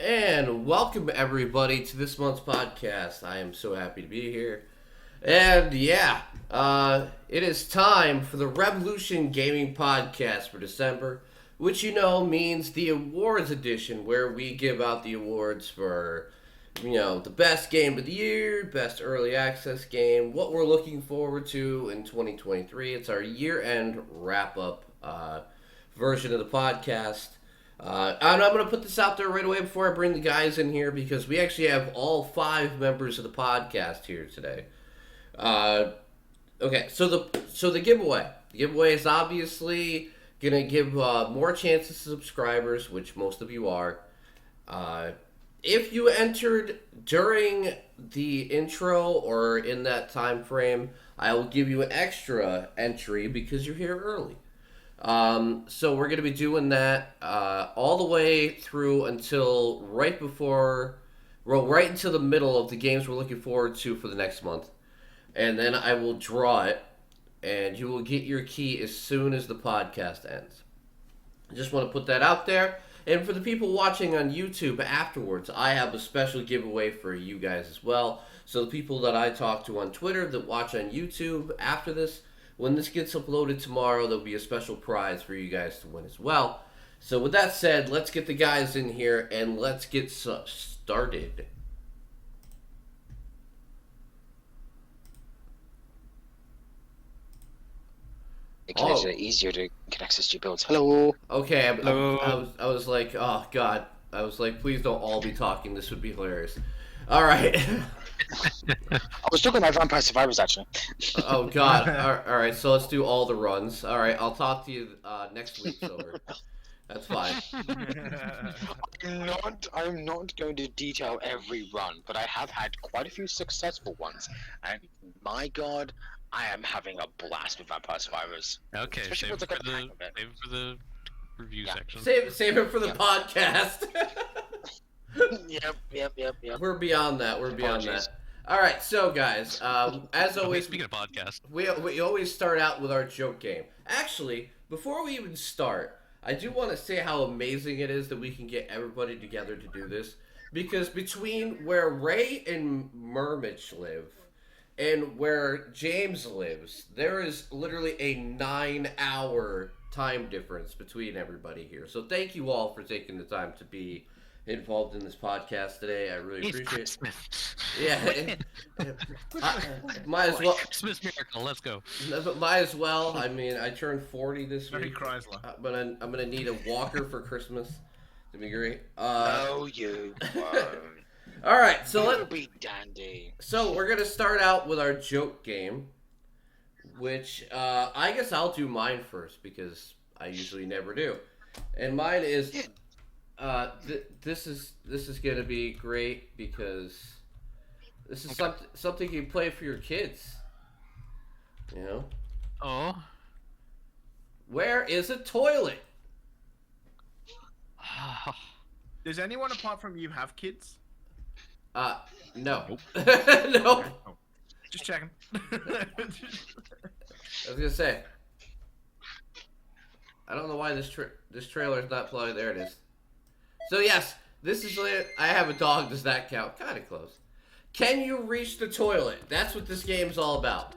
And welcome everybody to this month's podcast. I am so happy to be here. And it is time for the Revolution Gaming Podcast for December, which means the awards edition, where we give out the awards for the best game of the year, best early access game, what we're looking forward to in 2023. It's our year-end wrap-up version of the podcast. And I'm going to put this out there right away before I bring the guys in here, because we actually have all 5 members of the podcast here today. Okay, so the giveaway. The giveaway is obviously going to give more chances to subscribers, which most of you are. If you entered during the intro or in that time frame, I will give you an extra entry because you're here early. So we're going to be doing that all the way through until right into the middle of the games we're looking forward to for the next month. And then I will draw it, and you will get your key as soon as the podcast ends. I just want to put that out there. And for the people watching on YouTube afterwards, I have a special giveaway for you guys as well. So the people that I talk to on Twitter that watch on YouTube after this, when this gets uploaded tomorrow, there'll be a special prize for you guys to win as well. So with that said, let's get the guys in here and let's get started. Making it easier to get access to your builds. Hello. Okay, Hello. I was like, oh god. I was like, please don't all be talking. This would be hilarious. All right. I was talking about Vampire Survivors actually. Oh god. All right. So let's do all the runs. All right. I'll talk to you next week, Silver. That's fine. I'm not going to detail every run, but I have had quite a few successful ones, and my god, I am having a blast with Vampire Survivors. Okay, Especially save once it, I get the hang of it. save it for the review Yeah. section. Save it for the podcast. Yep. We're beyond that. We're beyond Apologies. that. All right. So guys, as always, Speaking of podcast, we always start out with our joke game. Actually, before we even start, I do want to say how amazing it is that we can get everybody together to do this. Because between where Ray and Murmich live and where James lives, there is literally a 9-hour time difference between everybody here. So thank you all for taking the time to be involved in this podcast today. I really it's appreciate it. Christmas. Yeah, might as well. Christmas miracle. Let's go. But might as well. I mean, I turned 40 this Very week. Chrysler. But I'm gonna need a walker for Christmas. To be great. Oh, you won't. All right. So It'll be dandy. So we're gonna start out with our joke game, which I guess I'll do mine first because I usually never do. And mine is this is gonna be great because this is something you play for your kids. You know, Oh. where is a toilet? Does anyone apart from you have kids? No. Nope. No. Oh, just checking. I was gonna say. I don't know why this trailer is not playing. There it is. So yes, this is. I have a dog. Does that count? Kind of close. Can you reach the toilet? That's what this game's all about.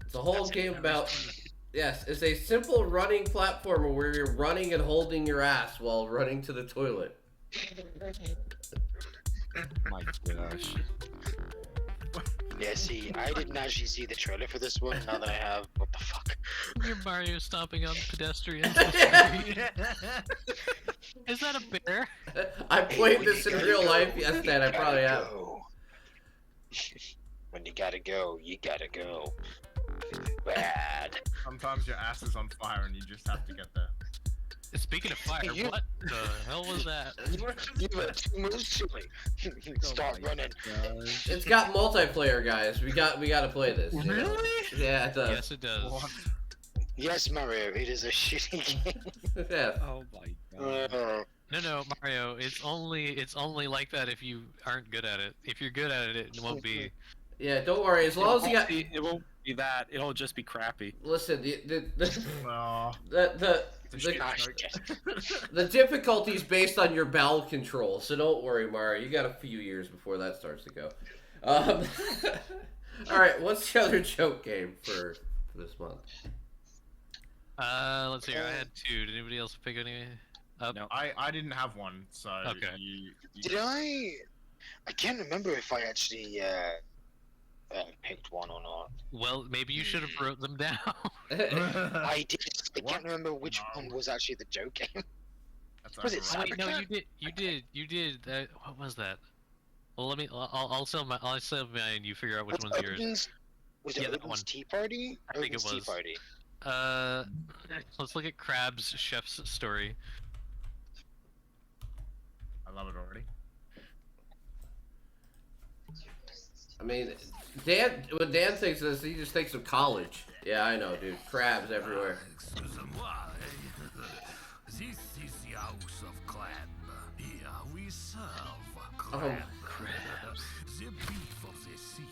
It's a whole game about. Yes, it's a simple running platformer where you're running and holding your ass while running to the toilet. My gosh. Yeah, see, I didn't actually see the trailer for this one. Now that I have, what the fuck? You're Mario stomping on pedestrians. Is that a bear? I played this in real life. Yes, Dad, I probably have. When you gotta go, you gotta go. Bad. Sometimes your ass is on fire and you just have to get there. Speaking of fire, You- what the hell was that? You have 2 moves to me. Start running. It's got multiplayer, guys. We got to play this. you know? Really? Yeah, it does. Yes, it does. What? Yes, Mario, it is a shitty game. Yeah. Oh my god. No, Mario. It's only like that if you aren't good at it. If you're good at it, it won't be. Yeah, don't worry. As long as you got. It won't be that. It'll just be crappy. Listen, Oh, the it's a shit Gosh, joke. just- the difficulty is based on your bowel control, so don't worry, Mario. You got a few years before that starts to go. All right, what's the other joke game for this month? Let's see. I had two. Did anybody else pick any? No. I didn't have one, so Okay. you Did I can't remember if I actually picked one or not. Well, maybe you should have wrote them down. I did. I What? can't remember which No. one was actually the joke game. That's Was it overrated. Wait, no, Cybercat? you did. What was that? Well, let me. I'll sell my. I'll sell mine. You figure out which Was one's yours. Odin's, was it Yeah, that Odin's one. Tea Party? I think it Odin's Tea was. Party. Let's look at Crab's chef's story. I love it already. I mean, when Dan thinks of this, he just thinks of college. Yeah, I know, dude. Crabs everywhere. Excusez-moi. This is the house of crab. Here we serve crab. crabs. The beef of the sea.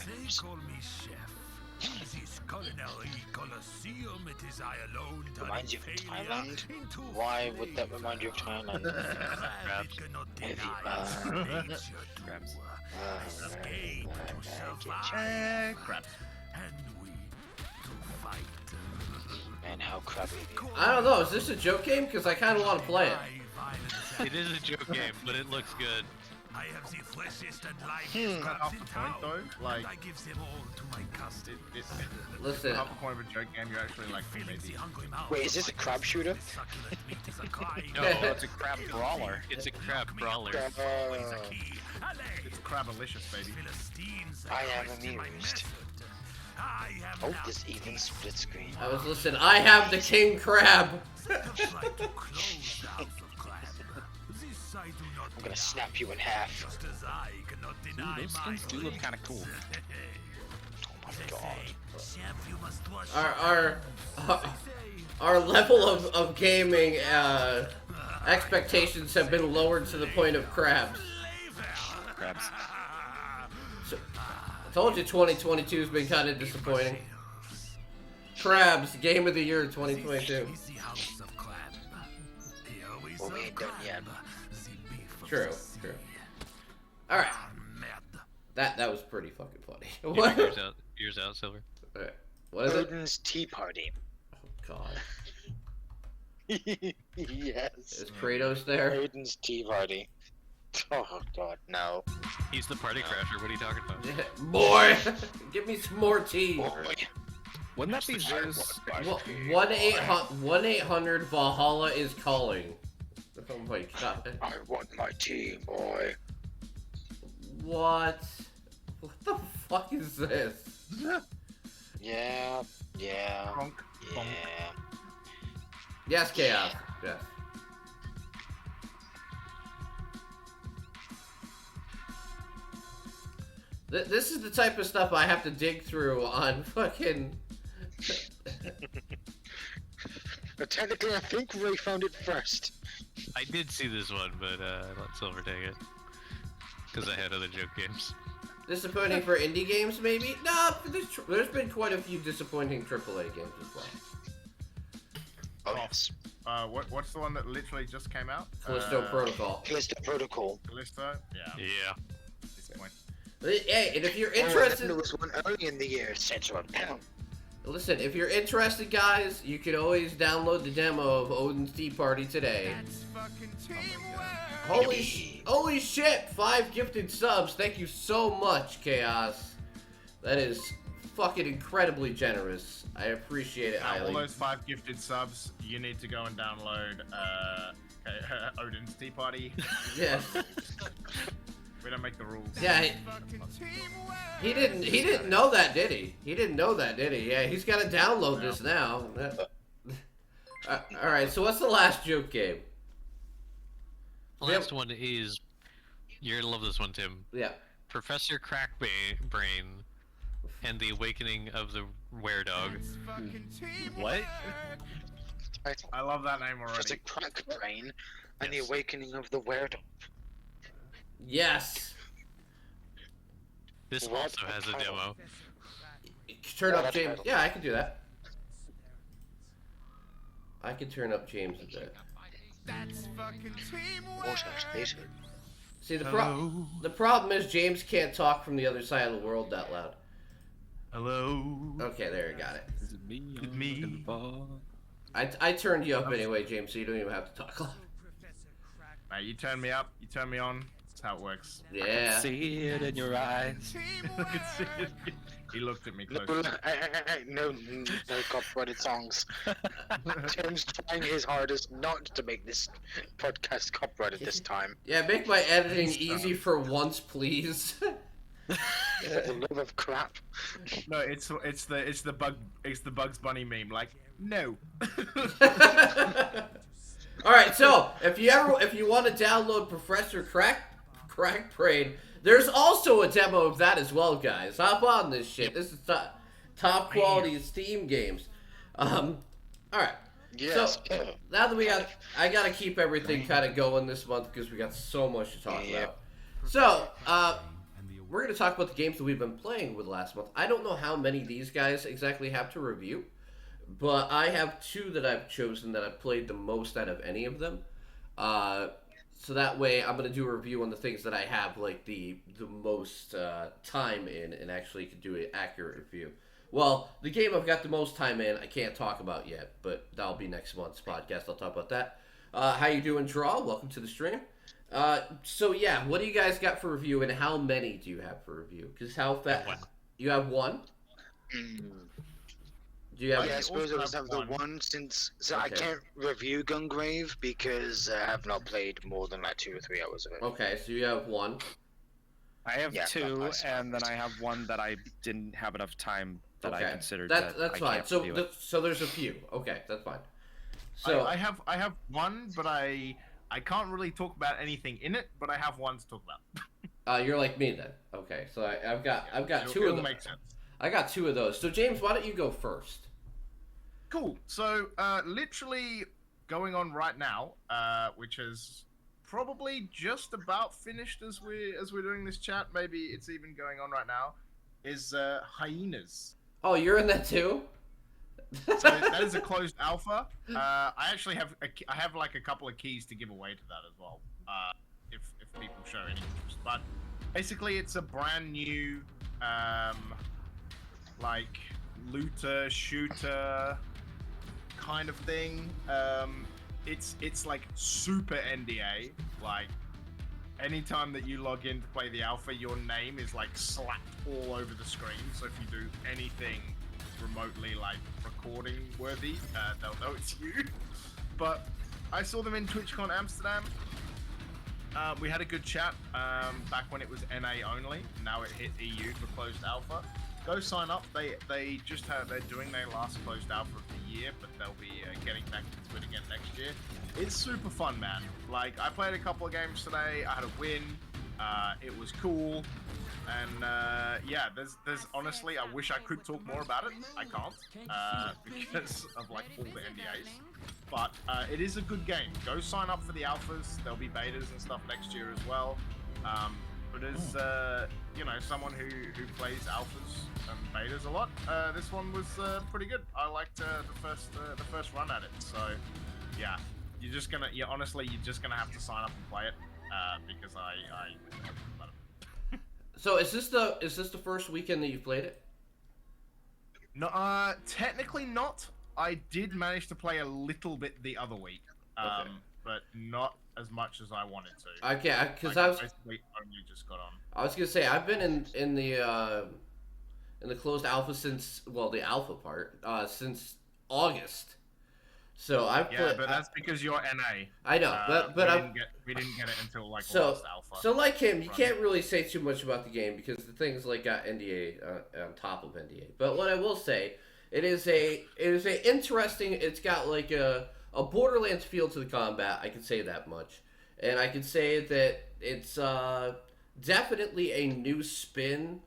They call me chef. This is culinary coliseum. It is I alone turning Reminds you of failure Thailand? into Why would that remind you of Thailand? Crab cannot deny nature to Crabs. escape to survive. Crabs. And we to fight. Man, how crabby. I don't know. Is this a joke game? Because I kind of want to play it. It is a joke game, but it looks good. I have the freshest and liveliest Is that half crabs in the point town, though? Like, and I give them all to my customers. Listen, half the point of a joke game, you actually like Filling maybe. the hungry mouths Wait, is this a of crab shooter? succulent meat is a crime. No, It's a crab brawler. it's a crab brawler. Always a key. It's Crabalicious, baby. Philistines, I am Christ in my amused. method. I am Oh, now this even split screen. I was listening. I have the king crab. try to close the house of crab. This I do not I'm gonna snap you in half. just as I cannot Ooh, deny those my skins do look kind of cool. Oh my god. Chef, you must wash Our level of gaming expectations have been lowered to the point of crabs. Crabs. So, I told you 2022 has been kind of disappointing. Crabs, game of the year 2022. is the house of crab. Here we Well, we serve ain't done yet. crab, the beef of True, the sea. true. All right, Merde. that was pretty fucking funny. You What? pick yours out, Silver. Alright, what is it? Odin's Tea Party. Oh God, Yes. is Kratos there? Odin's Tea Party. Oh god, no. He's the party crasher. What are you talking about? Yeah, boy, give me some more tea. Boy. Wouldn't that be Zeus? 1-800 Valhalla is calling. Oh my God. I want my tea, boy. What? What the fuck is this? Yeah, yeah, Bonk, bonk. yeah. Yes, Chaos. Yes. This is the type of stuff I have to dig through on fucking. But technically, I think Ray found it first. I did see this one, but let Silver take it. Because I had other joke games. Disappointing for indie games, maybe? No, there's been quite a few disappointing AAA games as well. Oh, yes. What's the one that literally just came out? Callisto Protocol. Callisto Protocol. Callisto? Yeah. Yeah. Disappointing. Hey, and if you're There interested, was one early in the year. Central Town. listen, if you're interested, guys, you can always download the demo of Odin's Tea Party today. Holy shit! 5 gifted subs. Thank you so much, Chaos. That is fucking incredibly generous. I appreciate it Now, all highly. those 5 gifted subs, you need to go and download Odin's Tea Party. Yes. We don't make the rules. Yeah. He didn't know that, did he? He didn't know that, did he? Yeah. He's got to download this now. All right. So what's the last joke game? The last one is. You're gonna love this one, Tim. Yeah. Professor Crackbrain and the Awakening of the Were-Dog. What? I love that name Just a already. crack brain and Yes. the awakening of the weirdo. Yes. This What also has a title? demo. Turn Oh, up that's James. better. Yeah, I can do that. I can turn up James a bit. That's fucking teamwork. Water, later. See, the Hello. problem is James can't talk from the other side of the world that loud. Hello. Okay, there, you got it. Is it me? It's me. On the bar? I turned you up anyway, James, so you don't even have to talk loud. Mate, you turn me up, you turn me on. That's how it works. Yeah. See it in your eyes. I could see it. He looked at me No, close. no copyrighted songs. Tim's trying his hardest not to make this podcast copyrighted this time. Yeah, make my editing Please easy don't. for once, please. For the love of crap. No, it's the Bugs Bunny meme. Like, no. All right, so if you want to download Professor Crack Brain, there's also a demo of that as well, guys. Hop on this shit. This is top quality Steam games. All right. Yes. So now that I gotta keep everything kind of going this month because we got so much to talk Yep. about. So we're gonna talk about the games that we've been playing with last month. I don't know how many these guys exactly have to review, but I have two that I've chosen that I've played the most out of any of them. So that way, I'm gonna do a review on the things that I have like the most time in, and actually can do an accurate review. Well, the game I've got the most time in, I can't talk about yet, but that'll be next month's podcast. I'll talk about that. How you doing, Draw? Welcome to the stream. So yeah, what do you guys got for review, and how many do you have for review? Because how fast One. you have one? Do you have? Yeah, I suppose I also must have have the one. one since I Okay. can't review Gungrave because I have not played more than like 2 or 3 hours of it. Okay, so you have one. I have Yeah, two, that's fine. and then I have one that I didn't have enough time that I Okay. considered That's that I fine. can't So review it. so there's a few. Okay, that's fine. So I have one, but I can't really talk about anything in it. But I have one to talk about. you're like me then. Okay, so I've got It'll- two of it'll them. make sense. I got two of those. So James, why don't you go first? Cool. So, literally going on right now, which is probably just about finished as we're doing this chat. Maybe it's even going on right now. Is Hyenas. Oh, you're in that too? So that is a closed alpha. I actually have I have like a couple of keys to give away to that as well. If people show any interest, but basically it's a brand new like looter shooter kind of thing. It's like super NDA. Like anytime that you log in to play the alpha, your name is like slapped all over the screen. So if you do anything remotely like recording worthy, they'll know it's you. But I saw them in TwitchCon Amsterdam. We had a good chat back when it was NA only. Now it hit EU for closed alpha. Go sign up. They're doing their last closed alpha of the year, but they'll be getting back into it again next year. It's super fun, man. Like I played a couple of games today. I had a win. It was cool. And yeah, there's honestly, I wish I could talk more about it. I can't because of like all the NDAs. But it is a good game. Go sign up for the alphas. There'll be betas and stuff next year as well. But as you know, someone who plays alphas and betas a lot, this one was pretty good. I liked the first run at it. So yeah, honestly, you're just gonna have to sign up and play it because I let it. So is this the first weekend that you played it? No, technically not. I did manage to play a little bit the other week, Okay. but not as much as I wanted to. Okay, because Like, I was basically only just got on. gonna say I've been in the closed alpha since the alpha part since August. So I've Yeah, played. but that's because you're NA. I know, but I we didn't get it until like so last alpha. so like him, you Right. can't really say too much about the game because the thing's like got NDA on top of NDA. But what I will say, it is a interesting. It's got like a Borderlands feel to the combat. I can say that much, and I can say that it's definitely a new spin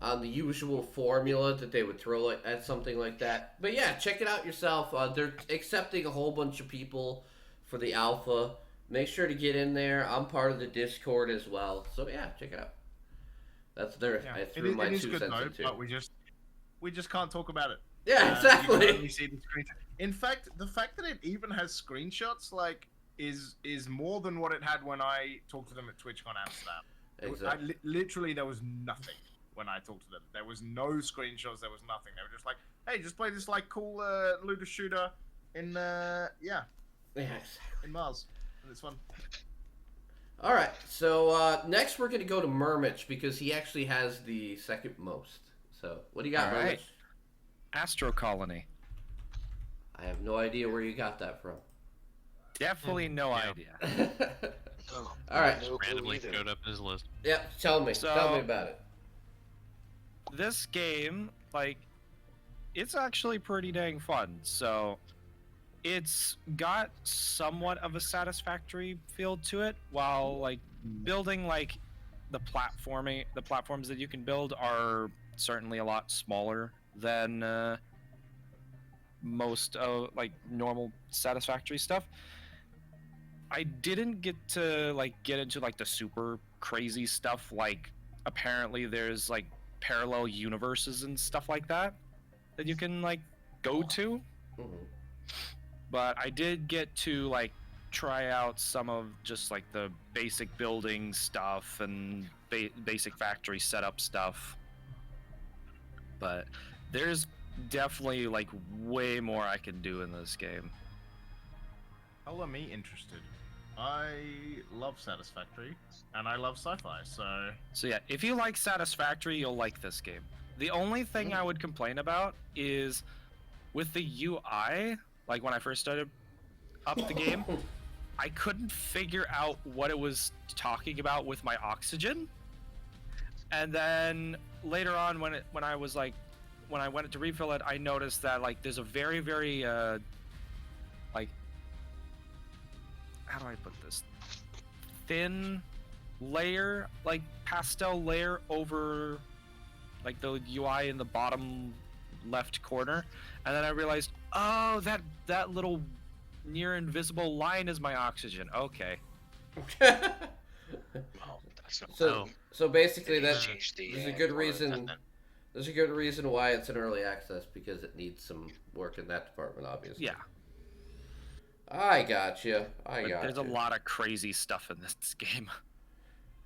on the usual formula that they would throw at something like that. But yeah, check it out yourself. They're accepting a whole bunch of people for the alpha. Make sure to get in there. I'm part of the Discord as well. So yeah, check it out. That's there. Yeah, I threw my it is 2 good cents though, into. but we we just can't talk about it. Yeah, You exactly. can only see the screenshot. In fact, the fact that it even has screenshots like is more than what it had when I talked to them at TwitchCon Amsterdam. Exactly. Literally, there was nothing when I talked to them. There was no screenshots. There was nothing. They were just like, "Hey, just play this like cool looter shooter in Yeah. in Mars, and it's fun." All right. So next we're gonna go to Murmich because he actually has the second most. So what do you got, All right. Murmich? Astro Colony. I have no idea where you got that from. Definitely no Yeah. idea. Oh, All right. no clue Randomly either. showed up in his list. Yep. Tell me So- about it. This game, like, it's actually pretty dang fun. So, it's got somewhat of a satisfactory feel to it, while like building like the platforms that you can build are certainly a lot smaller than most like normal satisfactory stuff. I didn't get to like get into like the super crazy stuff, like apparently there's like parallel universes and stuff like that you can like go to, Mhm. but I did get to like try out some of just like the basic building stuff and basic factory setup stuff, but there's definitely like way more I can do in this game. Color me interested. I love Satisfactory, and I love sci-fi, so... So yeah, if you like Satisfactory, you'll like this game. The only thing I would complain about is with the UI, like when I first started up the game, I couldn't figure out what it was talking about with my oxygen. And then later on when I went to refill it, I noticed that like there's a very, very like, how do I put this? Thin layer, like pastel layer over like the UI in the bottom left corner, and then I realized, oh, that little near invisible line is my oxygen. Okay. Oh, that's not So basically that Change the, there's a good color reason. then. There's a good reason why it's in early access, because it needs some work in that department, obviously. Yeah. I got you. But there's a lot of crazy stuff in this game.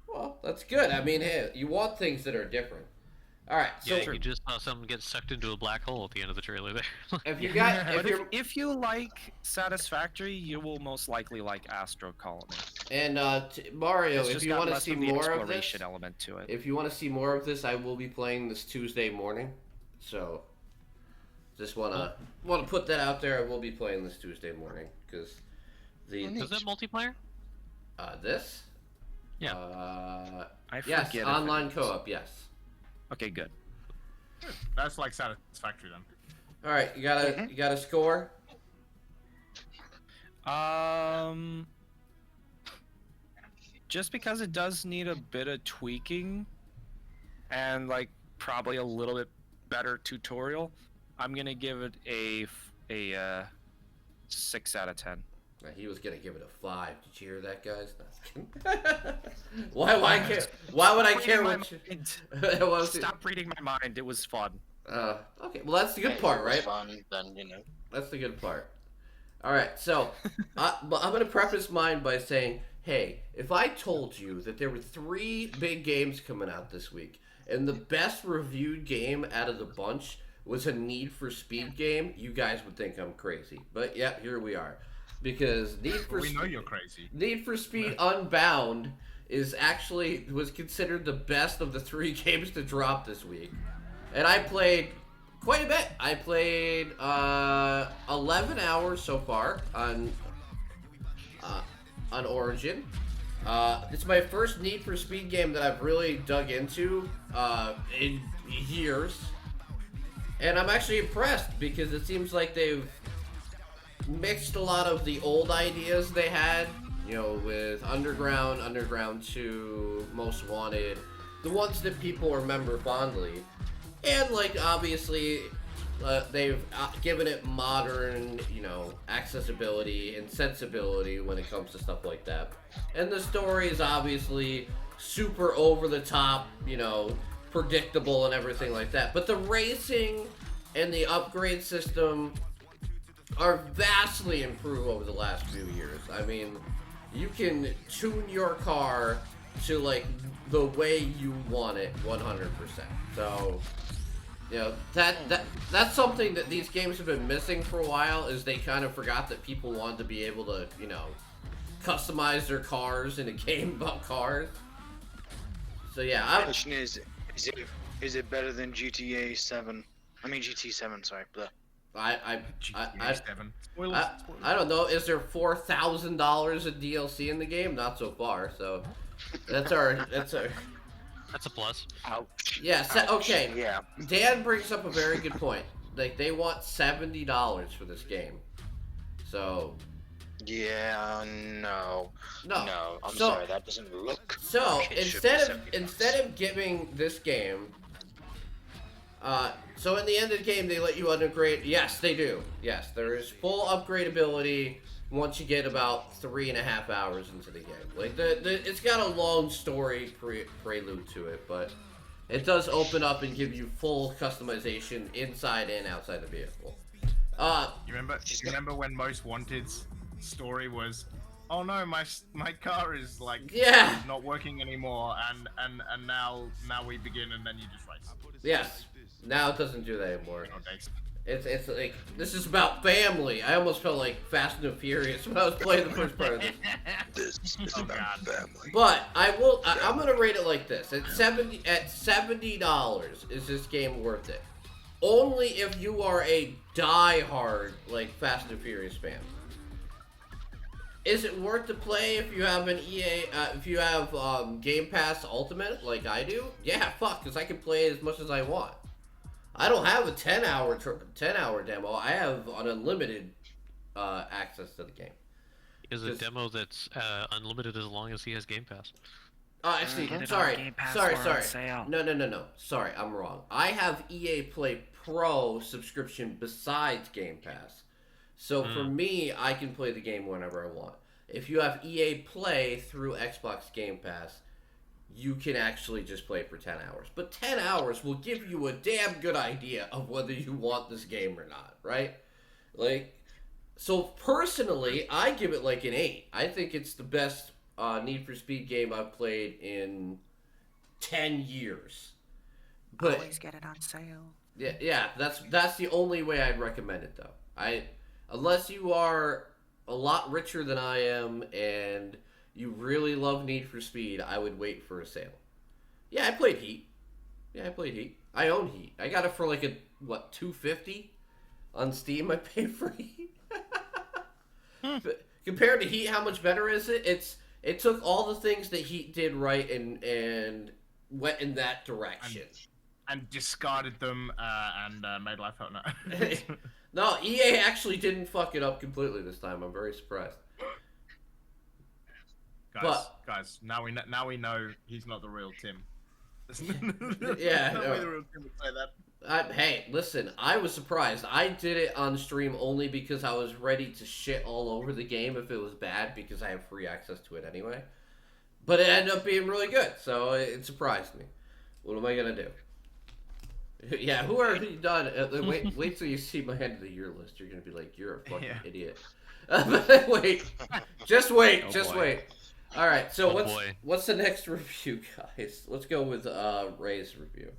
Well, that's good. I mean, hey, you want things that are different. All right. So Yeah, you just saw someone get sucked into a black hole at the end of the trailer there. if you got, But if you're, if you like Satisfactory, you will most likely like Astro Colony. and Mario, It's if just you got want to less see of the more of this, exploration element to it. if you want to see more of this, I will be playing this Tuesday morning. So just wanna put that out there. I will be playing this Tuesday morning because the Is that multiplayer? this. Yeah. I forget Yes, if it online is. co-op. Yes. Okay, good. That's like Satisfactory then. All right, you got a score. Just because it does need a bit of tweaking and like probably a little bit better tutorial, I'm gonna give it a 6 out of 10. He was gonna give it a 5. Did you hear that, guys? No, I'm kidding. Why would I care what? What was it? Stop reading my mind. It was fun. Okay, well that's the good Hey, part, it was right? Fun, then, you know. That's the good part. All right, so I'm going to preface mine by saying, hey, if I told you that there were 3 big games coming out this week, and the best reviewed game out of the bunch was a Need for Speed game, you guys would think I'm crazy. But yeah, here we are, because We know you're crazy. Need for Speed Unbound was considered the best of the 3 games to drop this week. And I played quite a bit. I played 11 hours so far on Origin. It's my first Need for Speed game that I've really dug into in years. And I'm actually impressed because it seems like they've mixed a lot of the old ideas they had, you know, with Underground, Underground 2, Most Wanted, the ones that people remember fondly. And, like, obviously, they've given it modern, you know, accessibility and sensibility when it comes to stuff like that. And the story is obviously super over the top, you know, predictable and everything like that. But the racing and the upgrade system are vastly improved over the last few years. I mean, you can tune your car to like the way you want it 100%. So, you know, that's something that these games have been missing for a while, is they kind of forgot that people wanted to be able to, you know, customize their cars in a game about cars. So yeah, Question is it better than GTA 7? I mean GT 7, sorry. Bleh. GTA 7. Spoilers. I don't know. Is there $4,000 of DLC in the game? Not so far. So that's our. That's a plus. Ouch. Yeah. Okay. Yeah. Dan brings up a very good point. Like they want $70 for this game. So. Yeah. No. No. I'm So- sorry. That doesn't look. So like it should be instead of giving this game, so in the end of the game they let you upgrade. Yes, they do. Yes, there is full upgradability once you get about 3.5 hours into the game. Like it's got a long story prelude to it, but it does open up and give you full customization inside and outside the vehicle. You remember when Most Wanted's story was, oh no, my car is like Yeah. not working anymore, and now we begin, and then you just race. Yes. Now it doesn't do that anymore. Okay. It's like, this is about family. I almost felt like Fast and Furious when I was playing the first part of this. This is Oh, about God. family. But I'm gonna rate it like this: at $70, is this game worth it? Only if you are a die-hard like Fast and Furious fan. Is it worth to play if you have an EA? If you have Game Pass Ultimate like I do? Yeah, fuck, because I can play as much as I want. I don't have a 10-hour demo. I have an unlimited access to the game. Is a Just- demo that's unlimited as long as he has Game Pass. Actually, Get it on sorry. Game Pass Sorry. or on sale. No. Sorry, I'm wrong. I have EA Play Pro subscription besides Game Pass. So for me, I can play the game whenever I want. If you have EA Play through Xbox Game Pass, you can actually just play it for 10 hours. But 10 hours will give you a damn good idea of whether you want this game or not, right? Like, so personally, I give it like an 8. I think it's the best Need for Speed game I've played in 10 years. But Always get it on sale. yeah, that's the only way I'd recommend it though. Unless you are a lot richer than I am and you really love Need for Speed, I would wait for a sale. Yeah, I played Heat. I own Heat. I got it for like $250 on Steam. I paid for Heat. But compared to Heat, how much better is it? It took all the things that Heat did right and went in that direction. And discarded them and made life hell. No. No, EA actually didn't fuck it up completely this time. I'm very surprised. Guys, now we know he's not the real Tim. Yeah, no no. way the real Tim would say that. Hey, listen, I was surprised. I did it on stream only because I was ready to shit all over the game if it was bad, because I have free access to it anyway. But it ended up being really good, so it surprised me. What am I gonna do? Yeah, who are you done? Wait till you see my end of the year list. You're gonna be like, you're a fucking Yeah. idiot. Wait, just wait, Oh, just boy. wait. All right, so Oh, boy. what's the next review, guys? Let's go with Ray's review.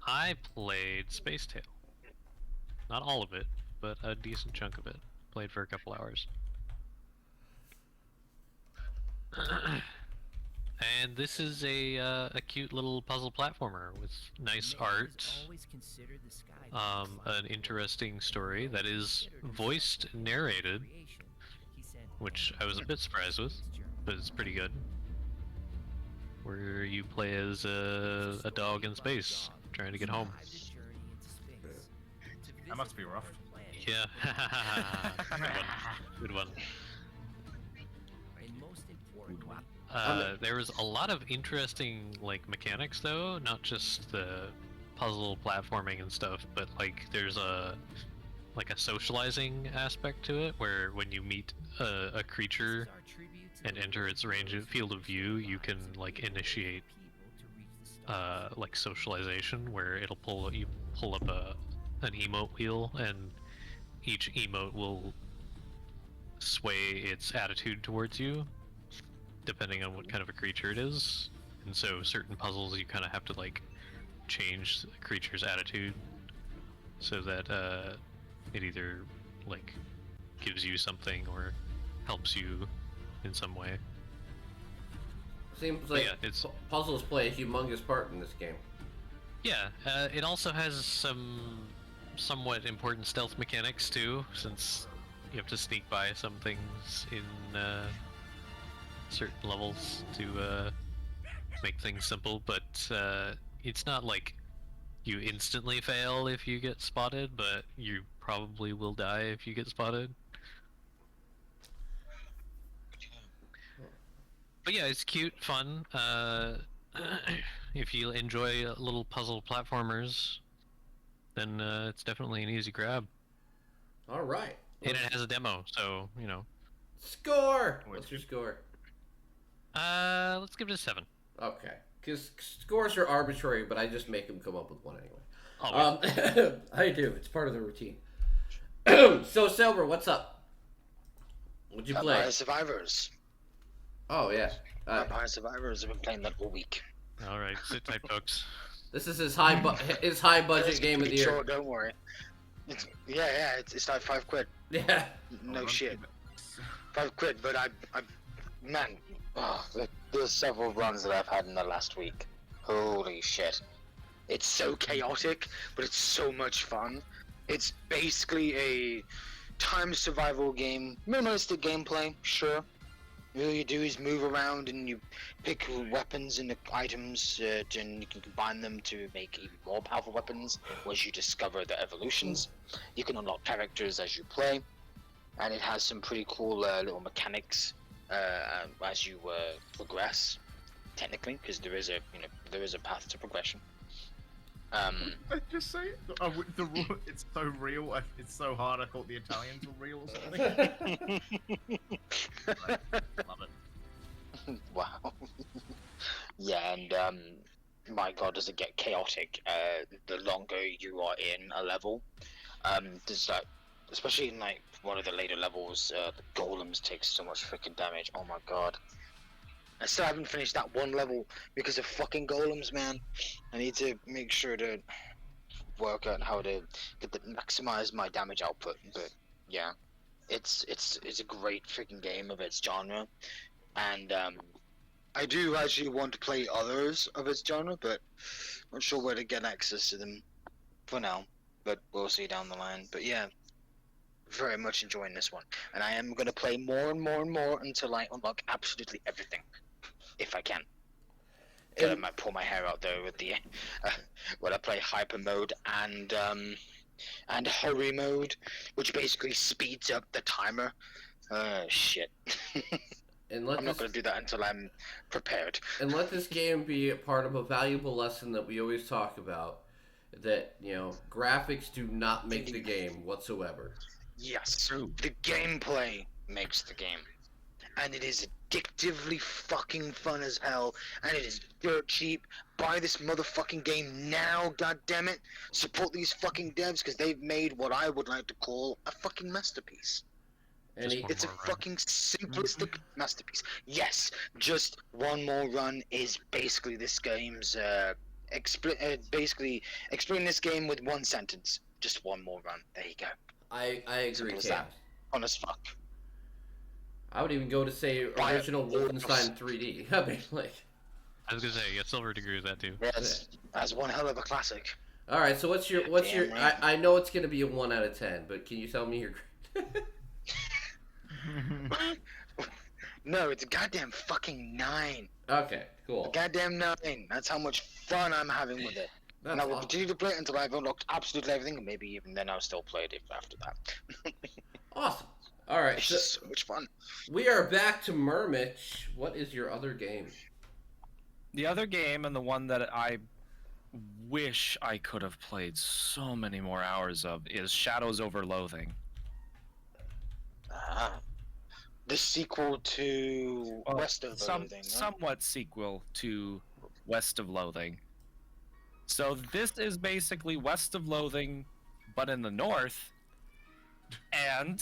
I played Space Tale. Not all of it, but a decent chunk of it. Played for a couple hours. And this is a cute little puzzle platformer with nice art, an interesting story that is voiced and narrated, which I was a bit surprised with, but it's pretty good. Where you play as a dog in space trying to get home. That must be rough. Yeah, good one. There was a lot of interesting mechanics though, not just the puzzle platforming and stuff, but there's a socializing aspect to it where when you meet a creature and enter its field of view, you can initiate like socialization, where you pull up an emote wheel, and each emote will sway its attitude towards you, depending on what kind of a creature it is. And so certain puzzles you kind of have to like change the creature's attitude so that it either like gives you something or helps you in some way. Seems like yeah, it's puzzles play a humongous part in this game. yeah. It also has some somewhat important stealth mechanics too, since you have to sneak by some things in certain levels to make things simple. But it's not like you instantly fail if you get spotted, but you probably will die if you get spotted. But yeah, it's cute, fun. If you enjoy little puzzle platformers, then it's definitely an easy grab. All right. And it has a demo, so, you know. Score! What's your score? Let's give it a 7. Okay. Because scores are arbitrary, but I just make them come up with one anyway. Always. I do. It's part of the routine. So, Silver, what's up? What'd you play? Vampire Survivors. Oh, yeah. Vampire Survivors. I've been playing that all week. Alright, sit tight, folks. This is his high budget It's game of the pretty year. short, don't worry. It's like £5. Yeah. No shit. £5, but man, there's several runs that I've had in the last week. Holy shit. It's so chaotic, but it's so much fun. It's basically a time survival game, minimalistic gameplay, sure. All you do is move around and you pick weapons and items, and you can combine them to make even more powerful weapons once you discover the evolutions. You can unlock characters as you play, and it has some pretty cool little mechanics as you progress, technically, because there is a path to progression. Just say it. It's so real. It's so hard. I thought the Italians were real or something. Love it. Wow. Yeah, and my god, does it get chaotic the longer you are in a level. There's like, especially in like one of the later levels, the golems take so much freaking damage. Oh my god. I still haven't finished that one level because of fucking golems, man. I need to make sure to work out how to maximize my damage output. But yeah, it's a great freaking game of its genre, and I do actually want to play others of its genre, but I'm not sure where to get access to them for now. But we'll see down the line. But yeah, very much enjoying this one, and I am going to play more and more and more until I unlock absolutely everything. If I can. I might pull my hair out though with the when I play hyper mode and hurry mode, which basically speeds up the timer. Shit. And I'm not going to do that until I'm prepared. And let this game be a part of a valuable lesson that we always talk about, that, you know, graphics do not make the game whatsoever. Yes, the gameplay makes the game. And it is addictively fucking fun as hell, and it is dirt cheap. Buy this motherfucking game now, goddammit. Support these fucking devs, because they've made what I would like to call a fucking masterpiece. It's a fucking simplistic masterpiece. Yes, just one more run is basically this game's basically explain this game with one sentence. Just one more run. There you go. I agree, Cam. Honest fuck. I would even go to say original Wolfenstein 3D. I mean, like. I was gonna say, yeah, Silver degree with that too. Yeah, that's one hell of a classic. All right, so what's your right. I know it's gonna be a 1 out of 10, but can you tell me your? No, it's a goddamn fucking 9. Okay, cool. A goddamn 9. That's how much fun I'm having with it. That's and I will awesome. continue to play it until I've unlocked absolutely everything, and maybe even then I'll still play it after that. Awesome. All right, It's so just so much fun. we are back to Murmich. What is your other game? The other game, and the one that I wish I could have played so many more hours of, is Shadows Over Loathing. The sequel to West of Loathing, right? Somewhat sequel to West of Loathing. So this is basically West of Loathing, but in the north, and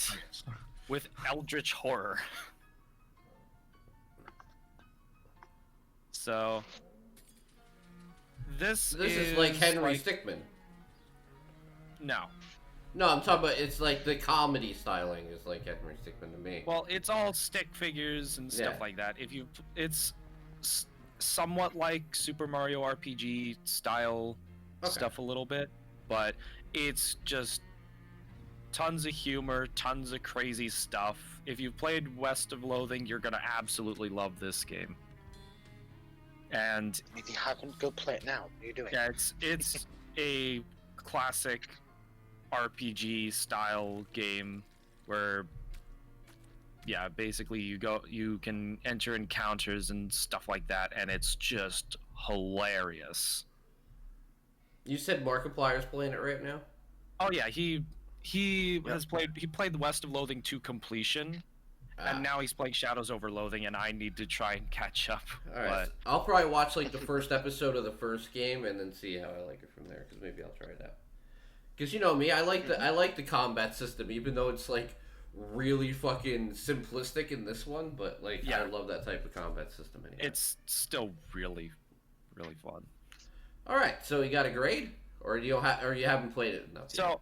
with eldritch horror. So this is like Henry Stickmin. No. No, I'm talking about it's like the comedy styling is like Henry Stickmin to me. Well, it's all stick figures and stuff Yeah. like that. It's somewhat like Super Mario RPG style Okay. stuff a little bit, but it's just tons of humor, tons of crazy stuff. If you've played West of Loathing, you're gonna absolutely love this game. And If you haven't, go play it now. What are you doing? yeah, it's a classic RPG style game where basically you can enter encounters and stuff like that, and it's just hilarious. You said Markiplier's playing it right now? Oh yeah, he played the West of Loathing to completion, and now he's playing Shadows over Loathing, and I need to try and catch up. Alright, But I'll probably watch like the first episode of the first game and then see how I like it from there, because maybe I'll try it out. Because you know me, I like the combat system, even though it's like really fucking simplistic in this one, but like Yeah. I love that type of combat system anyway. it's still really, really fun. Alright, so you got a grade? Or you haven't played it enough yet? So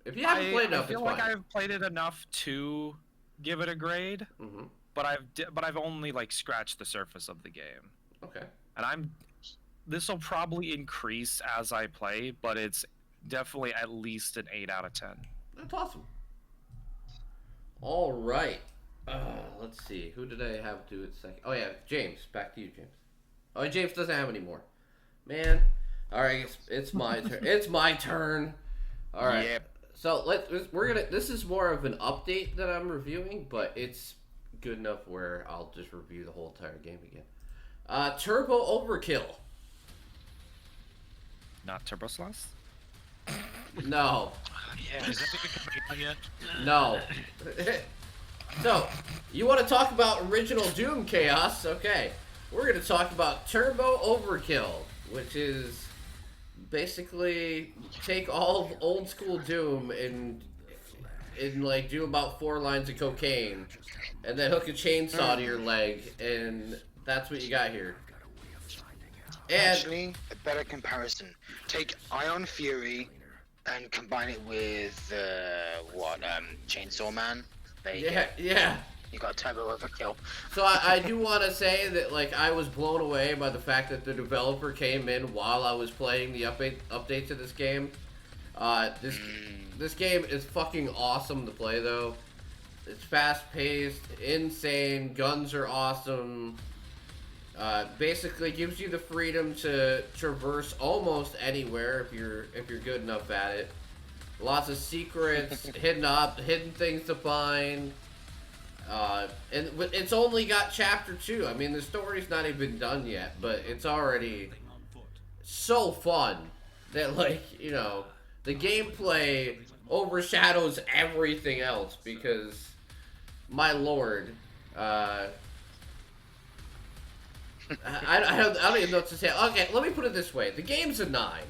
If you haven't played I enough, feel it's like fine. I've played it enough to give it a grade, Mm-hmm. but I've only like scratched the surface of the game, Okay. and this will probably increase as I play, but it's definitely at least an 8 out of 10. That's awesome. All right. Let's see. Who did I have do it second? Oh, yeah. James. Back to you, James. Oh, James doesn't have any more. Man. All right. It's my turn. It's my turn. All right. Yep. So this is more of an update that I'm reviewing, but it's good enough where I'll just review the whole entire game again. Turbo Overkill. Not Turbo Sloth? No. Yeah. Is that even coming out yet? No. So, you want to talk about original Doom chaos? Okay. We're going to talk about Turbo Overkill, which is basically take all of old school Doom and like do about 4 lines of cocaine and then hook a chainsaw to your leg, and that's what you got here. And Actually, a better comparison. Take Ion Fury and combine it with Chainsaw Man. There you go. yeah. You got Turbo Overkill. So I do want to say that like I was blown away by the fact that the developer came in while I was playing the update to this game. This game is fucking awesome to play though. It's fast paced, insane. Guns are awesome. Basically gives you the freedom to traverse almost anywhere if you're good enough at it. Lots of secrets, hidden things to find. And it's only got chapter 2. I mean, the story's not even done yet, but it's already so fun that, like, you know, the gameplay overshadows everything else because, my lord, I don't even know what to say. Okay, let me put it this way. The game's a 9.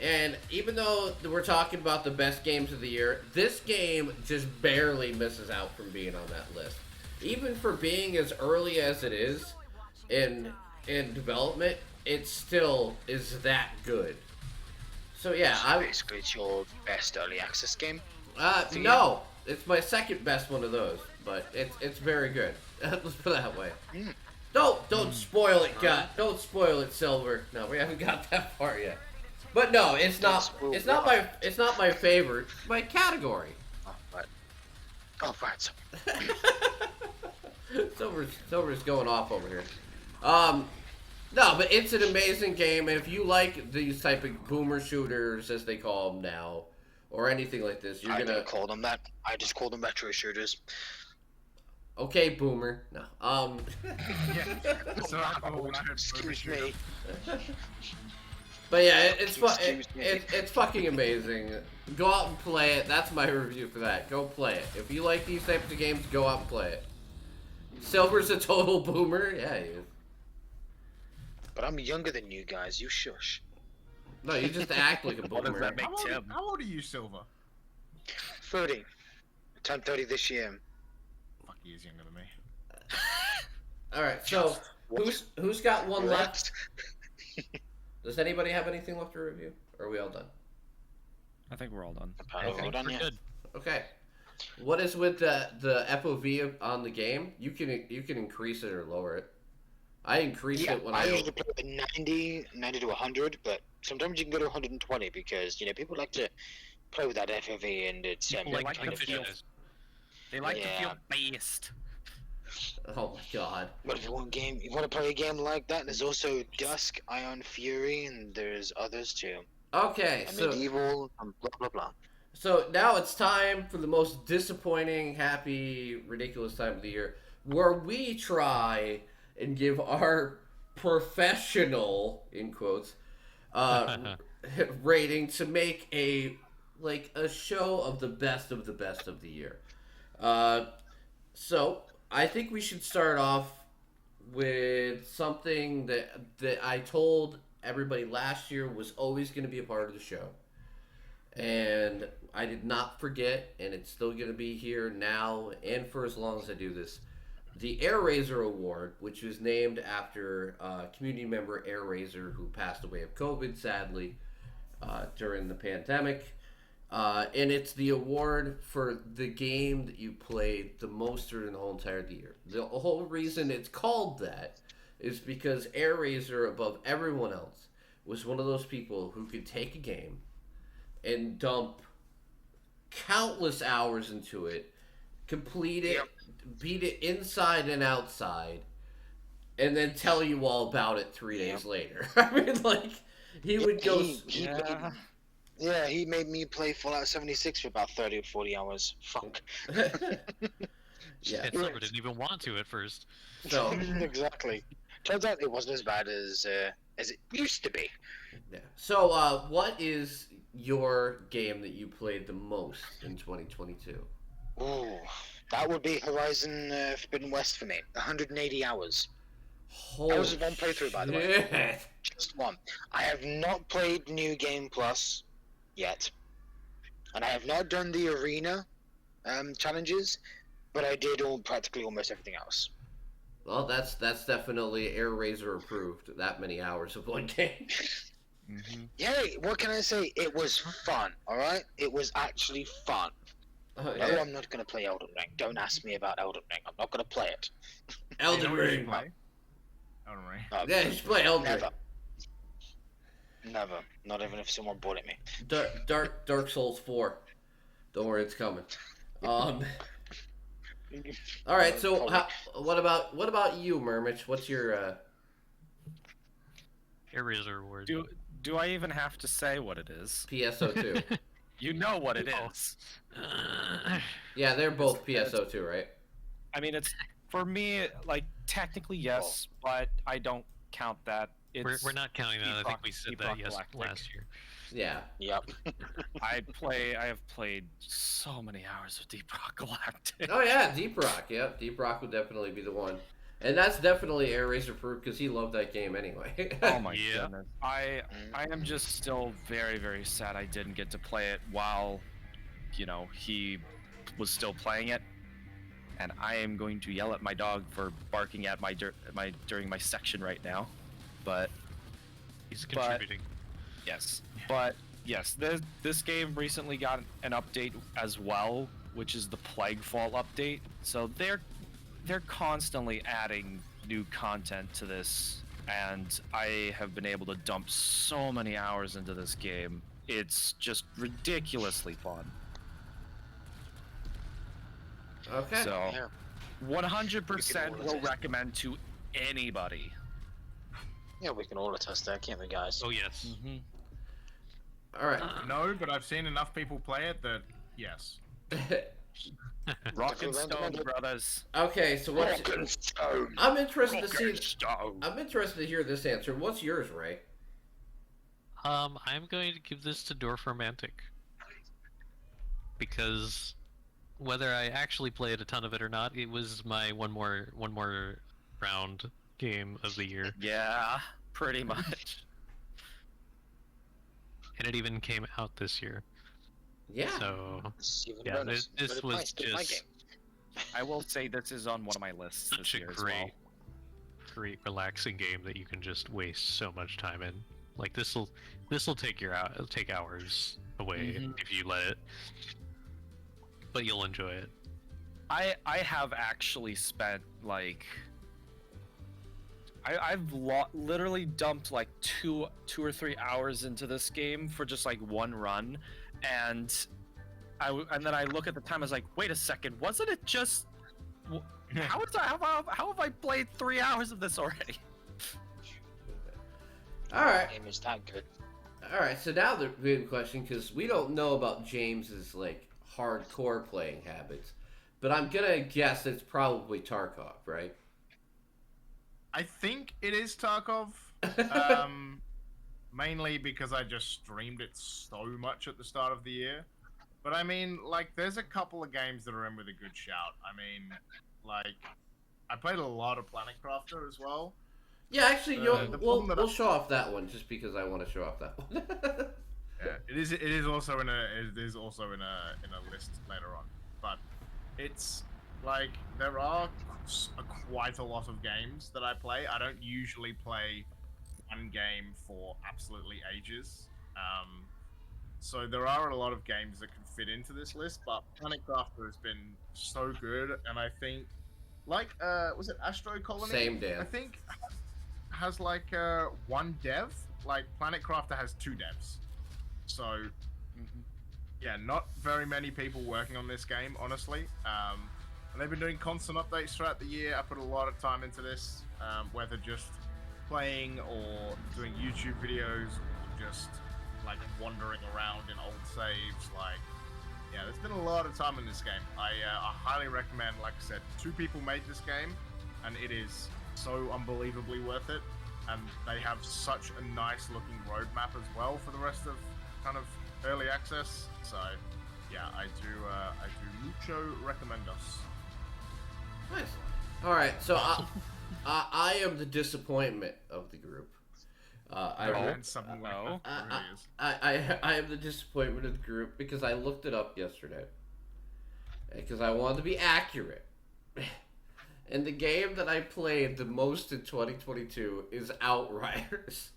And even though we're talking about the best games of the year, this game just barely misses out from being on that list. Even for being as early as it is in development, it still is that good. So yeah, Basically, it's your best early access game. no, it's my second best one of those, but it's very good. Let's put it that way. Don't spoil it, God. Don't spoil it, Silver. No, we haven't got that far yet. But no, it's not. It's not my favorite. It's my category. Oh, right. Silver's going off over here. No, but it's an amazing game, and if you like these type of boomer shooters, as they call them now, or anything like this, you're I gonna. don't call them that. I just call them retro shooters. Okay, boomer. No. So Excuse me. But yeah, it's Excuse me. it's fucking amazing. Go out and play it. That's my review for that. Go play it. If you like these types of games, go out and play it. Silver's a total boomer. Yeah, he is. But I'm younger than you guys. You shush. No, you just act like a What does boomer. that make Tim? How old are you, Silver? 30. Turned 30 this year. Fuck, he is younger than me. All right, so who's got one left? Does anybody have anything left to review? Or are we all done? I think we're all done. I think Hold on, we're yeah. good. Okay. What is with the FOV on the game? You can increase it or lower it. I increase Yeah, it when I I usually play with 90 to 100, but sometimes you can go to 120 because, people like to play with that FOV and it's People like kind the of feel. fishes. They like to feel Yeah. based. Oh my god. But if you want to play a game like that, there's also Dusk, Ion Fury, and there's others too. Okay, And so Medieval, and blah blah blah. so now it's time for the most disappointing, happy, ridiculous time of the year, where we try and give our professional, in quotes, rating to make a show of the best of the year. So I think we should start off with something that I told everybody last year was always going to be a part of the show. And I did not forget, and it's still going to be here now and for as long as I do this. The AirRaiser Award, which was named after community member AirRaiser who passed away of COVID, sadly, during the pandemic. And it's the award for the game that you played the most during the whole entire year. The whole reason it's called that is because AirRaiser, above everyone else, was one of those people who could take a game and dump countless hours into it, complete it, beat it inside and outside, and then tell you all about it 3 days later. I mean, he would go... He made me play Fallout 76 for about 30 or 40 hours. Fuck. Yeah. And Silver didn't even want to at first. So, Exactly. Turns out it wasn't as bad as it used to be. yeah. So, what is your game that you played the most in 2022? Ooh, that would be Horizon Forbidden West for me. 180 hours. Holy That was one playthrough, by the way. shit. Just one. I have not played New Game Plus yet, and I have not done the arena challenges, but I did practically almost everything else. Well, that's definitely AirRaiser approved. That many hours of one game. Yeah, what can I say? It was fun. All right, it was actually fun. Oh, No, yeah. I'm not gonna play Elden Ring. Don't ask me about Elden Ring. I'm not gonna play it. Elden You know what you should Ring. play? Elden Ring. Yeah, you should play Elden Ring. Never. Never. Not even if someone bought it me. Dark Souls 4. Don't worry, it's coming. All right. So, what about you, Murmich? What's your AirRaiser Award. Do I even have to say what it is? PSO2? You know what it Oh. is. Yeah, they're both PSO2, right? I mean, it's for me, technically yes, but I don't count that. We're not counting that. I think we said Deep that Rock yes Galactic. last year. Yeah. Yep. I have played so many hours of Deep Rock Galactic. Oh yeah, Deep Rock. Yep, Deep Rock would definitely be the one, and that's definitely AirRaiser proof because he loved that game anyway. Oh my Yeah. goodness. I am just still very, very sad I didn't get to play it while, he was still playing it. And I am going to yell at my dog for barking at during my section right now. But He's contributing. yes. But yes, this game recently got an update as well, which is the Plaguefall update. So they're constantly adding new content to this, and I have been able to dump so many hours into this game. It's just ridiculously fun. Okay. So, Yeah. 100% We can will all recommend to anybody. Yeah, we can all attest that, can't we, guys? Oh yes. All right. No, but I've seen enough people play it that yes. Rock and Definitely Stone recommend it. Brothers. Okay. So what's? Rock and Stone. I'm interested to Rock see. and Stone. I'm interested to hear this answer. What's yours, Ray? I'm going to give this to Dwarf Romantic because whether I actually played a ton of it or not, it was my one more round game of the year. Yeah, Pretty much. And it even came out this year. Yeah. So It's even a yeah, bonus. this Good was advice, good my just game. I will say this is on one of my lists such this a year as great, well. great relaxing game that you can just waste so much time in. Like this'll take it'll take hours away Mhm. if you let it, but you'll enjoy it. I have actually spent like I've literally dumped like two or 3 hours into this game for just like one run, and then I look at the time. I was like, wait a second, wasn't it just? How have I played 3 hours of this already? All right. Game is that good. All right. So now the big question, because we don't know about James's like hardcore playing habits, but I'm gonna guess it's probably Tarkov, right? I think it is Tarkov. Mainly because I just streamed it so much at the start of the year. But I mean, like, there's a couple of games that are in with a good shout. I mean, like, I played a lot of Planet Crafter as well. Yeah, actually, The problem that we'll show off that one just because I want to show off that one. Yeah, it is also in a list later on. But it's like there are quite a lot of games that I play. I don't usually play one game for absolutely ages. So there are a lot of games that can fit into this list, but Planet Crafter has been so good, and I think, like, was it Astro Colony? Same Dan. I think has like one dev. Like Planet Crafter has 2 devs. So yeah, not very many people working on this game, honestly. And they've been doing constant updates throughout the year. I put a lot of time into this, whether just playing or doing YouTube videos, or just like wandering around in old saves. Like, yeah, there's been a lot of time in this game. I highly recommend. Like I said, 2 people made this game, and it is so unbelievably worth it. And they have such a nice looking roadmap as well for the rest of kind of early access. So yeah, I do mucho recomendos. Nice. All right, so I am the disappointment of the group. And something like Uh-oh. that. It really is. I am the disappointment of the group because I looked it up yesterday. Because I wanted to be accurate. And the game that I played the most in 2022 is Outriders.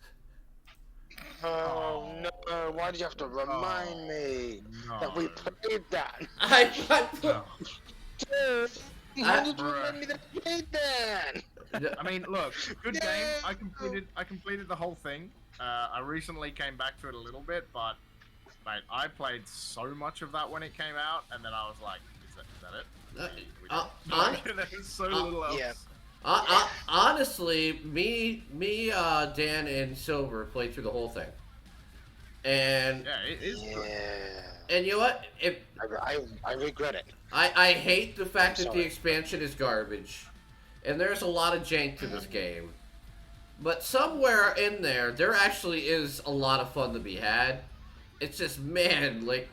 Oh no! Why did you have to remind me that we played that? I put, No. Dude, why did you remind me that we played that? I mean, look, good game. I completed the whole thing. I recently came back to it a little bit, but mate, I played so much of that when it came out, and then I was like, is that it? There's so little else. Yeah. Honestly, me, Dan, and Silver played through the whole thing, and Yeah, it is good. Yeah. and you know what? I regret it. I hate the fact that the Sorry. expansion is garbage, and there's a lot of jank to this game, but somewhere in there actually is a lot of fun to be had. It's just, man, like,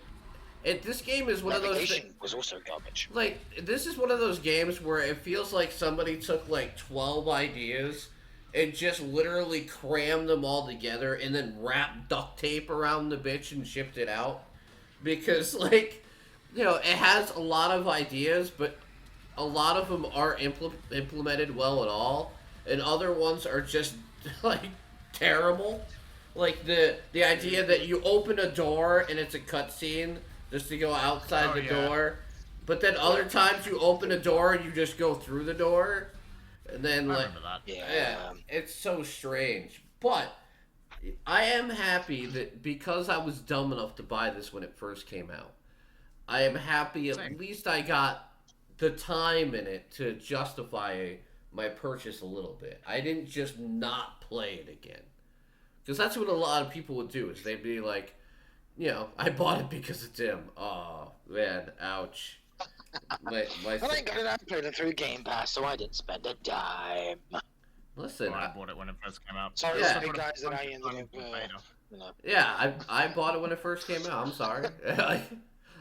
this game is one of those. Navigation was also garbage. Like, this is one of those games where it feels like somebody took like 12 ideas and just literally crammed them all together and then wrapped duct tape around the bitch and shipped it out. Because, like, you know, it has a lot of ideas, but a lot of them aren't implemented well at all, and other ones are just, like, terrible. Like, the idea that you open a door and it's a cutscene just to go outside the door. But then other times you open a door and you just go through the door. And then, I like, remember that. yeah, it's so strange. But I am happy that because I was dumb enough to buy this when it first came out, I am happy Same. at least I got the time in it to justify my purchase a little bit. I didn't just not play it again. Because that's what a lot of people would do, is they'd be like, you know, I bought it because it's him. Oh, man, ouch. My Well, I got it. I played it through Game Pass, so I didn't spend a dime. Listen, Well, I bought it when it first came out. Sorry, Yeah. sorry guys, that I ended up. Beta. You know. yeah, I bought it when it first came out. I'm sorry.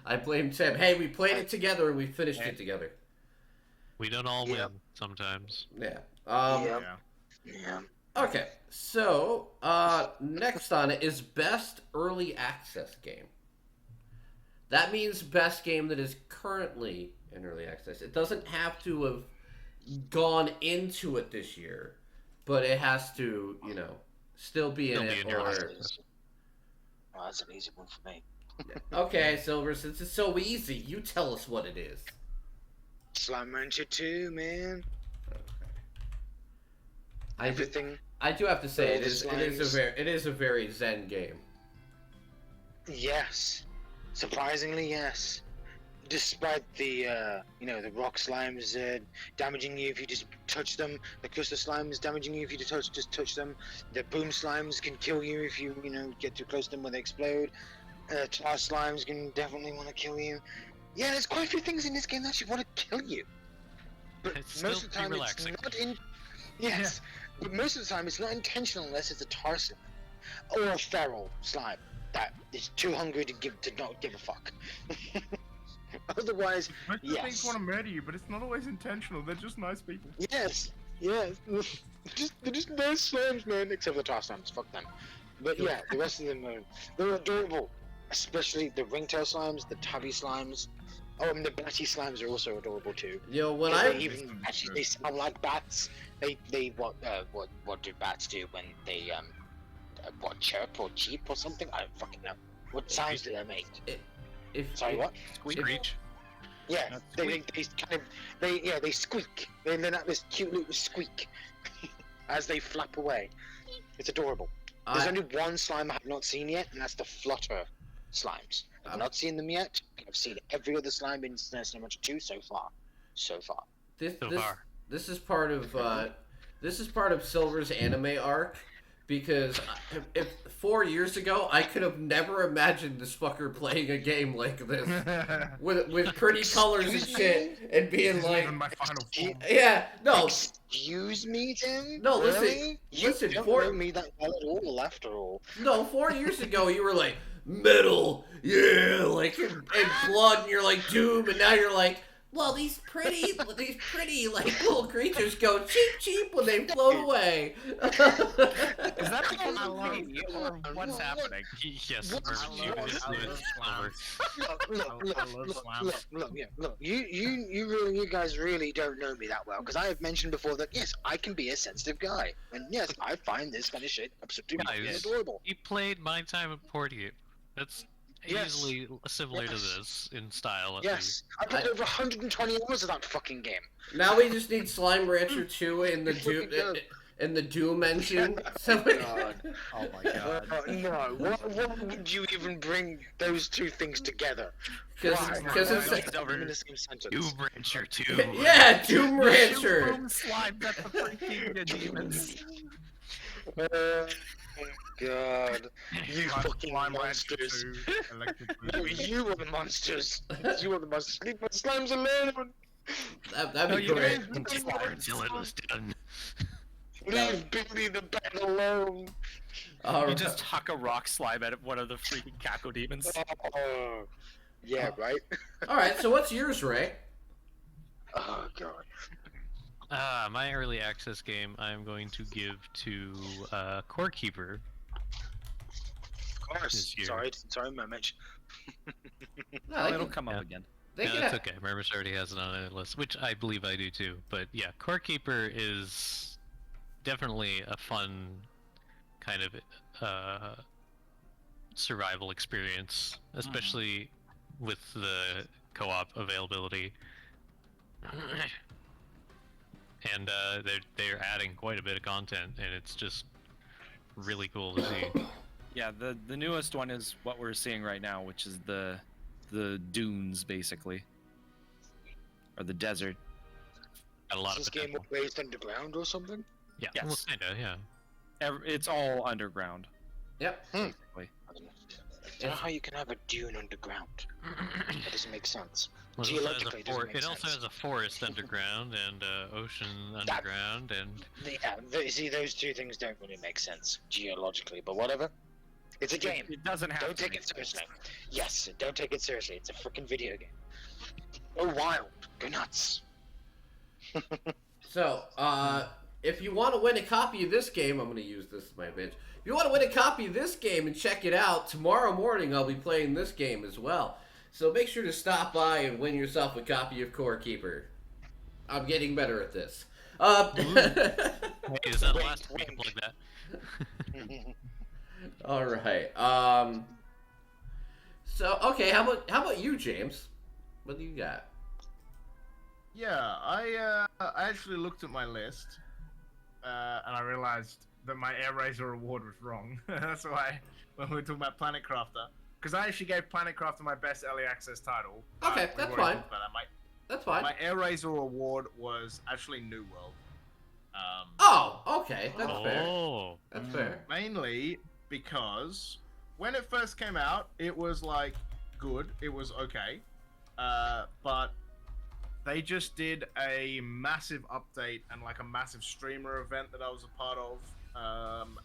I blame Tim. Hey, we played it together and we finished it together. We don't all Yep. win sometimes. Yeah. Yep. Yeah. Yeah. Okay, so next on it is best early access game. That means best game that is currently in early access. It doesn't have to have gone into it this year, but it has to, still be in Still be it. in your Or... list. Oh, that's an easy one for me. Okay, Silver, since it's so easy, you tell us what it is. Slime Rancher 2, man. I do, Everything. I do have to say, All the it is a very zen game. Yes. Surprisingly, yes. Despite the, the rock slimes damaging you if you just touch them, the crystal slimes damaging you if you just touch them, the boom slimes can kill you if you, get too close to them when they explode, tar slimes can definitely want to kill you. Yeah, there's quite a few things in this game that actually want to kill you. But It's most still of the time pretty it's relaxing. not in... Yes, but most of the time it's not intentional unless it's a tar slime or a feral slime that is too hungry to not give a fuck. Otherwise, Most of the yes. things want to murder you, but it's not always intentional. They're just nice people. yes, they're just nice slimes, man. Except for the tar slimes, fuck them. But yeah, the rest of them they're adorable. Especially the ringtail slimes, the tabby slimes. Oh, and the batty slimes are also adorable too. When They sound like bats. What do bats do when they what, chirp or cheep or something? I don't fucking know. What sounds do they make? Sorry, what? Screech. Yeah, they squeak. They let out this cute little squeak as they flap away. It's adorable. There's only one slime I have not seen yet, and that's the flutter slimes. I've not seen them yet. I've seen every other slime in Slime Rancher 2 so far. This is part of Silver's anime arc, because if 4 years ago I could have never imagined this fucker playing a game like this with pretty colors and shit and being This is like, even my final form. yeah, no, Excuse me, Tim? No, listen, Really? You listen, don't for- know me that well at all, after all. no, 4 years ago you were like metal, yeah, like and blood, and you're like Doom, and now you're like, well, these pretty like little creatures go cheep cheep when they float away. Is that because I of love- me, or what's happening? Yes, What? barbecue I is love the slime. Look. You guys really don't know me that well, because I have mentioned before that yes, I can be a sensitive guy, and yes, I find this kind of shit absolutely Guys. adorable. You played My Time at Portia. That's Yes. easily similar to Yes. this in style. At Yes, least. I played over 120 hours of that fucking game. Now we just need Slime Rancher 2 in the Doom engine. So God. Oh my god. No, what would you even bring those two things together? because Why it's not in the same sentence? Doom Rancher 2. yeah, Doom Rancher. Slime at the freaking demons. Oh my god. You Slime- fucking Slime Rancher monsters. 2, Electric No, Boogaloo. you are the monsters. You are the monsters. Leave my slimes alone. That'd be great. Until it was done. Leave Billy the Bat alone. All You right. just huck a rock slime at one of the freaking Kako demons. Oh, yeah, right? All right. So what's yours, Ray? Oh god. My early access game I'm going to give to Core Keeper. Of course. This year. Sorry, Mitch. No, Oh, they it'll can- come up yeah. again. they No, can it's have- okay. Murmus already has it on their list, which I believe I do too. But yeah, Core Keeper is definitely a fun kind of survival experience, especially with the co-op availability. And they're adding quite a bit of content, and it's just really cool to see. Yeah, the newest one is what we're seeing right now, which is the dunes basically, or the desert. Got a lot Is of this game potential. raised underground or something? Yeah, Yes. well, kinda, yeah. It's all underground. Yep. Basically. I don't know how you can have a dune underground. That doesn't make sense. Well, it also has Geologically, a it doesn't make it also sense. has a forest underground and ocean underground, and Yeah, see, those two things don't really make sense geologically, but whatever. It's a game. It doesn't have Don't to take make it seriously. Yes, don't take it seriously. It's a freaking video game. Go wild. Go nuts. So, if you want to win a copy of this game, I'm going to use this as my pitch. If you want to win a copy of this game and check it out, tomorrow morning I'll be playing this game as well. So make sure to stop by and win yourself a copy of Core Keeper. I'm getting better at this. Hey, is that the last time we can plug that? All right. So okay, how about you, James? What do you got? Yeah, I actually looked at my list, and I realized that my Air Razor award was wrong. That's why when we were talking about Planet Crafter, because I actually gave Planet Crafter my best early access title. Okay, We've that's already fine. talked about that. That's fine. My Air Razor award was actually New World. Oh, okay, that's fair. Oh. That's fair. Mainly because when it first came out, it was like good. It was okay, but they just did a massive update and like a massive streamer event that I was a part of,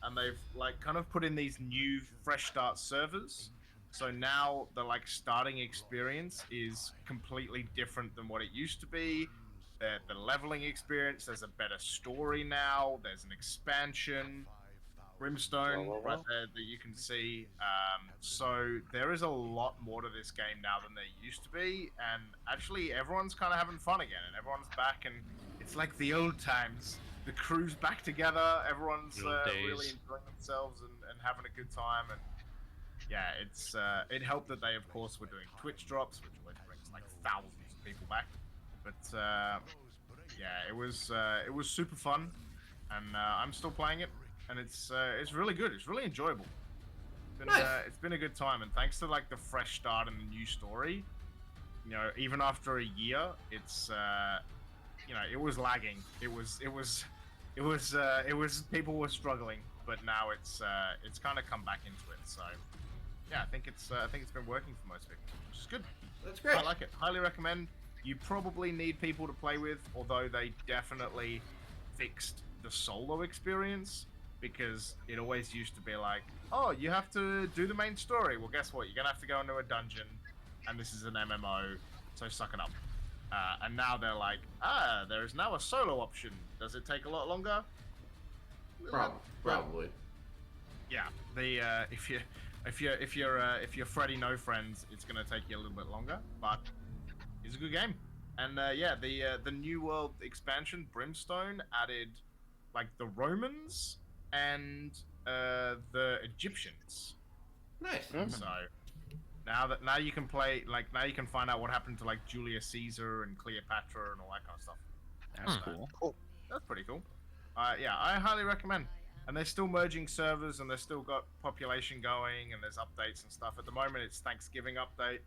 and they've like kind of put in these new fresh start servers. So now the like starting experience is completely different than what it used to be. The leveling experience, there's a better story now. There's an expansion, Brimstone, right there that you can see. So there is a lot more to this game now than there used to be, and actually everyone's kind of having fun again, and everyone's back, and it's like the old times. The crew's back together. Everyone's The old days. really enjoying themselves and having a good time, and yeah, it's it helped that they of course were doing Twitch drops, which always brings like thousands of people back. But yeah, it was super fun, and I'm still playing it, and it's really good. It's really enjoyable. Nice. It's been a good time, and thanks to like the fresh start and the new story, you know, even after a year, it's you know, it was lagging. It was people were struggling, but now it's kind of come back into it. So yeah, I think it's been working for most people, which is good. That's great. I like it. Highly recommend. You probably need people to play with, although they definitely fixed the solo experience, because it always used to be like, oh, you have to do the main story. Well, guess what? You're going to have to go into a dungeon, and this is an MMO, so suck it up. And now they're like, there is now a solo option. Does it take a lot longer? Probably. Yeah, if you're Freddy No Friends, it's gonna take you a little bit longer, but it's a good game. And yeah, the New World expansion, Brimstone, added like the Romans and the Egyptians. Nice. So now you can play, like, now you can find out what happened to like Julius Caesar and Cleopatra and all that kind of stuff. That's So, cool. That's pretty cool. Yeah, I highly recommend. And they're still merging servers, and they've still got population going, and there's updates and stuff. At the moment, it's Thanksgiving update.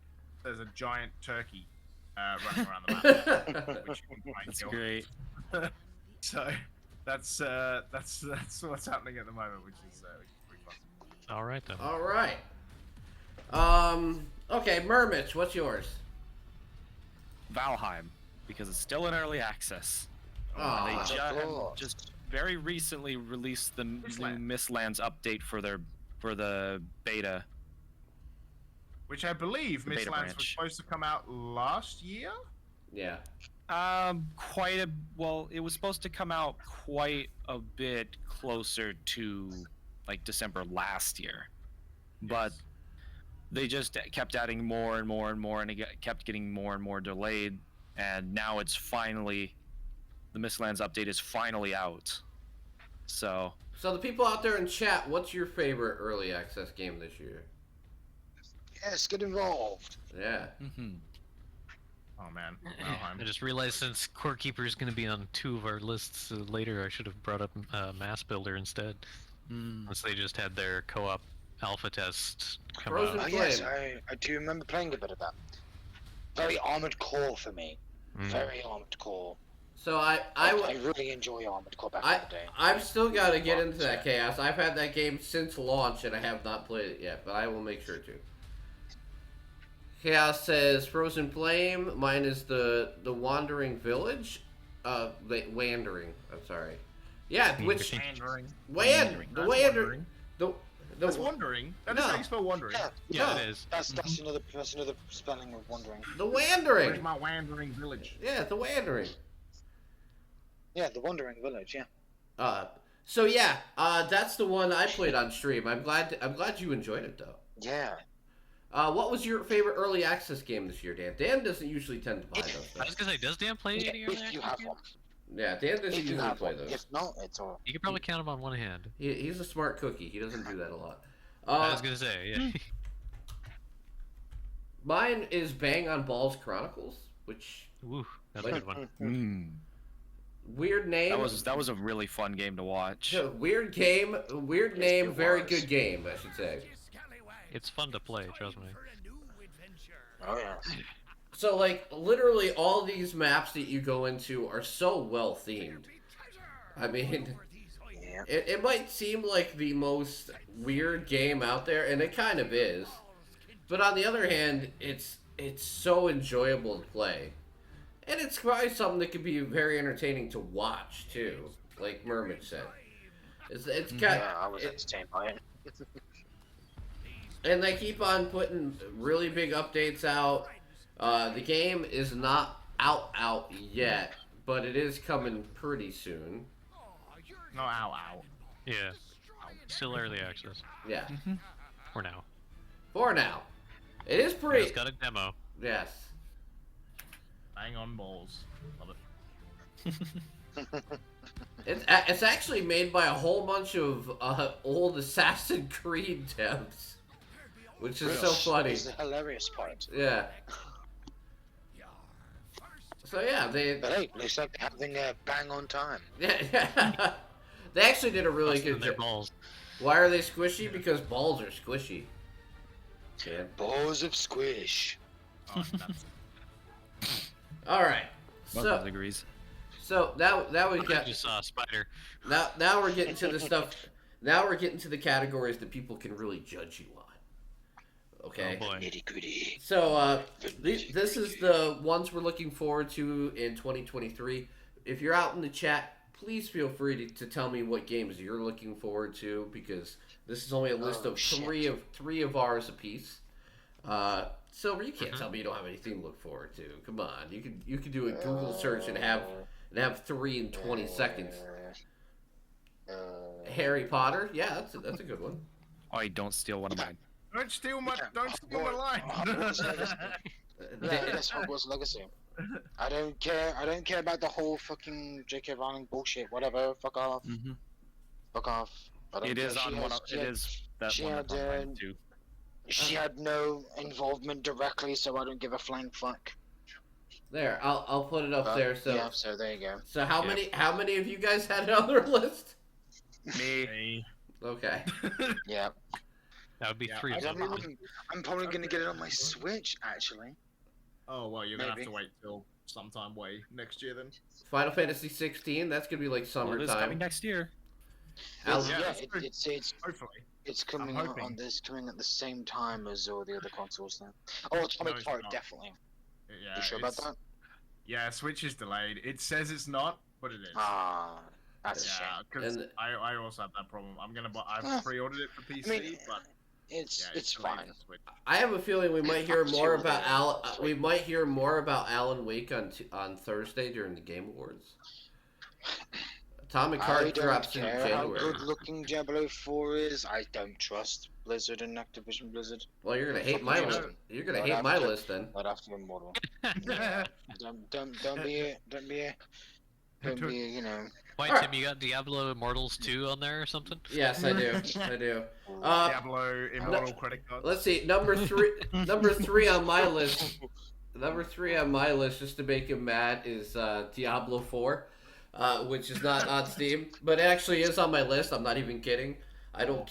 There's a giant turkey running around the map, which you can try and That's kill. great. So that's what's happening at the moment, which is pretty fun. All right then. All right. Okay, Mermich, what's yours? Valheim, because it's still in early access. Aw. They Of course. just very recently released the new Mistlands. Mistlands update for the beta. Which I believe The beta Mistlands was branch. supposed to come out last year. Yeah. It was supposed to come out quite a bit closer to like December last year, but they just kept adding more and more and more, and it kept getting more and more delayed, and now it's finally, the Mistlands update is finally out. So So the people out there in chat, what's your favorite early access game this year? Yes, get involved. Yeah. Oh man, I just realized since Core Keeper is going to be on 2 of our lists later, I should have brought up Mass Builder instead. Since they just had their co-op alpha test come Frozen Oh out. yes, Flame. I do remember playing a bit of that. Very Armored Core for me. Very Armored Core. So I really enjoy Armored Core back in the day. I've still got to get into that Chaos. I've had that game since launch and I have not played it yet, but I will make sure to. Chaos says Frozen Flame. Mine is the Wandering Village. Wandering. I'm sorry. Yeah, which Wandering. the That's Wandering. That's wandering. That is No. how you spell wandering. Yeah, Yeah, No. it is. that's another spelling of wandering. The Where's Wandering. my wandering village? Yeah, the Wandering. Yeah, the Wandering Village. Yeah. So yeah, that's the one I played on stream. I'm glad you enjoyed it though. Yeah. What was your favorite early access game this year, Dan? Dan doesn't usually tend to buy those I was things. gonna say, does Dan play Yeah, any early if you access have games? one. Yeah, Dan doesn't If you usually have play one. those. If not, it's all. You could probably count them on one hand. He's a smart cookie. He doesn't do that a lot. I was gonna say, yeah. Mine is Bang on Balls Chronicles, which Woo, that's a good one. weird name. That was a really fun game to watch. Weird game, weird Yes, name, it very was. good game, I should say. It's fun to play, trust me. Oh yeah. So like literally all these maps that you go into are so well themed. I mean, Yeah. it might seem like the most weird game out there, and it kind of is. But on the other hand, it's so enjoyable to play. And it's probably something that could be very entertaining to watch too, like Mermid said. It's got Yeah, I was entertained by it. and they keep on putting really big updates out. The game is not out yet, but it is coming pretty soon. No, ow. Yeah. Still early access. Yeah, For now. for now. It is Yeah, pretty. it's got a demo. Yes. Bang on balls. Love it. It's actually made by a whole bunch of old Assassin's Creed devs, which is so funny. It's the hilarious part. Yeah. So yeah, But hey, looks like they're having a bang on time. yeah. They actually did a really Busting good their job. balls. Why are they squishy? Because balls are squishy. Yeah. Balls of squish. Oh, nuts. All right. Both So degrees. now we I got just saw a spider. now we're getting to the stuff. Now we're getting to the categories that people can really judge you on. Okay. Oh boy. Nitty gritty. So this is the ones we're looking forward to in 2023. If you're out in the chat, please feel free to tell me what games you're looking forward to, because this is only a list Oh, of shit. three of ours apiece. Silver, you can't tell me you don't have anything to look forward to. Come on, you could do a Google search and have 3 in 20 seconds. Harry Potter, yeah, that's a good one. Oh, don't steal one of mine. Don't steal my line. Yeah, that's Hogwarts Legacy. I don't care. I don't care about the whole fucking J.K. Rowling bullshit. Whatever. Fuck off. Mm-hmm. Fuck off. I don't It care. is on one. It is that she one had, that's on mine too. She had no involvement directly, so I don't give a flying fuck. There, I'll put it up But, there. So yeah, so there you go. so how Yeah. many of you guys had it on their list? Me. Okay. Yeah. That would be Yeah, 3 I of don't them. know. I'm probably gonna get it on my Switch, actually. Oh well, you're gonna have Maybe. to wait till sometime way next year then. Final Fantasy 16. That's gonna be like Well, it is coming summertime. next year. Al- Yeah, Yeah, that's true. it's Hopefully. coming out hoping. on this coming at the same time as all the other consoles then. Oh, Atomic it's Heart, not. definitely. Yeah. You sure about it's- that? Yeah, Switch is delayed. It says it's not, but it is. Ah, that's a shame. Yeah, because And- I also have that problem. I've Ah. pre-ordered it for PC, but It's yeah, it's delayed fine. for Switch. I have a feeling we might hear more Absolutely. about we might hear more about Alan Wake on Thursday during the Game Awards. Atomic I Heart don't drops in care how January. good looking Diablo 4 is. I don't trust Blizzard and Activision Blizzard. Well, you're gonna hate my Fucking list. awesome. You're gonna Right hate my after- list then. Right after Immortal. Don't be you know. Why, Alright. Tim, you got Diablo Immortals 2 on there or something? Yes, I do. I do. Diablo Immortal credit card. Let's see. Number three on my list. Number 3 on my list, just to make him mad, is Diablo 4, which is not on Steam, but it actually is on my list. I'm not even kidding. I don't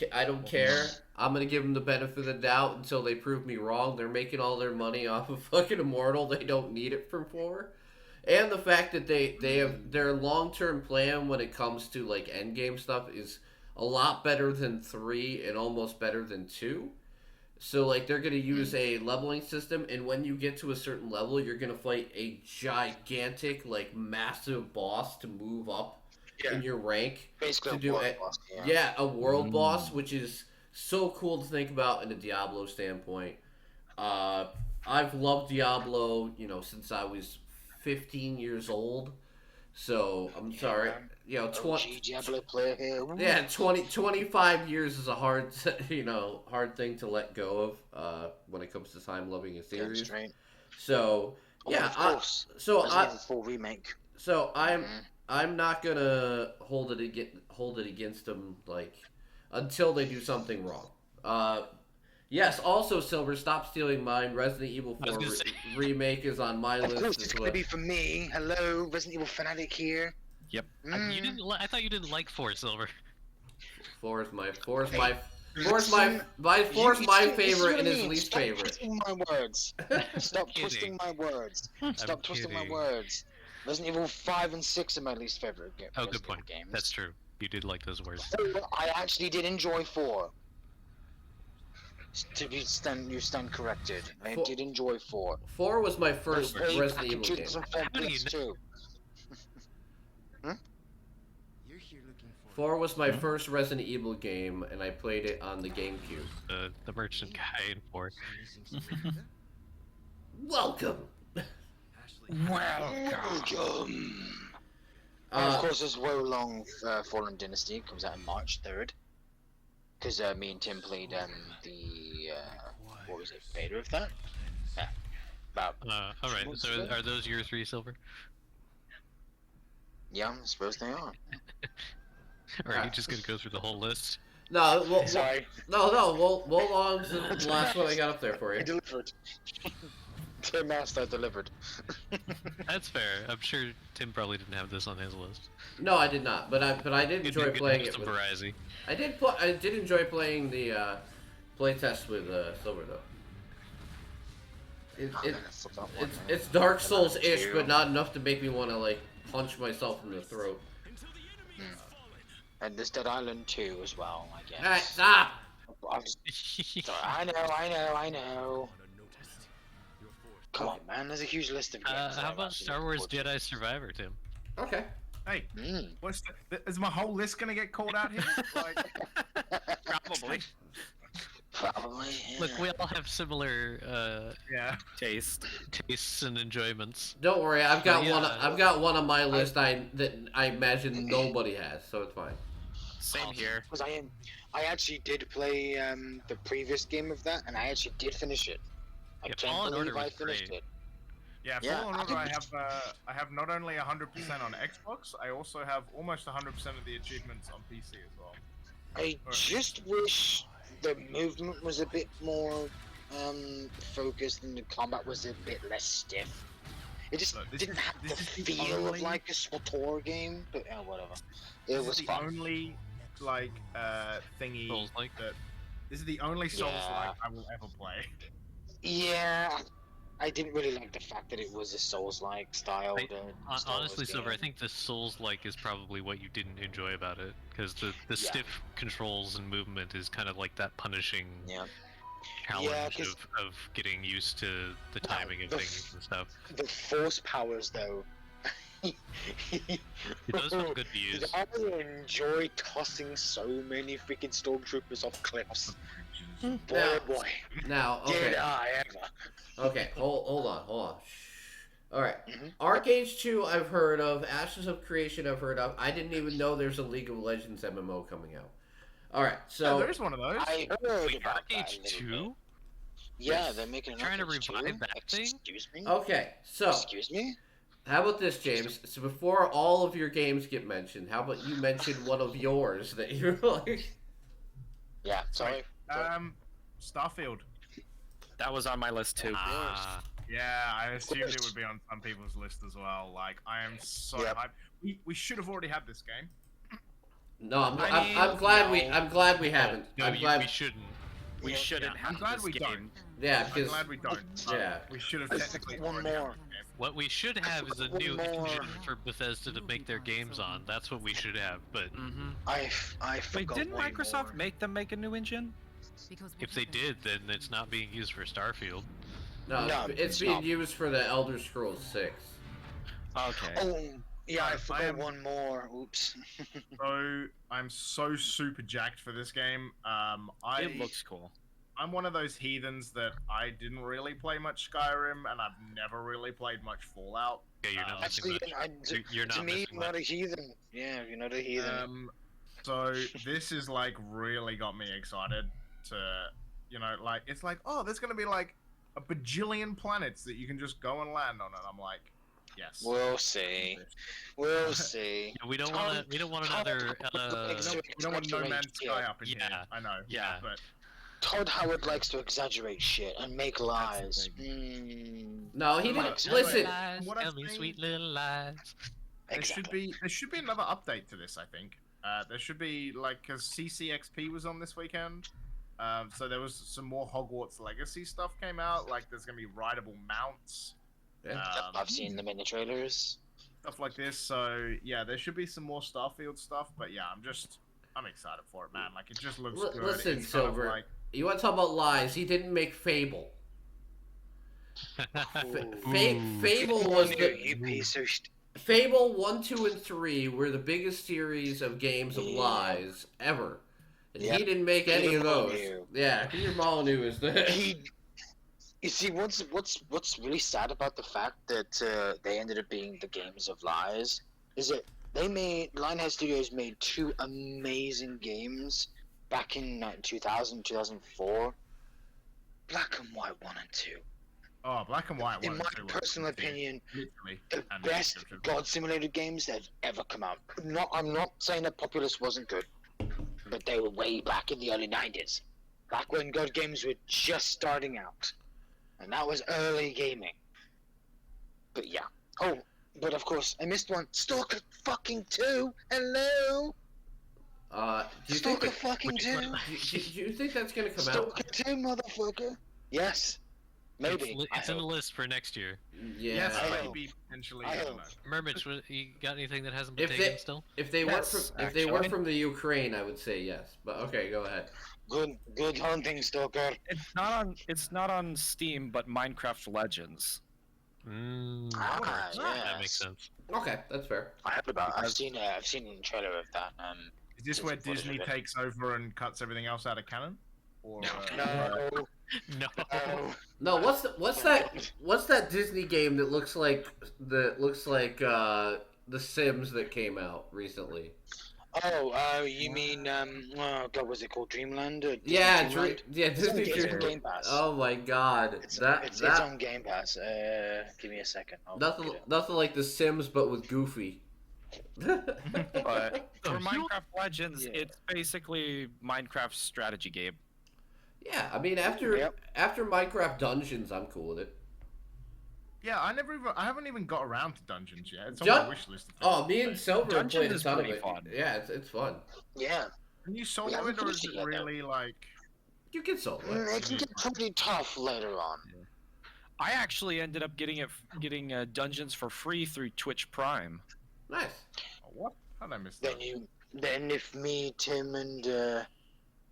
care. I'm gonna give them the benefit of the doubt until they prove me wrong. They're making all their money off of fucking Immortal. They don't need it from 4. And the fact that they have their long-term plan when it comes to like endgame stuff is a lot better than 3 and almost better than 2. So like they're gonna use a leveling system, and when you get to a certain level, you're gonna fight a gigantic, like massive boss to move up in your rank. Basically To a do world it- boss, Yeah, a world boss, which is so cool to think about in a Diablo standpoint. I've loved Diablo, since I was 15 years old. So I'm sorry. You know, OG Diablo player here. Woo. Yeah, 25 years is a hard, hard thing to let go of when it comes to time loving a Damn series. straight. So Oh, yeah, of course. so Resident Evil 4 remake. I'm not gonna hold it against them like until they do something wrong. Yes. Also, Silver, stop stealing mine. Resident Evil I was 4 gonna say. remake is on my Of list course, as it's well. gonna be for me. Hello, Resident Evil fanatic here. Yep. You didn't. I thought you didn't like 4, Silver. 4 is my favorite and his least favorite. Stop twisting my words. Stop Kidding. twisting my words. Stop twisting my kidding. words. Resident Evil 5 and 6 are my least favorite Oh, Resident good point. Evil games. That's true. You did like those words. 4, I actually did enjoy 4. You stand corrected. I Four- did enjoy 4. 4 was my first Way back Resident in Evil game. 2004 How do you PS2. 4 was my first Resident Evil game, and I played it on the GameCube. The merchant guy in 4. Welcome. Welcome. And of course, there's Wo Long Fallen Dynasty comes out on March 3rd. Because me and Tim played the what was it, beta of that? Yeah. About All right. months So ago. are those your 3, Silver? Yeah, I suppose they are. Or are you just gonna go through the whole list? No, Sorry, Wo Long's the last one I got up there for I you. delivered. Tim Master delivered. That's fair. I'm sure Tim probably didn't have this on his list. No, I did not, but I did enjoy playing it. Some With, variety. I did enjoy playing the playtest with Silver though. It's Dark Souls-ish, but not enough to make me want to like punch myself in the throat. And there's Dead Island 2 as well, I guess. Alright, stop! Sorry, I know. Come on, man. There's a huge list of games. that How I'm about actually Star looking Wars forward Jedi Survivor, Tim? Okay. Hey, to. is my whole list gonna get called out here? Like, Probably. Probably. Yeah. Look, we all have similar yeah. Taste. tastes and enjoyments. Don't worry, I've got Yeah. one. I've got one on my list. that I imagine nobody has, so it's fine. Same here. Because I actually did play the previous game of that, and I actually did finish it. I Yeah, can't Fallen Order believe I was finished great. it. Yeah, Yeah, Fallen I Order. didn't- I have not only 100% on Xbox, I also have almost 100% of the achievements on PC as well. I just wish the movement was a bit more focused and the combat was a bit less stiff. It just Look, this didn't is- have the this is the feel only- of like a SWTOR game, but whatever. It This was is the fun. only like thingy Souls-like? that this is the only Souls Yeah. like I will ever play. Yeah, I didn't really like the fact that it was a Souls-like style. Honestly, Silver, I think the Souls-like is probably what you didn't enjoy about it, because the Yeah. stiff controls and movement is kind of like that punishing Yeah. challenge 'cause- of getting used to the No, timing of the things and stuff. The force powers, though. Those are good to use. I enjoy tossing so many freaking stormtroopers off cliffs. Boy, Now- oh boy. Now, Did okay, I ever. okay, hold on. Shh. All right, Mhm. Arcade 2 I've heard of, Ashes of Creation I've heard of. I didn't even know there's a League of Legends MMO coming out. All right, Oh, so there's one of those. I heard Wait, about that Arcade a little 2? bit. Yeah, they're making an Trying to Arcade 2. revive that thing? Excuse me? okay, so Excuse me? how about this, James? So before all of your games get mentioned, how about you mention one of yours that you like? Yeah, sorry. Starfield. That was on my list too. Ah, Yeah, I assumed it course. would be on some people's list as well. Like, I am so Yep. hyped. We should have already had this game. No, I'm I glad mean, I'm glad we haven't. no, I'm glad. we shouldn't. We Yeah. shouldn't I'm have glad this we game. don't. Yeah, I'm because glad we don't. yeah. We should have There's technically one already had more. this game. What we should have is a One new more. engine for Bethesda to make their games on. That's what we should have. But Mm-hmm. I Wait, forgot didn't way Microsoft more. make them make a new engine? if they did, then it's not being used for Starfield. No, No, it's it's being not. used for the Elder Scrolls 6. Okay. Oh, yeah, I forgot am- one more. Oops. So I'm so super jacked for this game. It looks cool. I'm one of those heathens that I didn't really play much Skyrim, and I've never really played much Fallout. Yeah, you're not missing Actually, much. You're to not me, missing not much. a heathen. Yeah, you're not a heathen. So this is like really got me excited to, like it's like, oh, there's gonna be like a bajillion planets that you can just go and land on, and I'm like, yes. We'll see. We'll see. Yeah, we don't want to. We don't want another. We don't want No Man's Sky up in here. Yeah. I know. Yeah. But Todd Howard likes to exaggerate shit and make lies. No, he Like, didn't. Listen, Lies, what I tell me think- sweet little lies. there Exactly. should be another update to this. I think there should be like, because CCXP was on this weekend. So there was some more Hogwarts Legacy stuff came out. Like there's gonna be rideable mounts. Yeah. I've seen them in the trailers. Stuff like this. So yeah, there should be some more Starfield stuff. But yeah, I'm excited for it, man. Like it just looks good. listen, It's kind of Silver. like, you want to talk about lies? He didn't make Fable. Fable was You the piece of shit. Fable 1, 2, and 3 were the biggest series of games of Yeah. lies ever. And Yep. he didn't make any Peter of those. Molyneux. Yeah, Peter Molyneux is the. You see, what's really sad about the fact that they ended up being the games of lies is that Lionhead Studios made two amazing games back in 2000, 2004. Black and White 1 and 2. oh, Black and White. In one my and two were personal literally- opinion, literally, the and best description. God Simulator games that have ever come out. I'm not saying that Populous wasn't good, but they were way back in the early 90s. Back when God games were just starting out. And that was early gaming. But yeah. Oh, but of course, I missed one. Stalker fucking 2! Hello! Do you Stalker think? fucking 2! Do you think that's gonna come Stalker out? 2, motherfucker! Yes. Maybe. It's in the list for next year. Yeah. Yes, I maybe potentially. I I don't hope. know. Mermage, you got anything that hasn't been If taken they- still? If they weren't Yes, from actually. from the Ukraine, I would say yes. But okay, go ahead. Good hunting, Stalker. It's not on Steam, but Minecraft Legends. Ah, That makes yes. sense. Okay, that's fair. I heard about. I've seen a trailer of that. Is this where What is Disney it? takes over and cuts everything else out of canon? Or No, No. no. No, what's that Disney game that looks like The Sims that came out recently? Oh, you mean oh god, was it called Dreamland? Or Disney Yeah, Dreamland? Disney It's on Dream. Game Pass. Oh my God, It's that on Game Pass. Give me a second. I'll nothing look it nothing like The Sims but with Goofy. But Oh, for Minecraft Legends, Yeah. it's basically Minecraft's strategy game. Yeah, I mean after Yep. Minecraft Dungeons, I'm cool with it. yeah, I haven't even got around to Dungeons yet. It's on Dun- my wish list. Oh, me and Silver Dungeons played a is ton of pretty it. fun. Yeah, it's fun. Yeah, Can you We solo haven't it, or finished is it it yet, though. really like? You can solo it. it can get pretty tough later on. I actually ended up getting Dungeons for free through Twitch Prime. Nice. Oh, what? How did I miss that? Then if me, Tim, and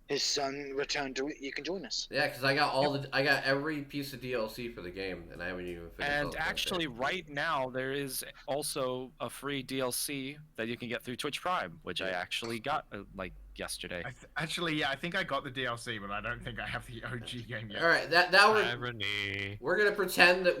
his son return to it, you can join us. Yeah, because I got every piece of DLC for the game, and I haven't even finished. all And the content. actually, right now there is also a free DLC that you can get through Twitch Prime, which I actually got like yesterday. Actually, yeah, I think I got the DLC, but I don't think I have the OG game yet. all right, now Irony. we're gonna pretend that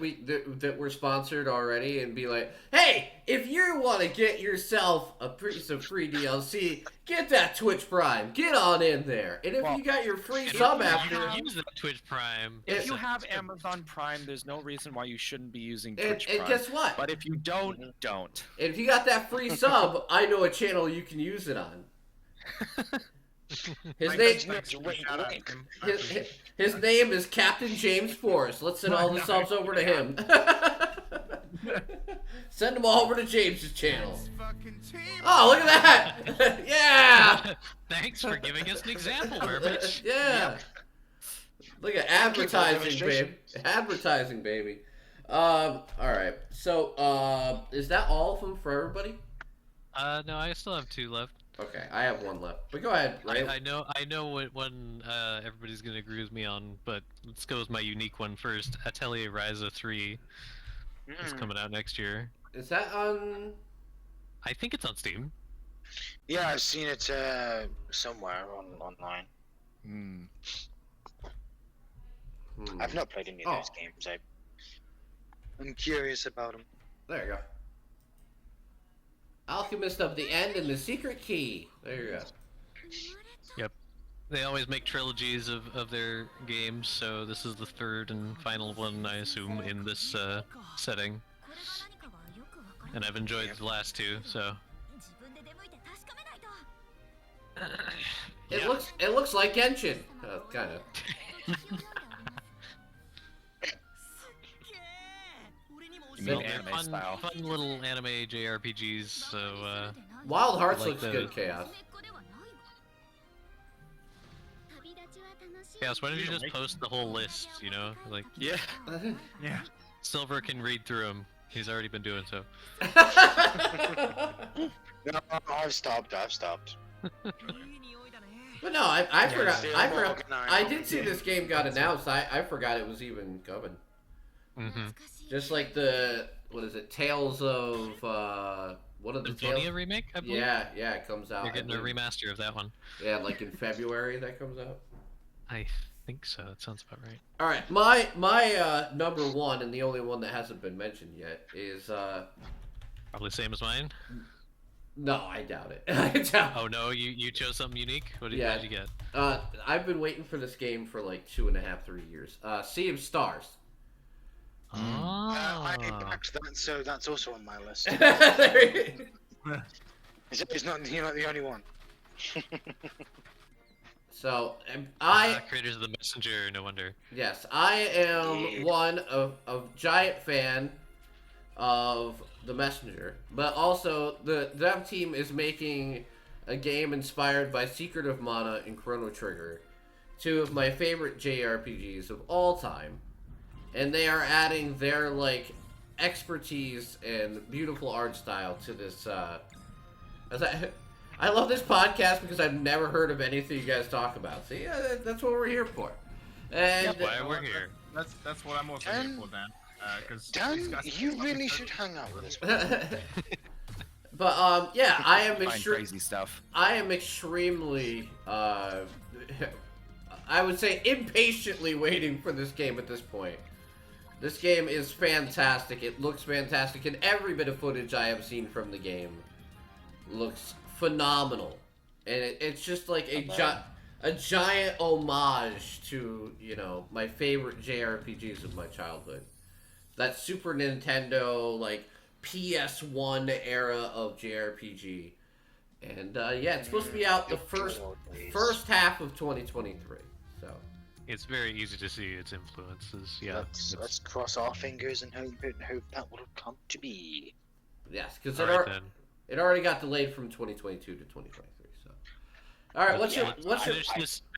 that we're sponsored already, and be like, hey, if you want to get yourself a piece of free DLC, get that Twitch Prime, get on in there, and if Well, you got your free And sub if after, you use the Twitch Prime. If It's you a- have Amazon Prime, there's no reason why you shouldn't be using and Twitch Prime. guess what? But if you don't, don't. And if you got that free sub, I know a channel you can use it on. His Thanks, name, thanks, Wink, shout out, wink. Tim. I appreciate it. his name is Captain James Forrest. Let's send all the subs over to him. Send them all over to James's channel. Fucking team. Oh, look at that! Yeah! Thanks for giving us an example, Mermage. Yeah. Look at advertising, babe. demonstration. Advertising, baby. All right. So, is that all of them for everybody? No, I still have 2 left. Okay, I have one left. But go ahead, right? I know what one everybody's gonna agree with me on, but let's go with my unique one first. Atelier Ryza 3 is coming out next year. Is that on? I think it's on Steam. Yeah, I've seen it somewhere online. Hmm. I've not played any of those games. I'm curious about them. There you go. Alchemist of the End and the Secret Key. There you go. They always make trilogies of their games, so this is the third and final one, I assume, in this setting. And I've enjoyed the last two, so. It looks like Genshin, kind of. You So- mean anime style? Fun little anime JRPGs, so Wild Hearts like looks the- good, Chaos. Chaos, why don't you just post the whole list, you know? Like, Yeah. Yeah. Silver can read through them. He's already been doing so. No, I've stopped. But no, I forgot. still I forgot. organized. I did see this game got announced. I forgot it was even coming. Mm-hmm. Just like the what is it? Tales of what are the Symphonia Tales? remake, I believe? Yeah, it comes out. They're getting I a believe. remaster of that one. Yeah, like in February that comes out. I think so. That sounds about right. All right, my number one and the only one that hasn't been mentioned yet is Probably same as mine. no, I doubt it. I doubt. Oh no, you chose something unique? What did, Yeah. what did you get? I've been waiting for this game for like 2.5, 3 years. Sea of Stars. Oh. I backed that, so that's also on my list. It's not. You're not the only one. So Creators of the Messenger, no wonder. yes, I am Dude. one of giant fan of The Messenger, but also the dev team is making a game inspired by Secret of Mana and Chrono Trigger, two of my favorite JRPGs of all time, and they are adding their like expertise and beautiful art style to this. I love this podcast because I've never heard of anything you guys talk about. See, that's what we're here for. And That's why we're here. That's what I'm also here for, Dan. Because Dan, you really should hang out with us. but yeah, I am Find crazy stuff. I am extremely I would say impatiently waiting for this game at this point. This game is fantastic. It looks fantastic, and every bit of footage I have seen from the game looks phenomenal. And it's just like a giant homage to, you know, my favorite JRPGs of my childhood. That Super Nintendo, like, PS1 era of JRPG. And, yeah, it's supposed to be out the first half of 2023, so. It's very easy to see its influences. Yeah. Let's cross our fingers and hope that will come to be. Yes, because Alright then. it already got delayed from 2022 to 2023, so. Alright, what's your...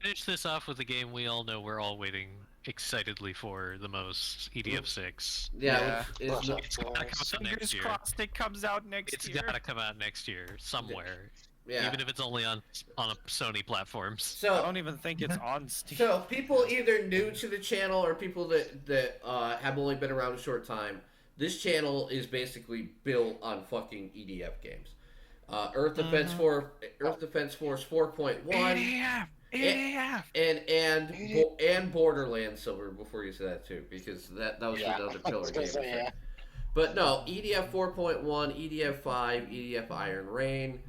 Finish this off with a game we all know we're all waiting excitedly for the most, EDF6. Yeah, Yeah. which is It's gotta come out Fingers next year. crossed it comes out next It's year. gotta come out next year somewhere, yeah. even if it's only on a Sony platforms. I So, don't even think it's on Steam. so people either new to the channel or people that have only been around a short time, this channel is basically built on fucking EDF games. Earth Defense Force 4.1 EDF. and Borderlands Silver before you said that too, because that was Yeah, another I killer was game. gonna say, yeah. But no, EDF 4.1, EDF 5, EDF Iron Rain,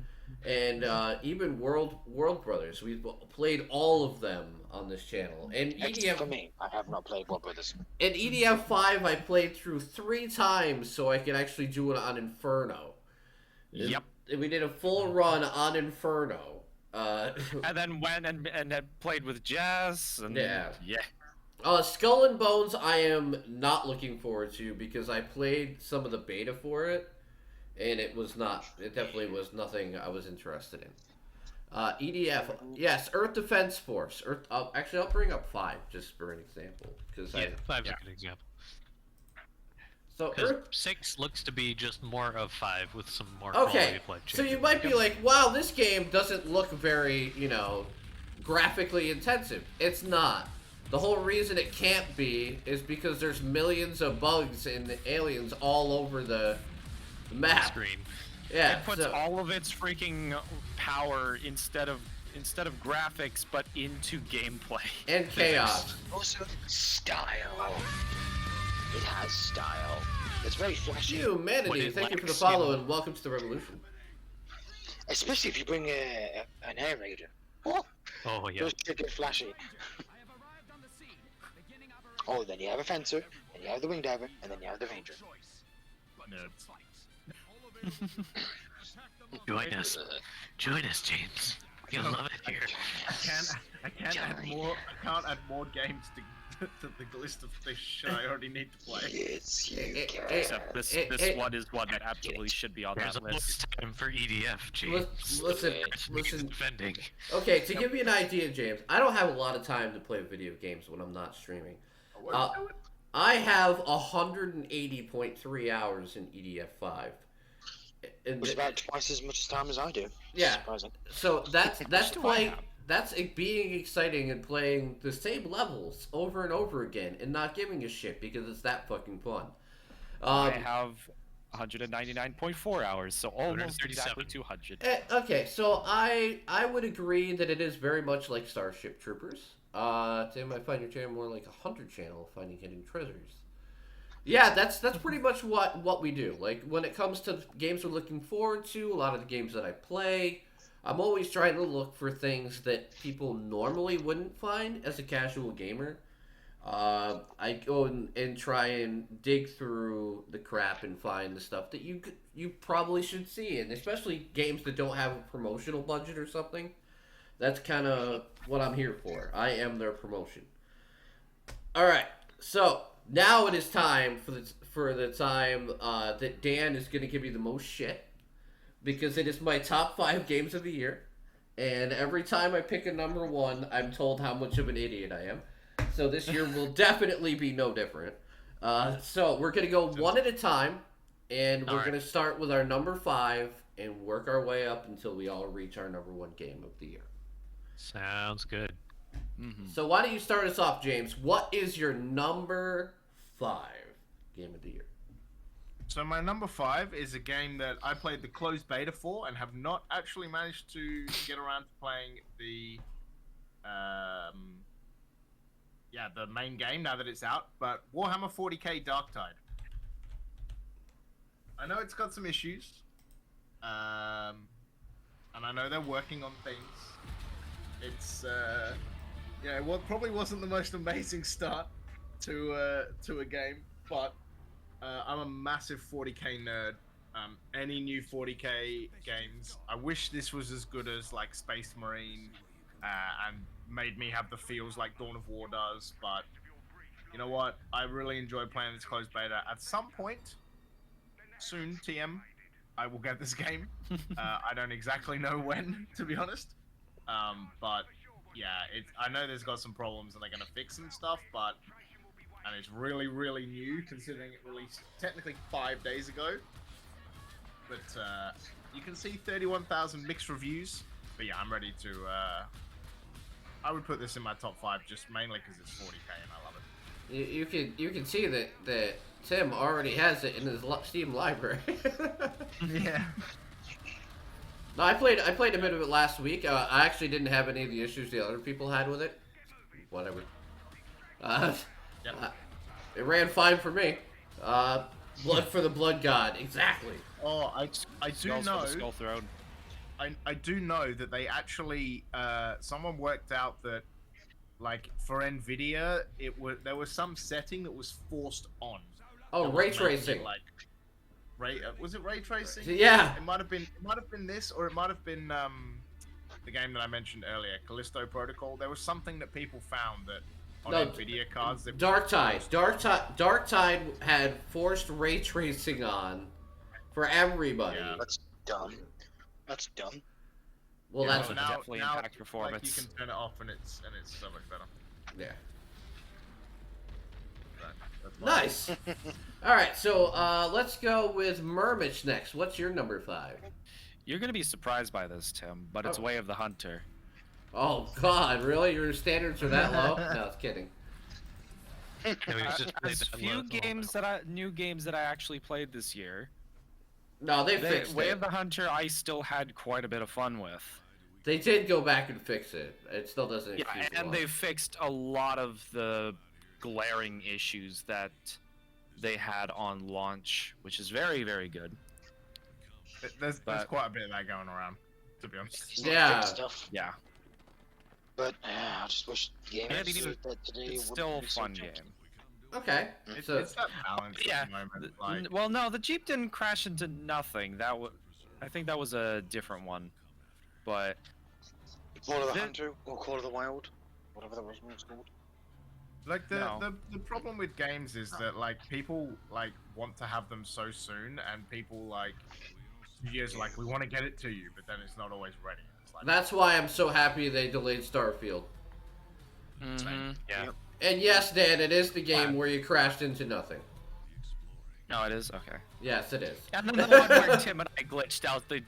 and even World Brothers. We've played all of them on this channel. And Except for EDF me, I have not played World Brothers. and EDF 5 I played through 3 times so I could actually do it on Inferno. Yep. And we did a full run on Inferno. And then went and had played with Jazz. And Yeah. Yeah. Skull and Bones I am not looking forward to because I played some of the beta for it, and it definitely was nothing I was interested in. EDF, yes, Earth Defense Force. I'll bring up 5 just for an example. Cause Yeah, 5's a good example. so Because Earth, 6 looks to be just more of 5 with some more okay, quality of life so you changes. might be like, wow, this game doesn't look very, graphically intensive. It's not. The whole reason it can't be is because there's millions of bugs and aliens all over the map. Screen. Yeah, It puts so- all of its freaking power instead of instead of graphics, but into gameplay. And chaos. Also, style. It has style. It's very flashy. Humanity, What it thank you for the lacks, follow and welcome to the revolution. Especially if you bring an air raider. Oh, Oh yeah. those shit get flashy. Oh, then you have a fencer, and you have the wing diver, and then you have the ranger. Join us, James. You'll love it here. I can't add more games to the list of fish I already need to play. Yes, you can. Except this one is one that absolutely should be on There's that a bonus list. time for EDF, James. Listen. Defending. Okay, to give you an idea, James, I don't have a lot of time to play video games when I'm not streaming. I have 180.3 hours in EDF 5. It's about twice as much time as I do. Yeah. Surprising. So that's do I playing. have? That's it being exciting and playing the same levels over and over again and not giving a shit because it's that fucking fun. I have 199.4 hours, so almost 137. exactly 200. Okay, so I would agree that it is very much like Starship Troopers. Tim, I find your channel more like a hunter channel, finding hidden treasures. Yeah, that's pretty much what we do. Like when it comes to games we're looking forward to, a lot of the games that I play, I'm always trying to look for things that people normally wouldn't find as a casual gamer. I go and try and dig through the crap and find the stuff that you probably should see, and especially games that don't have a promotional budget or something. That's kind of what I'm here for. I am their promotion. All right, so now it is time for the time that Dan is going to give you the most shit, because it is my top 5 games of the year, and every time I pick a number 1, I'm told how much of an idiot I am. So this year will definitely be no different. So we're going to go one at a time, and we're going to start with our number 5 and work our way up until we all reach our number 1 game of the year. Sounds good. So why don't you start us off, James? What is your number 5 game of the year? So my number 5 is a game that I played the closed beta for and have not actually managed to get around to playing the the main game now that it's out, but Warhammer 40k Darktide. I know it's got some issues, and I know they're working on things. It's it probably wasn't the most amazing start to a game, but I'm a massive 40k nerd. Any new 40k games, I wish this was as good as like Space Marine and made me have the feels like Dawn of War does, but you know what? I really enjoy playing this closed beta. At some point, soon, TM, I will get this game. I don't exactly know when, to be honest. But yeah, I know there's got some problems and they're going to fix some stuff, and it's really, really new considering it released technically 5 days ago. But you can see 31,000 mixed reviews. But yeah, I'm ready to. I would put this in my top 5 just mainly because it's 40k and I love it. You can see that Tim already has it in his Steam library. Yeah. No, I played a bit of it last week. I actually didn't have any of the issues the other people had with it. Whatever. It ran fine for me. Blood for the Blood God, exactly. Oh, I do Skulls know. for the Skull Throne. I do know that they actually someone worked out that like for Nvidia there was some setting that was forced on. Oh, That was ray making tracing. it, like was it ray tracing? Yeah. It might have been this, or it might have been the game that I mentioned earlier, Callisto Protocol. There was something that people found that on No, Nvidia cards that Darktide had forced ray tracing on for everybody. Yeah. That's dumb. That's dumb. Well, Yeah, that's would now, definitely now, impact performance. Like, you can turn it off and it's so much better. yeah. That's Nice. All right, so let's go with Murmich next. What's your number 5? You're gonna be surprised by this, Tim, but it's Oh. Way of the Hunter. Oh God, really? Your standards are that low? No, I was kidding. Yeah, we just played There's that few last games new games that I actually played this year. No, they fixed Way it. of the Hunter, I still had quite a bit of fun with. They did go back and fix it. It still doesn't Yeah, excuse the and law. they fixed a lot of the glaring issues that they had on launch, which is very, very good. There's But- quite a bit of that going around, to be honest. It's not Yeah. good stuff. Yeah, But I just wish gamers And knew that today it's wouldn't still a be so fun tempting. game. Okay. It's, So it's that balance Yeah, at the moment. Like, Well, no, the Jeep didn't crash into nothing. I think that was a different one. But Call of the The- Hunter or Call of the Wild, whatever the original was called. like the, No. the problem with games is that like people like want to have them so soon, and people like years like we want to get it to you, but then it's not always ready. It's like, that's why I'm so happy they delayed Starfield. yeah, And yes, Dan, it is the game where you crashed into nothing. no, it is okay. Yes, it is. And then the one where Tim and I glitched out the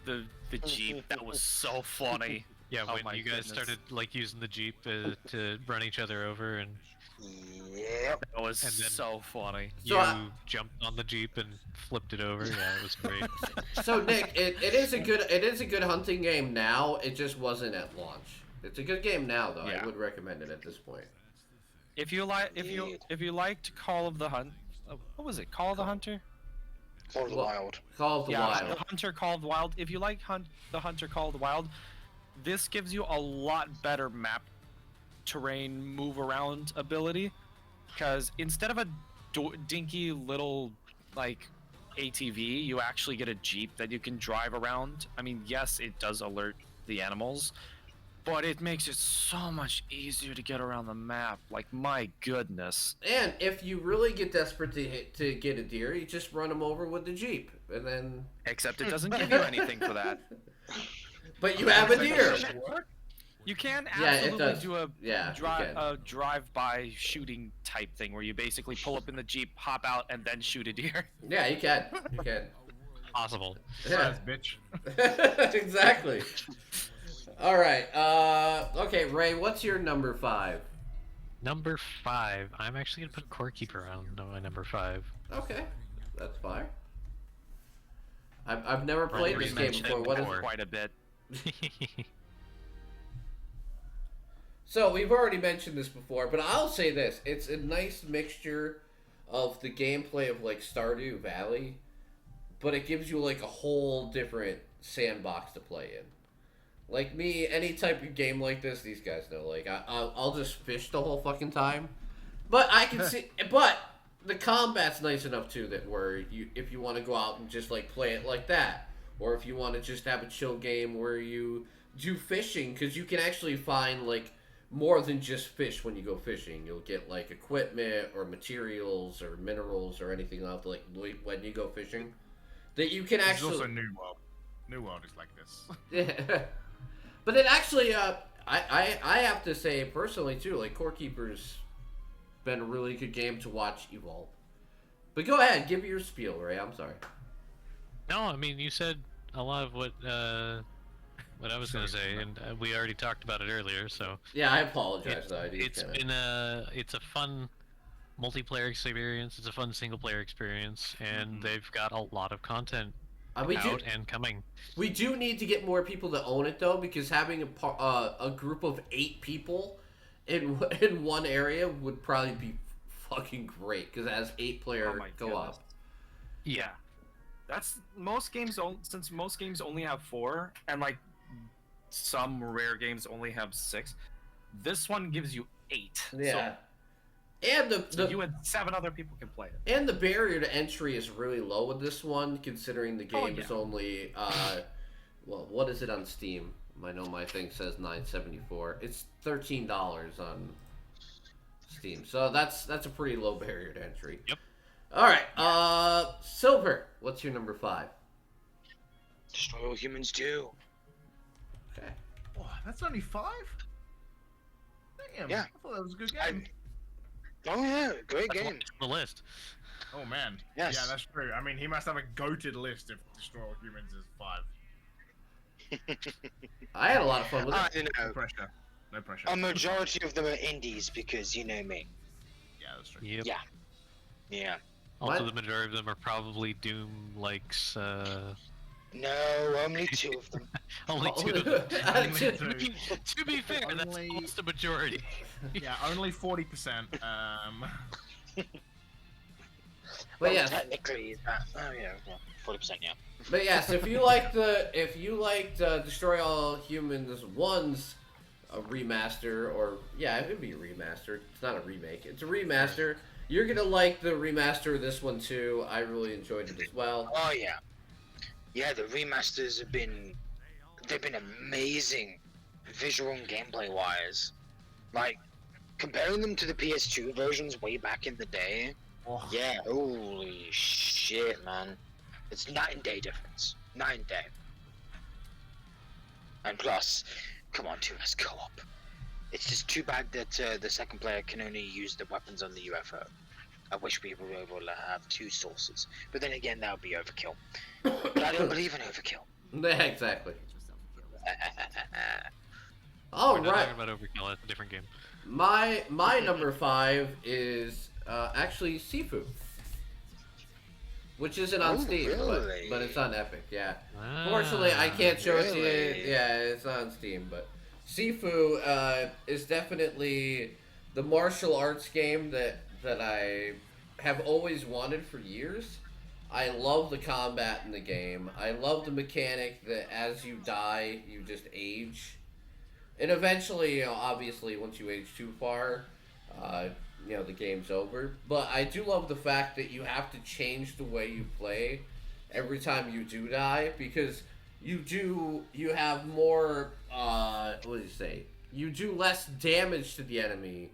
Jeep, that was so funny. Yeah, Oh when my you guys goodness. started like using the Jeep to run each other over, and Yep. That was And then- so funny. So you jumped on the Jeep and flipped it over. Yeah, it was great. So Nick, it is a good hunting game now. It just wasn't at launch. It's a good game now though. I Yeah. would recommend it at this point. If you liked Call of the Hunt, what was it? Call of the Hunter? Call of the Well- Wild. Call of the The Wild. Hunter Call of the Wild. If you like the Hunter Call of the Wild, this gives you a lot better map terrain move around ability, because instead of a dinky little like ATV, you actually get a Jeep that you can drive around. I mean, yes, it does alert the animals, but it makes it so much easier to get around the map. Like, my goodness. And if you really get desperate to get a deer, you just run them over with the Jeep, and then. Except it doesn't give you anything for that. But you have a deer. You can Yeah, it absolutely does. do a Yeah, you can. drive-by shooting type thing where you basically pull up in the Jeep, hop out, and then shoot a deer. Yeah, you can. You can. Possible. Yeah. bitch. Exactly. All right. Okay, Ray. What's your number 5? Number 5. I'm actually gonna put Core Keeper on my number 5. Okay, that's fine. I've never played already this game mentioned before. it What is? before. Quite a bit. So we've already mentioned this before, but I'll say this: it's a nice mixture of the gameplay of like Stardew Valley, but it gives you like a whole different sandbox to play in. Like me, any type of game like this, these guys know. Like I'll just fish the whole fucking time, but I can see. But the combat's nice enough too that where you, if you want to go out and just like play it like that, or if you want to just have a chill game where you do fishing, because you can actually find like more than just fish when you go fishing. You'll get like equipment or materials or minerals or anything else like when you go fishing that you can There's actually. also New World. New World is like this. Yeah, but it actually, I have to say personally too, like Core Keeper's been a really good game to watch evolve. But go ahead, give your spiel, Ray. I'm sorry. No, I mean you said a lot of what I was gonna say, and we already talked about it earlier. So Yeah, I apologize. though. I did it's kinda- it's a fun multiplayer experience. It's a fun single player experience, and they've got a lot of content we do out and coming. we do need to get more people to own it though, because having a group of 8 people in one area would probably be fucking great because it has 8-player Oh my co-op. goodness. Yeah. That's most games since most games only have 4, and like some rare games only have 6. This one gives you 8. Yeah, and So you and 7 other people can play it. and the barrier to entry is really low with this one, considering the game is yeah. only well, what is it on Steam? I know my thing says $9.74. It's $13 on Steam, so that's a pretty low barrier to entry. Yep. All right, Silver, what's your number 5? Destroy all humans do. Okay. Oh, that's only 5? Damn. Yeah. I thought that was a good I- game. Oh yeah, great That's game. on the list. Oh man. Yes. Yeah, that's true. I mean, he must have a goated list if Destroy All Humans is 5. I had a lot of fun with I it. don't No know. pressure. No pressure. A majority of them are indies because you know me. Yeah, that's true. Yep. Yeah. Yeah. Also, What? the majority of them are probably Doom likes No, only 2 of them. Only Oh, two. Of them. Only two. two. To be fair, that's Only- almost a majority. Yeah, only 40%. But Well, yes, technically, that. Oh yeah, 40%. Yeah. but yes, if you liked Destroy All Humans 1's a remaster, or yeah, it would be a remaster. It's not a remake. It's a remaster. You're gonna like the remaster of this one too. I really enjoyed it as well. Oh yeah. Yeah, the remasters they've been amazing, visual and gameplay wise. Like comparing them to the PS2 versions way back in the day. Oh, Yeah, holy shit, man. It's night and day difference. Night and day. And plus, come on, 2 has co-op. It's just too bad that the second player can only use the weapons on the UFO. I wish we were able to have 2 sources. But then again, that would be overkill. But I don't believe in overkill. Yeah, exactly. All We're not right. talking about Overkill. That's a different game. My number 5 is actually Sifu, which isn't on Oh, Steam, really? but it's on Epic. Yeah. Fortunately, I can't show it to you. really? Yeah, it's not on Steam, but Sifu is definitely the martial arts game that I have always wanted for years. I love the combat in the game. I love the mechanic that as you die, you just age. And eventually, you know, obviously, once you age too far, you know, the game's over. But I do love the fact that you have to change the way you play every time you do die, because you have more, what do you say? You do less damage to the enemy,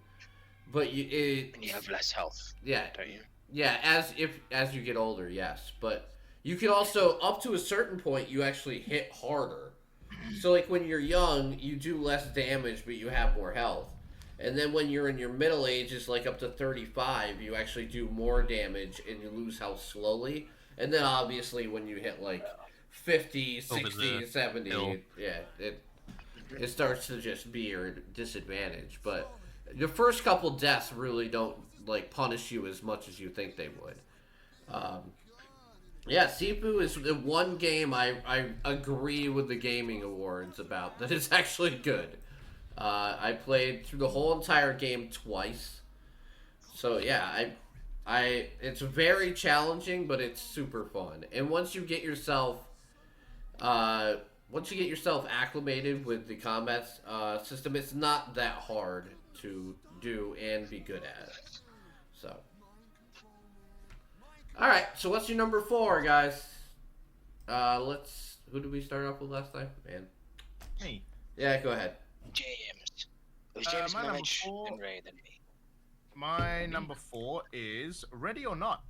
but And you have less health, yeah, don't you? yeah, as you get older, yes. But you can also, up to a certain point, you actually hit harder. So like when you're young, you do less damage, but you have more health. And then when you're in your middle ages, like up to 35, you actually do more damage and you lose health slowly. And then obviously when you hit like 50, Over 60, the 70, hill. yeah, it starts to just be your disadvantage. But the first couple deaths really don't like punish you as much as you think they would. Yeah, Sifu is the one game I agree with the gaming awards about that is actually good. I played through the whole entire game twice. So yeah, I it's very challenging, but it's super fun. And once you get yourself acclimated with the combat system, it's not that hard to do and be good at it. So all right, so what's your number 4, guys? Who did we start off with last time? Man. me. Yeah, go ahead. James. It was James my number Millage 4 and Ray than me. My number 4 is Ready or Not.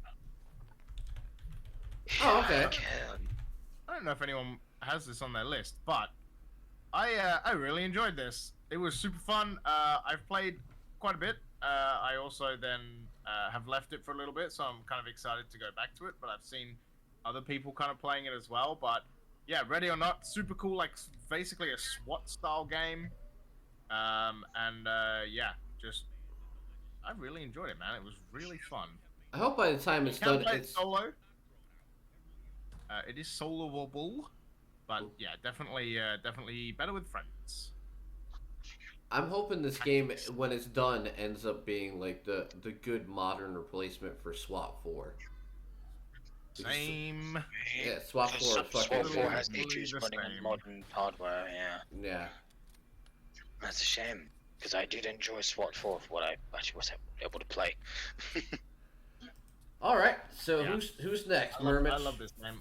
Oh, okay. I don't know if anyone has this on their list, but I really enjoyed this. It was super fun. I've played quite a bit. I also then have left it for a little bit, so I'm kind of excited to go back to it. But I've seen other people kind of playing it as well. But yeah, Ready or Not, super cool. Like basically a SWAT style game. Yeah, just I really enjoyed it, man. It was really fun. I hope by the time it's You can done, play it it's solo. It is soloable, but yeah, definitely better with friends. I'm hoping this game, when it's done, ends up being like the good modern replacement for SWAT 4. Same. Yeah, SWAT 4 is SWAT fucking 4 good. has Really issues the running on same. modern hardware, yeah. Yeah. That's a shame, because I did enjoy SWAT 4 for what I actually was able to play. All right. So Yeah. who's next? I love Mermich. this game.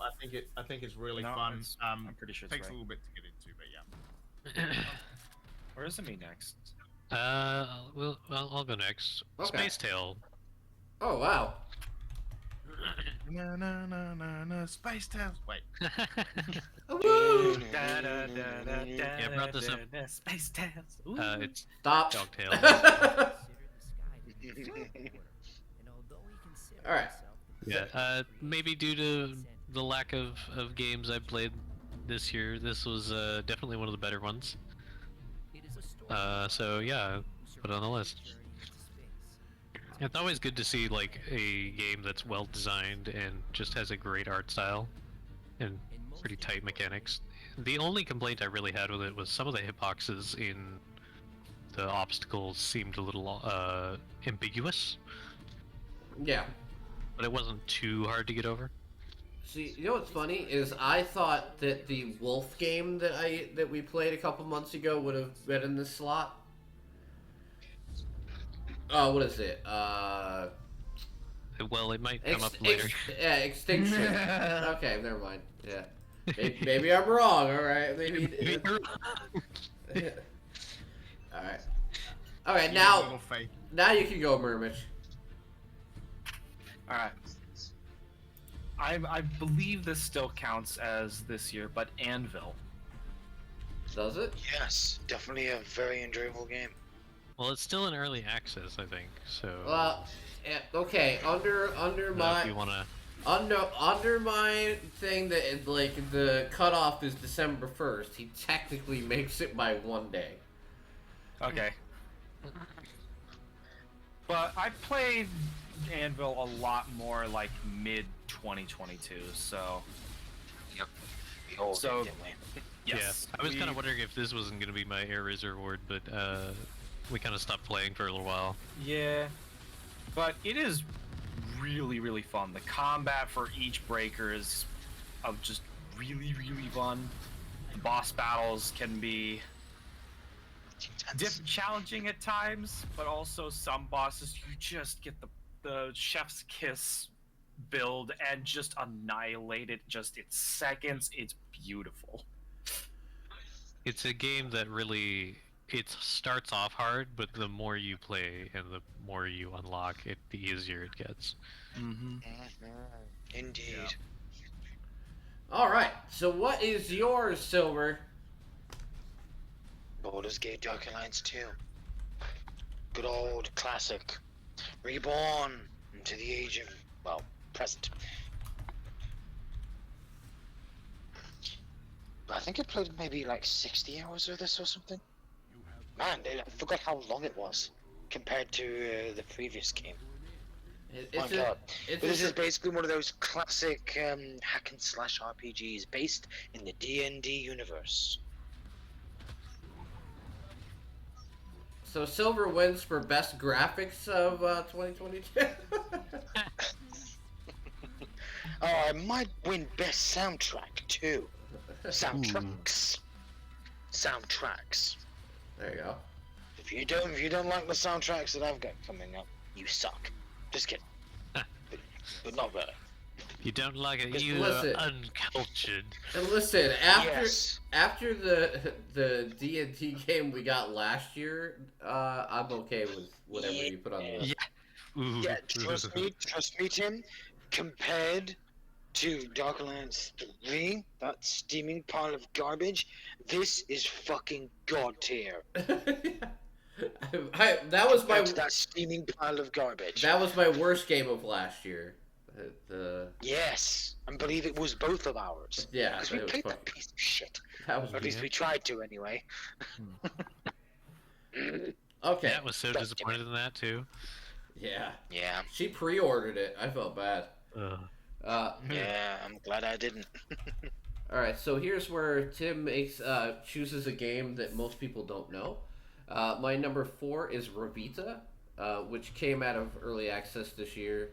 I think it's really No, fun. it's- I'm pretty sure it's takes a right. little bit to get into, but yeah. Where is it me next? Well, I'll go next. Okay. Space Tail. Oh wow. Na Space Tales. Wait. Woo! Yeah, I brought this up. Space Tales. It's Stop. Dogtail. All right. Yeah, maybe due to the lack of games I played this year, this was definitely one of the better ones. So yeah, put it on the list. It's always good to see like a game that's well designed and just has a great art style, and pretty tight mechanics. The only complaint I really had with it was some of the hitboxes in the obstacles seemed a little ambiguous, Yeah. but it wasn't too hard to get over. See, you know what's funny is I thought that the Wolf game that we played a couple months ago would have been in this slot. What is it? Well, it might come up later. Yeah, Extinction. Okay, never mind. Yeah. Maybe I'm wrong, alright. Maybe. Alright. Alright, Little now fake. you can go, Murmich. All right. I believe this still counts as this year, but Anvil. Does it? Yes, definitely a very enjoyable game. Well, it's still in early access, I think. So. Okay. Under if my you wanna. under my thing that like the cutoff is December 1st. He technically makes it by 1 day. Okay. But I played Anvil a lot more like mid 2022, so We all So- did, didn't we? yes. Yeah, I was we- kind of wondering if this wasn't going to be my Air Razor award, but we kind of stopped playing for a little while. Yeah, but it is really, really fun. The combat for each breaker is just really, really fun. The boss battles can be challenging at times, but also some bosses you just get the chef's kiss build and just annihilate it just in seconds. It's beautiful. It's a game that really it starts off hard, but the more you play and the more you unlock it, the easier it gets. Mm-hmm. Indeed. Yeah. All right. So what is yours, Silver? Baldur's Gate Dark Alliance 2. Good old classic. Reborn into the age of, well, present. I think I played maybe like 60 hours of this or something. Man, I forgot how long it was compared to the previous game. My God. But this is basically one of those classic hack and slash RPGs based in the D&D universe. So Silver wins for best graphics of 2022. Oh, I might win best soundtrack too. Soundtracks. Soundtracks. There you go. If you don't like the soundtracks that I've got coming up, you suck. Just kidding. but not really. You don't like it, Just you listen. are uncultured. And listen, Yes. after the D&D game we got last year, I'm okay with whatever you put on the list. Ooh. Yeah, trust me, Tim. Compared to Dark Alliance 3, that steaming pile of garbage, this is fucking god tier. That was my That steaming pile of garbage. that was my worst game of last year. Yes, I believe it was both of ours. Yeah, Because we it was played fucking- that piece of shit. that was Or at least we tried to, anyway. okay. Matt was so disappointed in that too. Yeah, Yeah, she pre-ordered it. I felt bad. yeah, I'm glad I didn't. All right, so here's where Tim chooses a game that most people don't know. My number 4 is Ravita, which came out of early access this year.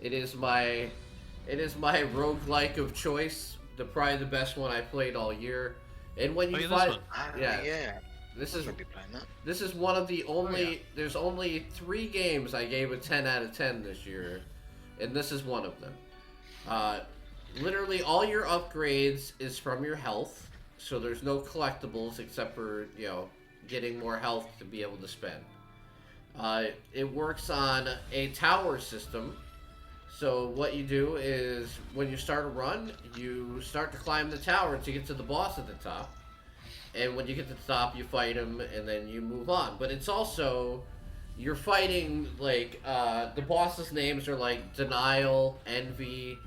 It is my roguelike of choice. Probably the best one I played all year. And when you this find one. Yeah. this I'll is be playing that. this is one of the only there's only 3 games I gave a 10 out of 10 this year, and this is one of them. Literally all your upgrades is from your health, so there's no collectibles except for, getting more health to be able to spend. It works on a tower system, so what you do is when you start a run, you start to climb the tower to get to the boss at the top, and when you get to the top, you fight him, and then you move on. But it's also, you're fighting, like, the boss's names are like Denial, Envy.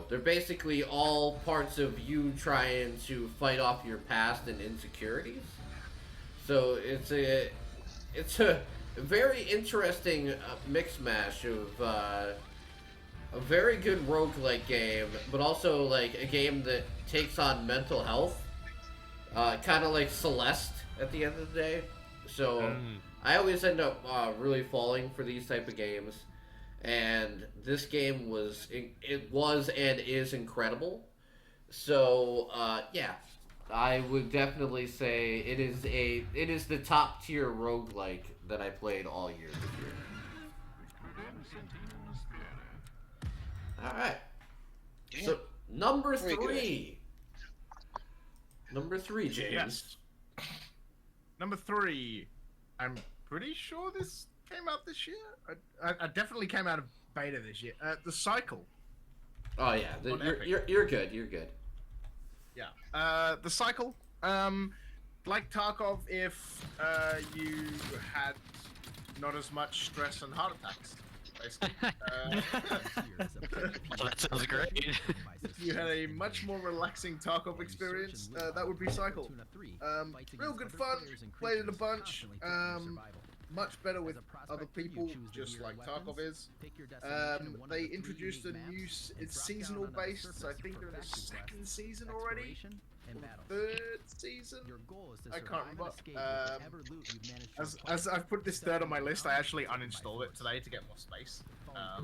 They're basically all parts of you trying to fight off your past and insecurities. So it's a very interesting mix mash a very good roguelike game, but also like a game that takes on mental health, kind of like Celeste at the end of the day. So I always end up really falling for these type of games, and this game was and is incredible. So yeah, I would definitely say it is the top tier roguelike that I played all year this year. All right. Yeah. So number Very good. three. Number three, James. Yes. Number 3. I'm pretty sure this came out this year. I definitely came out of beta this year. The Cycle. Oh yeah, On Epic. you're good. You're good. Yeah. The Cycle. Like Tarkov, if you had not as much stress and heart attacks, basically. Well, that sounds great. If you had a much more relaxing Tarkov experience, that would be Cycle. Real good fun. Played it a bunch. Much better with other people, just like Tarkov is. They introduced a new. It's seasonal based, so I think they're in the 2nd season already. Or 3rd season? I can't remember. As I've put this 3rd on my list, I actually uninstalled it today to get more space. I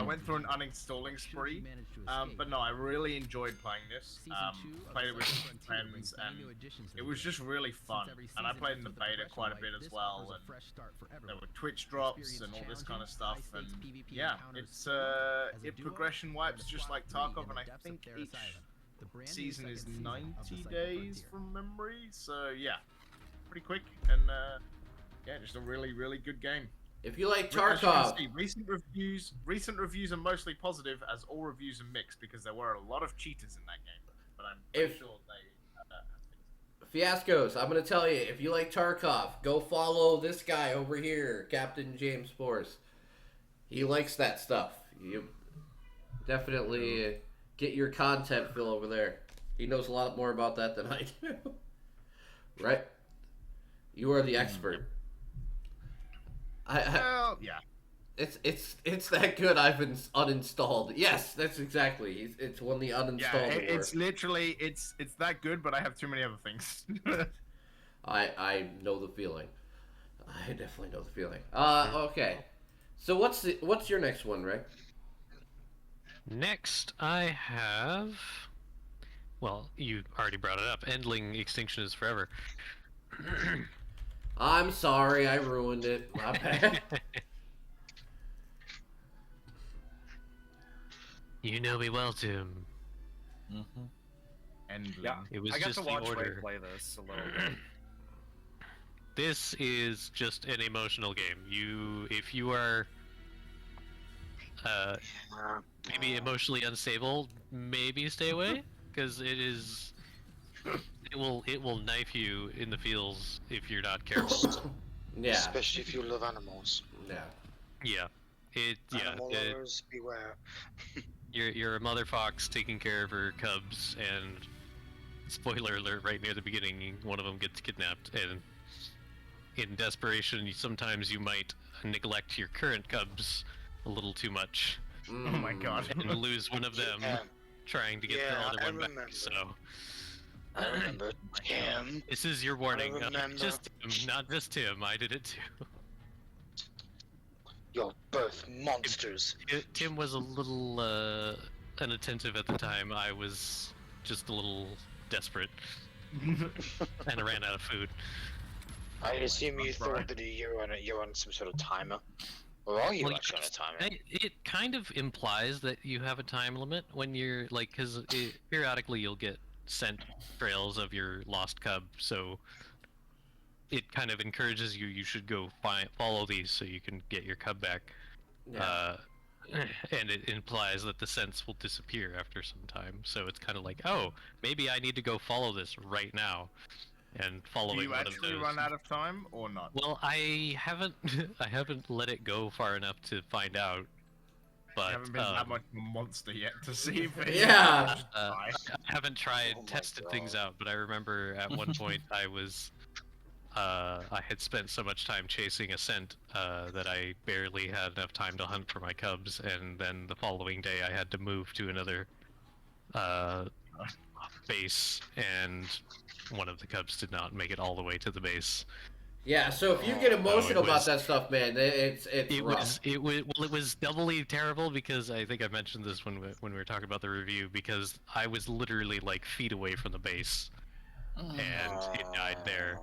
went through an uninstalling spree, but no, I really enjoyed playing this. Played it with friends, and it was just really fun. And I played in the beta quite a bit as well, and there were Twitch drops and all this kind of stuff. And yeah, it's it progression wipes just like Tarkov, and I think each season is 90 days from memory. So yeah, pretty quick, and yeah, just a really good game. If you like As you can Tarkov, see, recent reviews are mostly positive, as all reviews are mixed because there were a lot of cheaters in that game. But I'm pretty sure they. Fiascos, I'm gonna tell you, if you like Tarkov, go follow this guy over here, Captain James Force. He likes that stuff. You definitely get your content fill over there. He knows a lot more about that than I do. Right? You are the expert. Well, yeah. It's that good. I've been uninstalled. Yes, that's exactly. It's when the uninstall. Yeah, it's literally it's that good, but I have too many other things. I know the feeling. I definitely know the feeling. Okay. So what's your next one, Rick? Next, I have. Well, you already brought it up. Endling Extinction is Forever. I'm sorry, I ruined it. My bad. You know me well, Tim. And Yeah, It was I got just to the watch Ray order. play this a little bit. This is just an emotional game. If you are maybe emotionally unstable, maybe stay away, because it will knife you in the feels if you're not careful. Yeah. Especially if you love animals. Yeah. Animal lovers, beware. You're a mother fox taking care of her cubs, and spoiler alert, right near the beginning, one of them gets kidnapped, and in desperation, sometimes you might neglect your current cubs a little too much. oh my god. And lose one of them Yeah, trying to get Yeah, the I other one back. remember. So I remember him. this is your warning. remember. Not just Tim. I did it too. You're both monsters. Tim was a little inattentive at the time. I was just a little desperate, and I ran out of food. I assume you thought that you're on some sort of timer. Or are you Well, actually on a timer? It kind of implies that you have a time limit when you're like, because periodically you'll get scent trails of your lost cub, so it kind of encourages you. You should go follow these so you can get your cub back. Yeah. And it implies that the scents will disappear after some time. So it's kind of like, oh, maybe I need to go follow this right now, and following Do you one of actually those. run out of time or not? Well, I haven't let it go far enough to find out. But I haven't been that much of a monster yet to see if it Yeah. I haven't tried Oh my tested things God. out, but I remember at one point I I had spent so much time chasing a scent that I barely had enough time to hunt for my cubs, and then the following day I had to move to another base, and one of the cubs did not make it all the way to the base. Yeah, so if you get emotional it about was- that stuff, man, it's It rough. was doubly terrible because I think I mentioned this when we were talking about the review, because I was literally like feet away from the base, and it died there,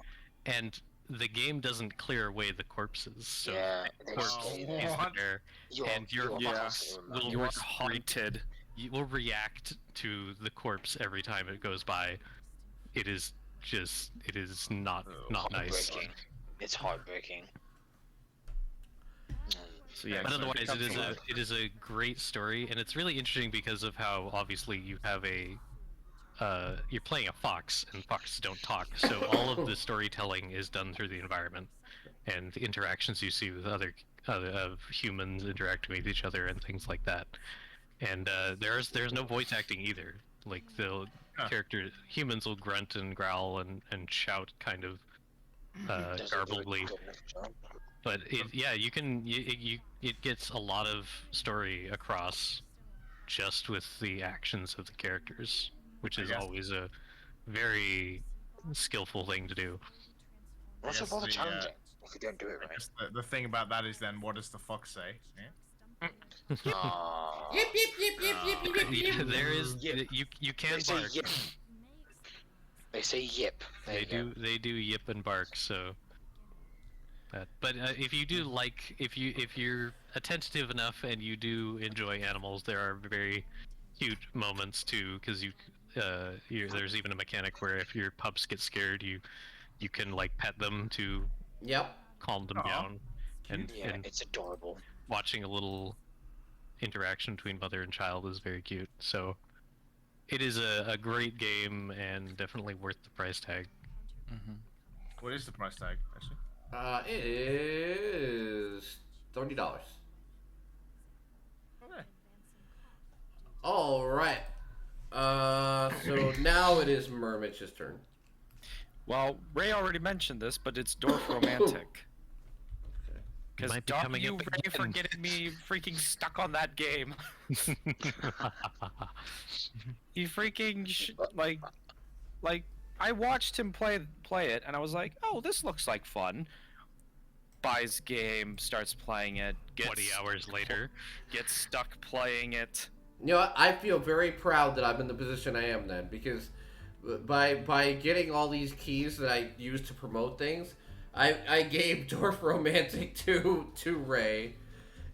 and the game doesn't clear away the corpses, so Yeah, the corpse is what? there, You're, and you're- you're yeah, fucking will You are res- haunted. you will react to the corpse every time it goes by. It is not nice. heartbreaking. It's heartbreaking. So yeah, But so otherwise, become it is a great story, and it's really interesting because of how obviously you have you're playing a fox, and foxes don't talk, so all of the storytelling is done through the environment, and the interactions you see with other of humans interacting with each other and things like that. And there's no voice acting either. Like the humans will grunt and growl and shout kind of Does it do a garbledly. good enough job? But it gets a lot of story across just with the actions of the characters, which I is guess- always a very skillful thing to do. What's guess the bother the, challenging if you don't do it I right? guess the thing about that is then, what does the fox say? Yeah? Aw. There is Yip. you can They say bark. yip. They say yip. There you They do yip and bark, so. But if you do like, if you're attentive enough and you do enjoy animals, there are very cute moments too, because there's even a mechanic where if your pups get scared, you can like pet them to Yep. calm them Aw. down, and go. Yeah, it's adorable. watching a little interaction between mother and child is very cute. So it is a great game and definitely worth the price tag. What is the price tag, actually? It is $30. Okay. All right. So now it is Mermitch's turn. Well, Ray already mentioned this, but it's Dwarf Romantic. Because Might be dump coming you, up Ray, for again. getting me freaking stuck on that game. He freaking like I watched him play it, and I was like, oh, this looks like fun. Buys game, starts playing it, 20 hours later. gets stuck playing it. You know what? I feel very proud that I'm in the position I am then, because by getting all these keys that I use to promote things, I gave Dwarf Romantic to Ray,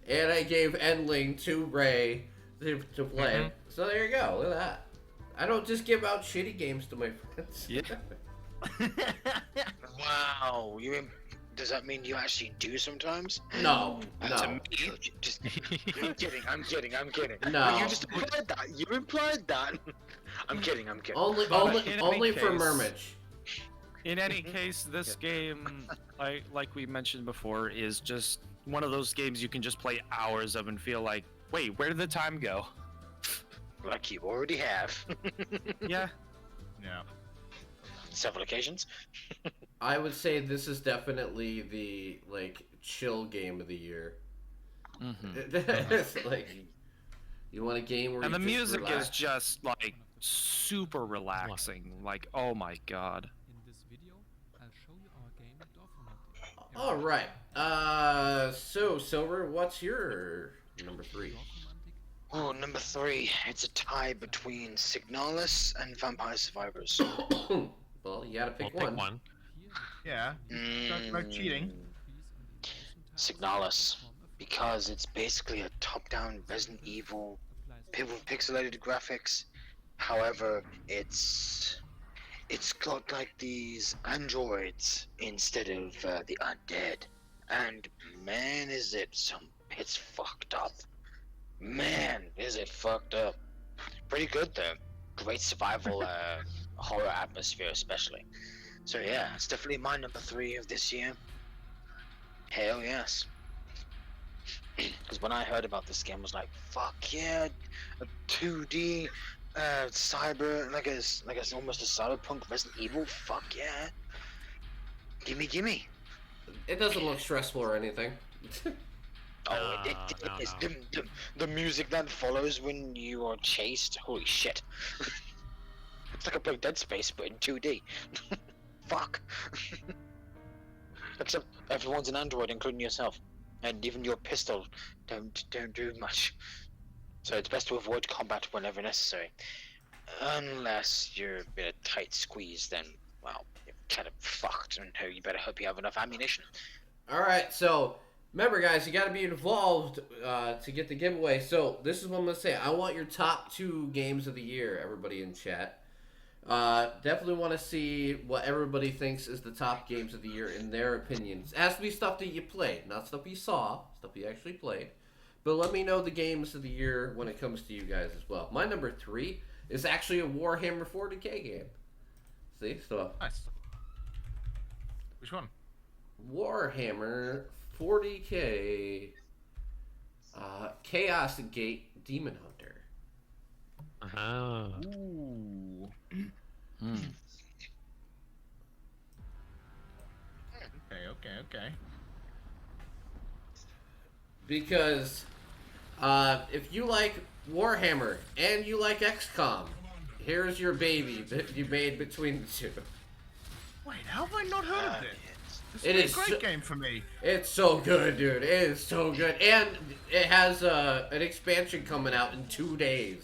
and I gave Endling to Ray to play. So there you go. Look at that. I don't just give out shitty games to my friends. Yeah. Wow, does that mean you actually do sometimes? No, To no. me, just, I'm kidding. No. You just implied that. You implied that. I'm kidding. Only But in only any for case- Mermitch. In any case, this game, like we mentioned before, is just one of those games you can just play hours of and feel like, wait, where did the time go? Like you already have. Yeah. Yeah. Several occasions. I would say this is definitely the chill game of the year. It's like, you want a game where And you the just music relax? is just like super relaxing. Like, oh my god. In this video, I'll show you our game Dorf Romantik. All right. So Silver, what's your number 3? Dorf Romantik Oh, number 3. It's a tie between Signalis and Vampire Survivors. Well, you gotta pick We'll one. pick one. Yeah. No cheating. Signalis, because it's basically a top-down Resident Evil with pixelated graphics. However, it's got like these androids instead of the undead, and man, it's fucked up. Man, is it fucked up. Pretty good though. Great survival horror atmosphere, especially. So yeah, it's definitely my number 3 of this year. Hell yes. Because when I heard about this game, I was like, fuck yeah, a 2D cyber, like a almost a cyberpunk Resident Evil. Fuck yeah. Gimme. It doesn't look stressful or anything. Oh, it No, is. no. The music that follows when you are chased. Holy shit. It's like I played Dead Space, but in 2D. Fuck. Except everyone's an android, including yourself, and even your pistol don't do much. So it's best to avoid combat whenever necessary, unless you're in a tight squeeze. Then, well, you're kind of fucked, and you better hope you have enough ammunition. All right, so remember, guys, you got to be involved to get the giveaway. So this is what I'm gonna say. I want your top 2 games of the year, everybody in chat. Definitely want to see what everybody thinks is the top games of the year in their opinions. It has to be stuff that you played, not stuff you saw, stuff you actually played. But let me know the games of the year when it comes to you guys as well. My number 3 is actually a Warhammer 40k game. See, so Nice. Which one? Warhammer 40k Chaos Gate Demon Hunter. Oh. Ooh. Okay. Because if you like Warhammer and you like XCOM, here's your baby that you made between the two. Wait, how have I not heard of this? This It is is a great so- game for me. It's so good, dude. It is so good. And it has an expansion coming out in 2 days.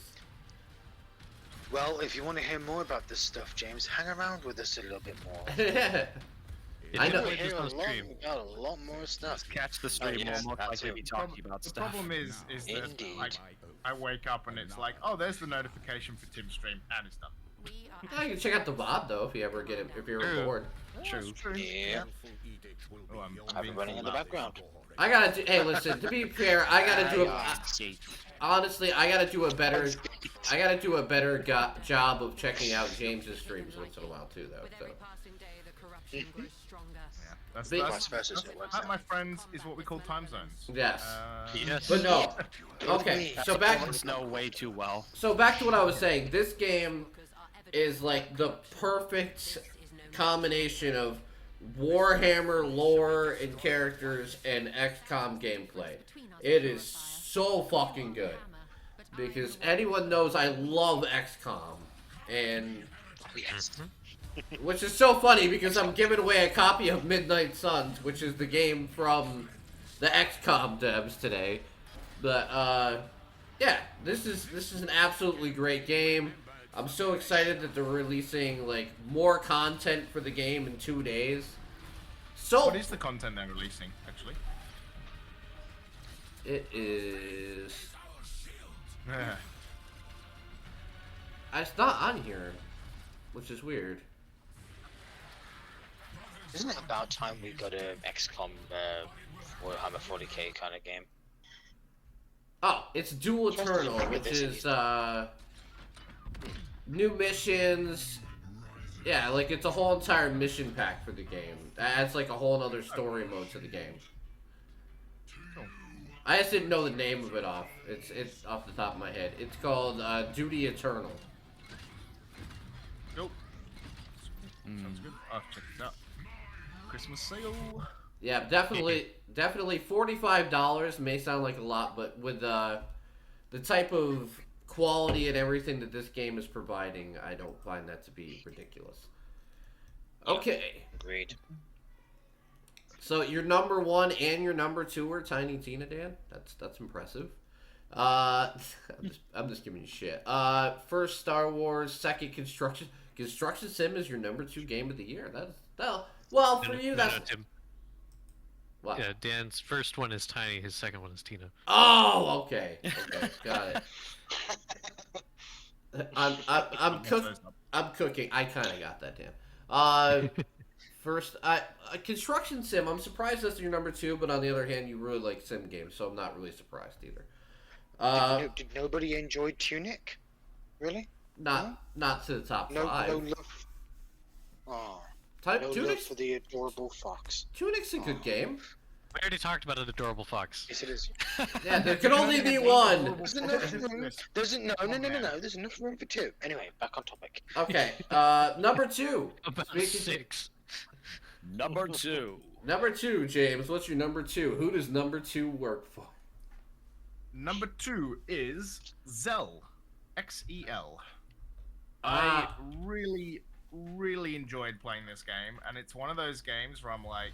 Well, if you want to hear more about this stuff, James, hang around with us a little bit more. I know. You'll Just hear on a stream. lot more stuff. Catch the stream. yes, We'll most that's likely it. be talking about The stuff. problem is that Indeed. like, I wake up and it's like, oh, there's the notification for Tim's stream, and it's done. Yeah, you can check out the VOD though if you ever get it, if you're True. bored. True. Yeah. Oh, I'm I've been being running in the too loud. background. I gotta do. Hey, listen. To be fair, I gotta do. Honestly, I gotta do a better. I gotta do a better job of checking out James's streams once in a while too, though. So. That's, Big- Vice versa, so it works that, out. my friends, is what we call time zones. Yes. Yes. But no. Okay. So back. Know way too well. So back to what I was saying. This game is like the perfect combination of Warhammer lore and characters and XCOM gameplay. It is so fucking good. Because anyone knows I love XCOM. And Yes. which is so funny because I'm giving away a copy of Midnight Suns, which is the game from the XCOM devs today. But yeah, this is an absolutely great game. I'm so excited that they're releasing like more content for the game in 2 days. So What is the content they're releasing, actually? it is. It's not on here, which is weird. Isn't it about time we got a XCOM Warhammer 40k kind of game? Oh, it's Dual Just Eternal, remember which this is is- new missions. Yeah, like it's a whole entire mission pack for the game. That adds like a whole other story mode to the game. Cool. I just didn't know the name of it off. It's off the top of my head. It's called Duty Eternal. Cool. Sounds good. I'll check it out. Christmas sale. Yeah, definitely $45 may sound like a lot, but with the type of quality and everything that this game is providing, I don't find that to be ridiculous. Okay, Agreed. so your number 1 and your number 2 are Tiny Tina, Dan. That's impressive. I'm just giving you shit. First Star Wars, second Construction Sim is your number 2 game of the year. Well for you that's Tim. what? Yeah, Dan's first one is Tiny, his second one is Tina. Oh, okay, got it. I'm cooking. I kind of got that, Dan. First, Construction Sim. I'm surprised that's your number 2, but on the other hand, you really like sim games, so I'm not really surprised either. Did nobody enjoy Tunic? Really? Not to the top No 5. love. Oh, no love Tunic's for the adorable fox. a good game. We already talked about an adorable fox. Yes, it is. Yeah, there can only be one. There's enough room. No. There's enough room for 2. Anyway, back on topic. Okay, number 2. About Speaking- 6. Number 2. Number 2, James. What's your number 2? Who does number 2 work for? Number 2 is Xel. Xel. Ah. I really enjoyed playing this game, and it's one of those games where I'm like,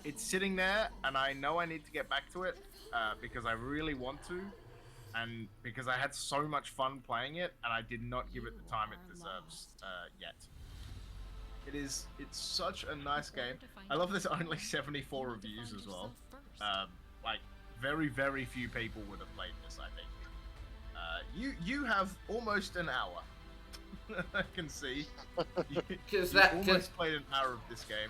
it's sitting there, and I know I need to get back to it because I really want to, and because I had so much fun playing it, and I did not give it the time it deserves yet. It's such a nice game. I love there's only 74 reviews as well. Like very few people would have played this, I think. You have almost an hour. I can see. You almost played an hour of this game,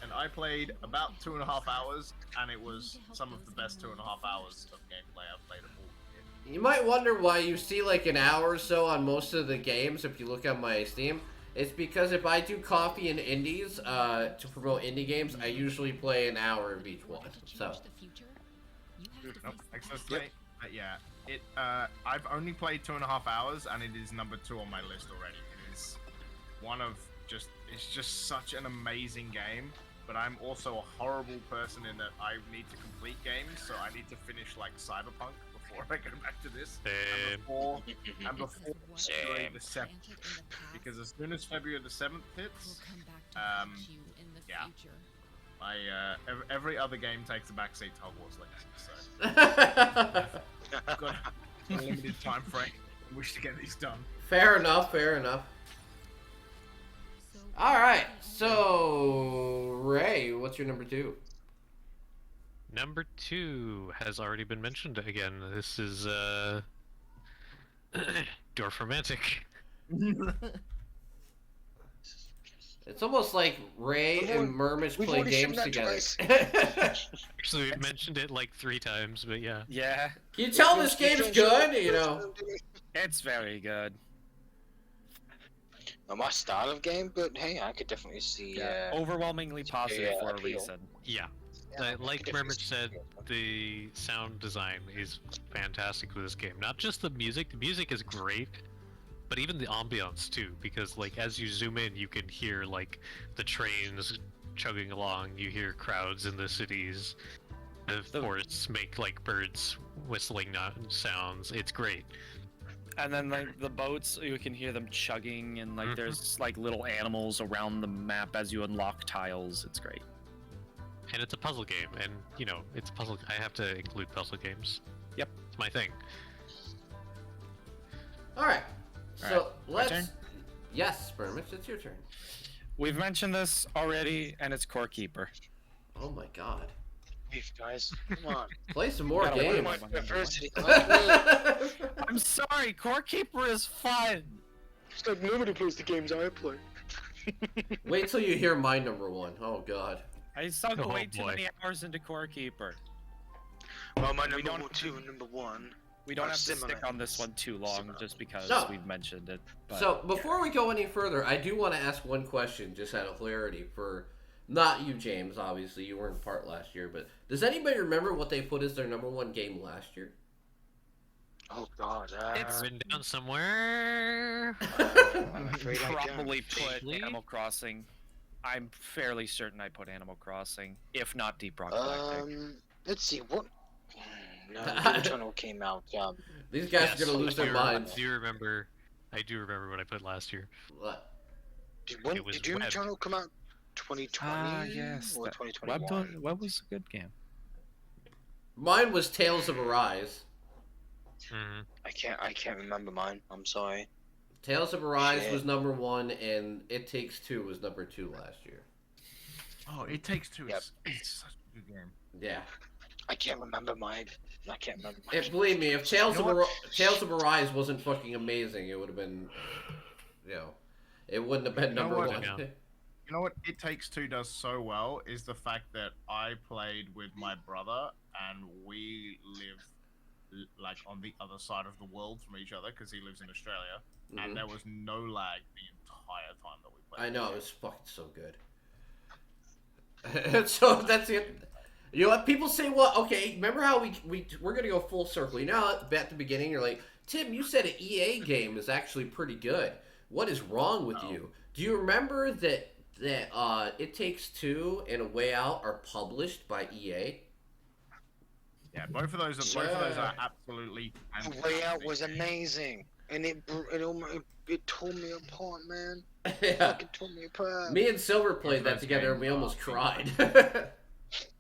and I played about 2.5 hours, and it was some of the best 2.5 hours of gameplay I've played of all. You might wonder why you see like an hour or so on most of the games if you look at my Steam. It's because if I do coffee and indies to promote indie games, I usually play an hour of each one. So. Nope, yeah. I've only played 2.5 hours, and it is number 2 on my list already. It is it's just such an amazing game. But I'm also a horrible person in that I need to complete games, so I need to finish like Cyberpunk before I go back to this. And before February the 7th, because as soon as February the 7th hits, yeah, every other game takes a backseat to Hogwarts Legacy. So I've got a limited time frame. I wish to get these done. Fair enough. All right, so Ray, what's your number 2? Number 2 has already been mentioned again. This is Dorfromantic. It's almost like Ray and Murmich play games together. Actually, we mentioned it like 3 times, but yeah. Yeah. Can you tell this game's good? You know. It's very good. Not my style of game, but hey, I could definitely see. Overwhelmingly positive for a appeal. reason. Yeah. Yeah, Like Murmich said, the sound design is fantastic with this game. Not just the music is great, but even the ambiance too, because like as you zoom in, you can hear like the trains chugging along, you hear crowds in the cities, the forests make like birds whistling sounds. It's great. And then like the boats, you can hear them chugging, and like there's like little animals around the map as you unlock tiles. It's great. And it's a puzzle game, and you know, it's puzzle. I have to include puzzle games. Yep, it's my thing. All right, so my turn? Yes, Murmich, it's your turn. We've mentioned this already, and it's Core Keeper. Oh my God. Guys, come on. Play some more Gotta games. wait. Diversity. I'm sorry, Core Keeper is fun. Nobody plays the games I play. Wait till you hear my number 1. Oh God. I sunk Oh, way too boy. many hours into Core Keeper. Well, my We number don't- 2 and number 1. We don't Are have to similar. stick on this one too long, just because So- we've mentioned it. But So before we go any further, I do want to ask one question, just out of hilarity, for not you, James. Obviously, you weren't part last year, but does anybody remember what they put as their number 1 game last year? Oh God. It's Written down somewhere. I'm afraid I don't. probably put Vaguely? Animal Crossing. I'm fairly certain I put Animal Crossing, if not Deep Rock Galactic. Let's see what. No, Doom Eternal came out. These guys Yes, are gonna lose their minds. I do remember what I put last year. What? It was Did Doom Web. Eternal come out 2020 yes. or that- 2021? Web was a good game. Mine was Tales of Arise. Hmm. I can't remember mine. I'm sorry. Tales of Arise Shit. was number 1, and It Takes Two was number 2 last year. Oh, It Takes Two. Yep. It's such a good game. Yeah. I can't remember mine. I can't remember mine. And believe me, if Tales You know of what? Tales of Arise wasn't fucking amazing, it would have been, you know, it wouldn't have been You know number what? 1. Yeah. You know what It Takes Two does so well is the fact that I played with my brother, and we live like on the other side of the world from each other because he lives in Australia, Mhm. and there was no lag the entire time that we played. I know, it was fucking so good. So that's it. You know what? People say, well, okay, remember how we're going to go full circle. You know, at the beginning, you're like, Tim, you said an EA game is actually pretty good. What is wrong with Oh. you? Do you remember that that It Takes Two and A Way Out are published by EA. Yeah, both of those are absolutely. The Way Out was amazing, and it tore me apart, man. Yeah. Fucking tore me apart. Me and Silver played that those together and we games almost are cried.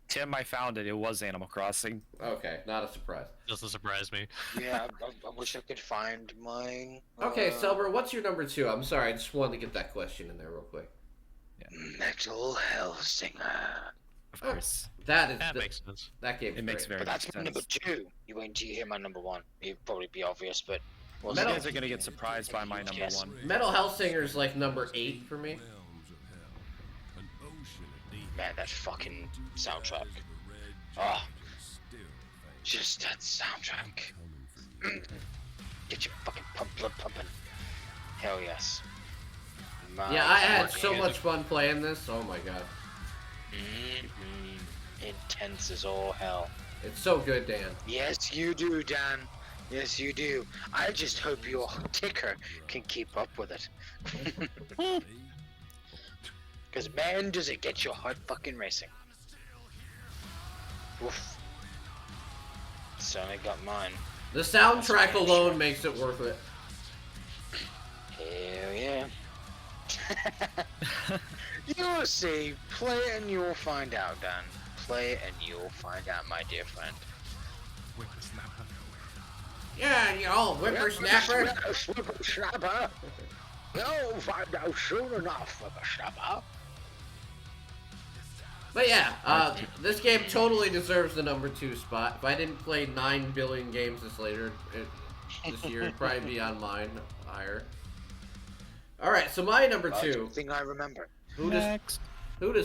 Tim, I found it. It was Animal Crossing. Okay, not a surprise. Doesn't surprise me. Yeah, I wish I could find mine. Okay, Silver, what's your number 2? I'm sorry, I just wanted to get that question in there real quick. Metal Hellsinger. Of course. That Makes sense. that game. It makes great. very But that's good my number sense. 2. You wait until you hear my number 1. It'd probably be obvious, but. You Metal- guys are gonna get surprised by my number Yes. 1. Metal Hellsinger's like number 8 for me. Man, that fucking soundtrack. Oh, just that soundtrack. Get your fucking blood pumping. Hell yes. Yeah, I had fucking- so much fun playing this. Oh my god. Intense as all hell. It's so good, Dan. Yes, you do, Dan. Yes, you do. I just hope your ticker can keep up with it. Because, man, does it get your heart fucking racing. Oof. Certainly got mine. The soundtrack alone makes it worth it. Hell yeah. You'll see. Play it and you'll find out, Dan. Play it and you'll find out, my dear friend. Whippersnapper. Yeah, you know, whippersnapper. Whippersnapper. You'll find out soon enough, whippersnapper. But yeah, this game totally deserves the number 2 spot. If I didn't play 9 billion games this year, it'd probably be on mine higher. Alright, so my number 2. Thing I remember. Who does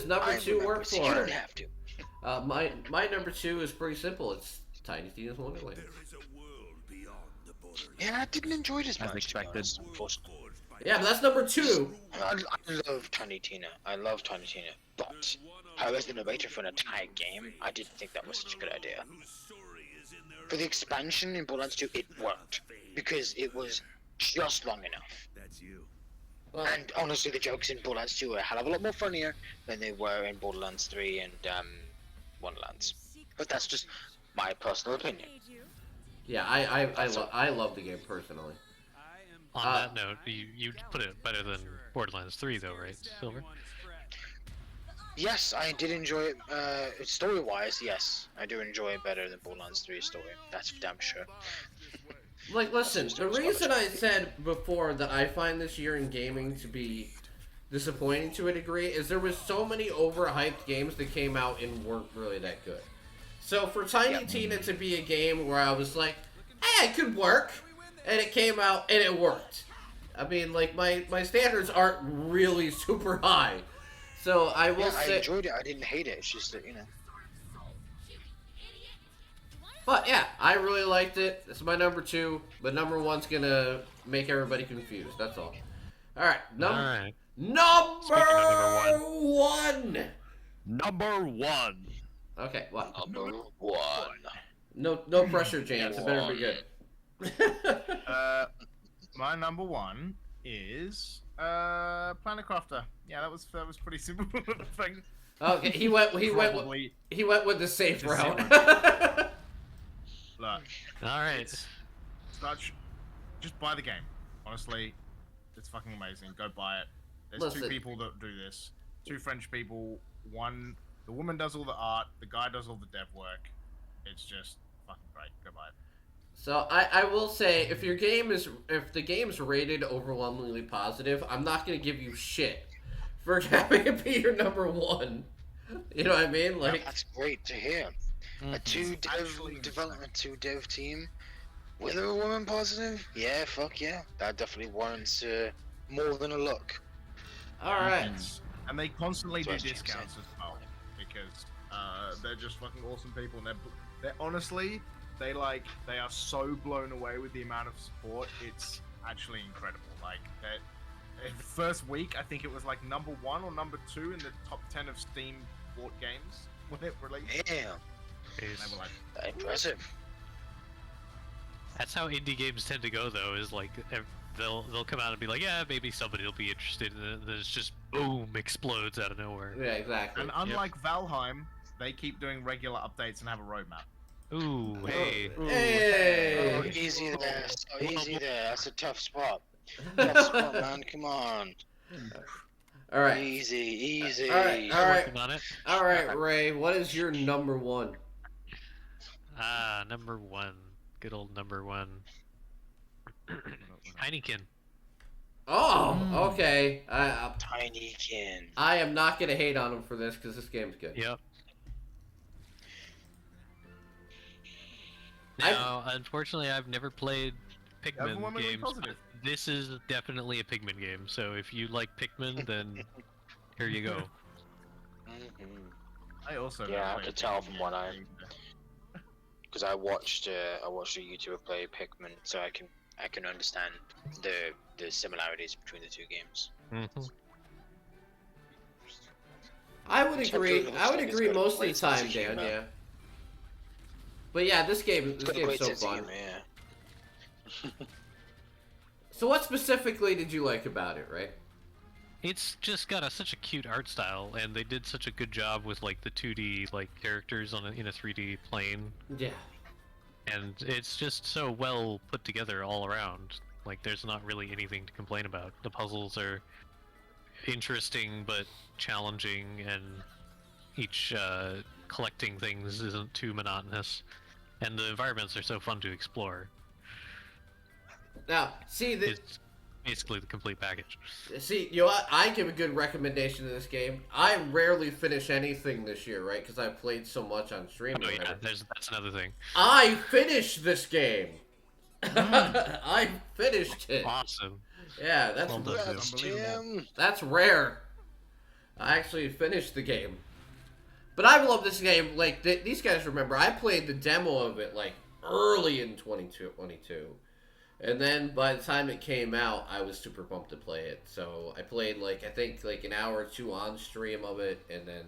number I 2 remember, work so you for? don't have to. My number 2 is pretty simple. It's Tiny Tina's Wonderland. Yeah, I didn't enjoy it as much. As expected. To be honest, unfortunately. Yeah, but that's number 2. I love Tiny Tina. I love Tiny Tina. But, as the narrator for an entire game, I didn't think that was such a good idea. For the expansion in Borderlands 2, it worked. Because it was just long enough. Well, And honestly, the jokes in Borderlands 2 are a hell of a lot more funnier than they were in Borderlands 3 and Wonderlands. But that's just my personal opinion. yeah, I love the game personally. On that note, you put it better than Borderlands 3 though, right, Silver? Yes, I did enjoy it. Story-wise, yes, I do enjoy it better than Borderlands 3's story. That's for damn sure. Like, listen, the reason I said before that I find this year in gaming to be disappointing to a degree is there was so many overhyped games that came out and weren't really that good. So for Tiny Tina to be a game where I was like, hey, it could work, and it came out and it worked. I mean, like, my standards aren't really super high. So I will Yeah, say... I enjoyed it. I didn't hate it. It's just that, But yeah, I really liked it. It's my number 2, but number 1's gonna make everybody confused. That's all. Alright, Alright. number Speaking of 1! Number 1. Okay, what? number 1. No pressure, James. It better be good. My number 1 is Planet Crafter. Yeah, that was pretty simple. Thanks. Okay, he went Probably with the safe The route. Look, Alright. just buy the game. Honestly, it's fucking amazing. Go buy it. There's Listen. 2 people that do this. 2 French people. The woman does all the art. The guy does all the dev work. It's just fucking great. Go buy it. So I will say, if the game's rated overwhelmingly positive, I'm not gonna give you shit for having it be your number 1. You know what I mean? Like, That's great to hear. A 2 actually development, 2 dev team with a woman positive? Yeah, fuck yeah. That definitely warrants more than a look. all right. And they constantly do That's what discounts as well because they're just fucking awesome people. And they're honestly, they are so blown away with the amount of support. It's actually incredible. Like the first week, I think it was like number 1 or number 2 in the top 10 of Steam bought games when it released. Yeah, And they were like, impressive. That's how indie games tend to go, though. Is like they'll come out and be like, yeah, maybe somebody will be interested, and then it's just boom, explodes out of nowhere. Yeah, exactly. And unlike Valheim, they keep doing regular updates and have a roadmap. Ooh, hey. Hey. Oh, easy there. So easy there. That's a tough spot. Tough spot, man. Come on. All right. Easy, easy. All right. All right. Working on it. All right, Ray. What is your number one? Number one. Good old number one. Tinykin. Oh, okay. Tinykin. I am not gonna hate on him for this because this game's good. Yep. Now, unfortunately, I've never played Pikmin Overwhelmingly games. positive. This is definitely a Pikmin game, so if you like Pikmin, then here you go. Mm-hmm. I also Yeah, I never could played tell Pikmin from what games. Because I watched a YouTuber play Pikmin, so I can understand the similarities between the two games. Mm-hmm. I would Except agree. it looks I would like it's agree got a most of the great sense time, of Dan. humor. Yeah. But yeah, this It's got a game's great so sense of fun. humor, yeah. So what specifically did you like about it, right? It's just got such a cute art style, and they did such a good job with like the 2D like characters in a 3D plane, Yeah. and it's just so well put together all around. Like, there's not really anything to complain about. The puzzles are interesting but challenging, and each collecting things isn't too monotonous, and the environments are so fun to explore. Now, see, It's basically the complete package. you know what? I give a good recommendation to this game. I rarely finish anything this year, right? Because I played so much on stream. Oh or yeah, whatever. that's another thing. I finished this game. I finished it. Awesome. Yeah, that's Well done. Congrats, Tim. That's rare. I actually finished the game. But I love this game. Like, these guys remember, I played the demo of it, like, early in 2022. And then by the time it came out, I was super pumped to play it. So I played, like, I think, like, an hour or two on stream of it, and then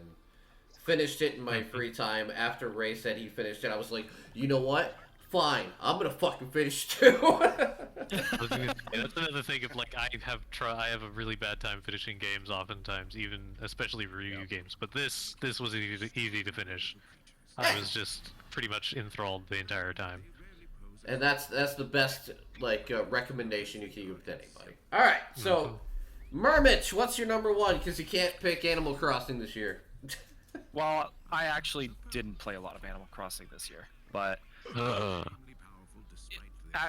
finished it in my free time. After Ray said he finished it, I was like, you know what? Fine. I'm gonna fucking finish too. That's another thing of like I have a really bad time finishing games oftentimes, even especially review games. But this was easy to finish. I was just pretty much enthralled the entire time. And that's the best like recommendation you can give to anybody. All right, so Mermitch, what's your number one? Because you can't pick Animal Crossing this year. Well, I actually didn't play a lot of Animal Crossing this year, but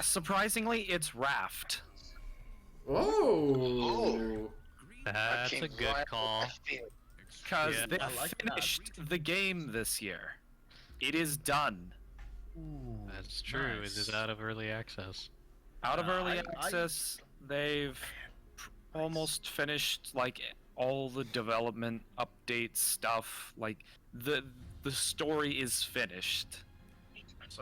surprisingly, it's Raft. Oh. That's Came a good right call. off the field. Because Yeah, they I like that. finished the game this year. It is done. That's true. Nice. It is out of early access. Out of early I- access, they've almost finished like all the development update stuff. Like the story is finished.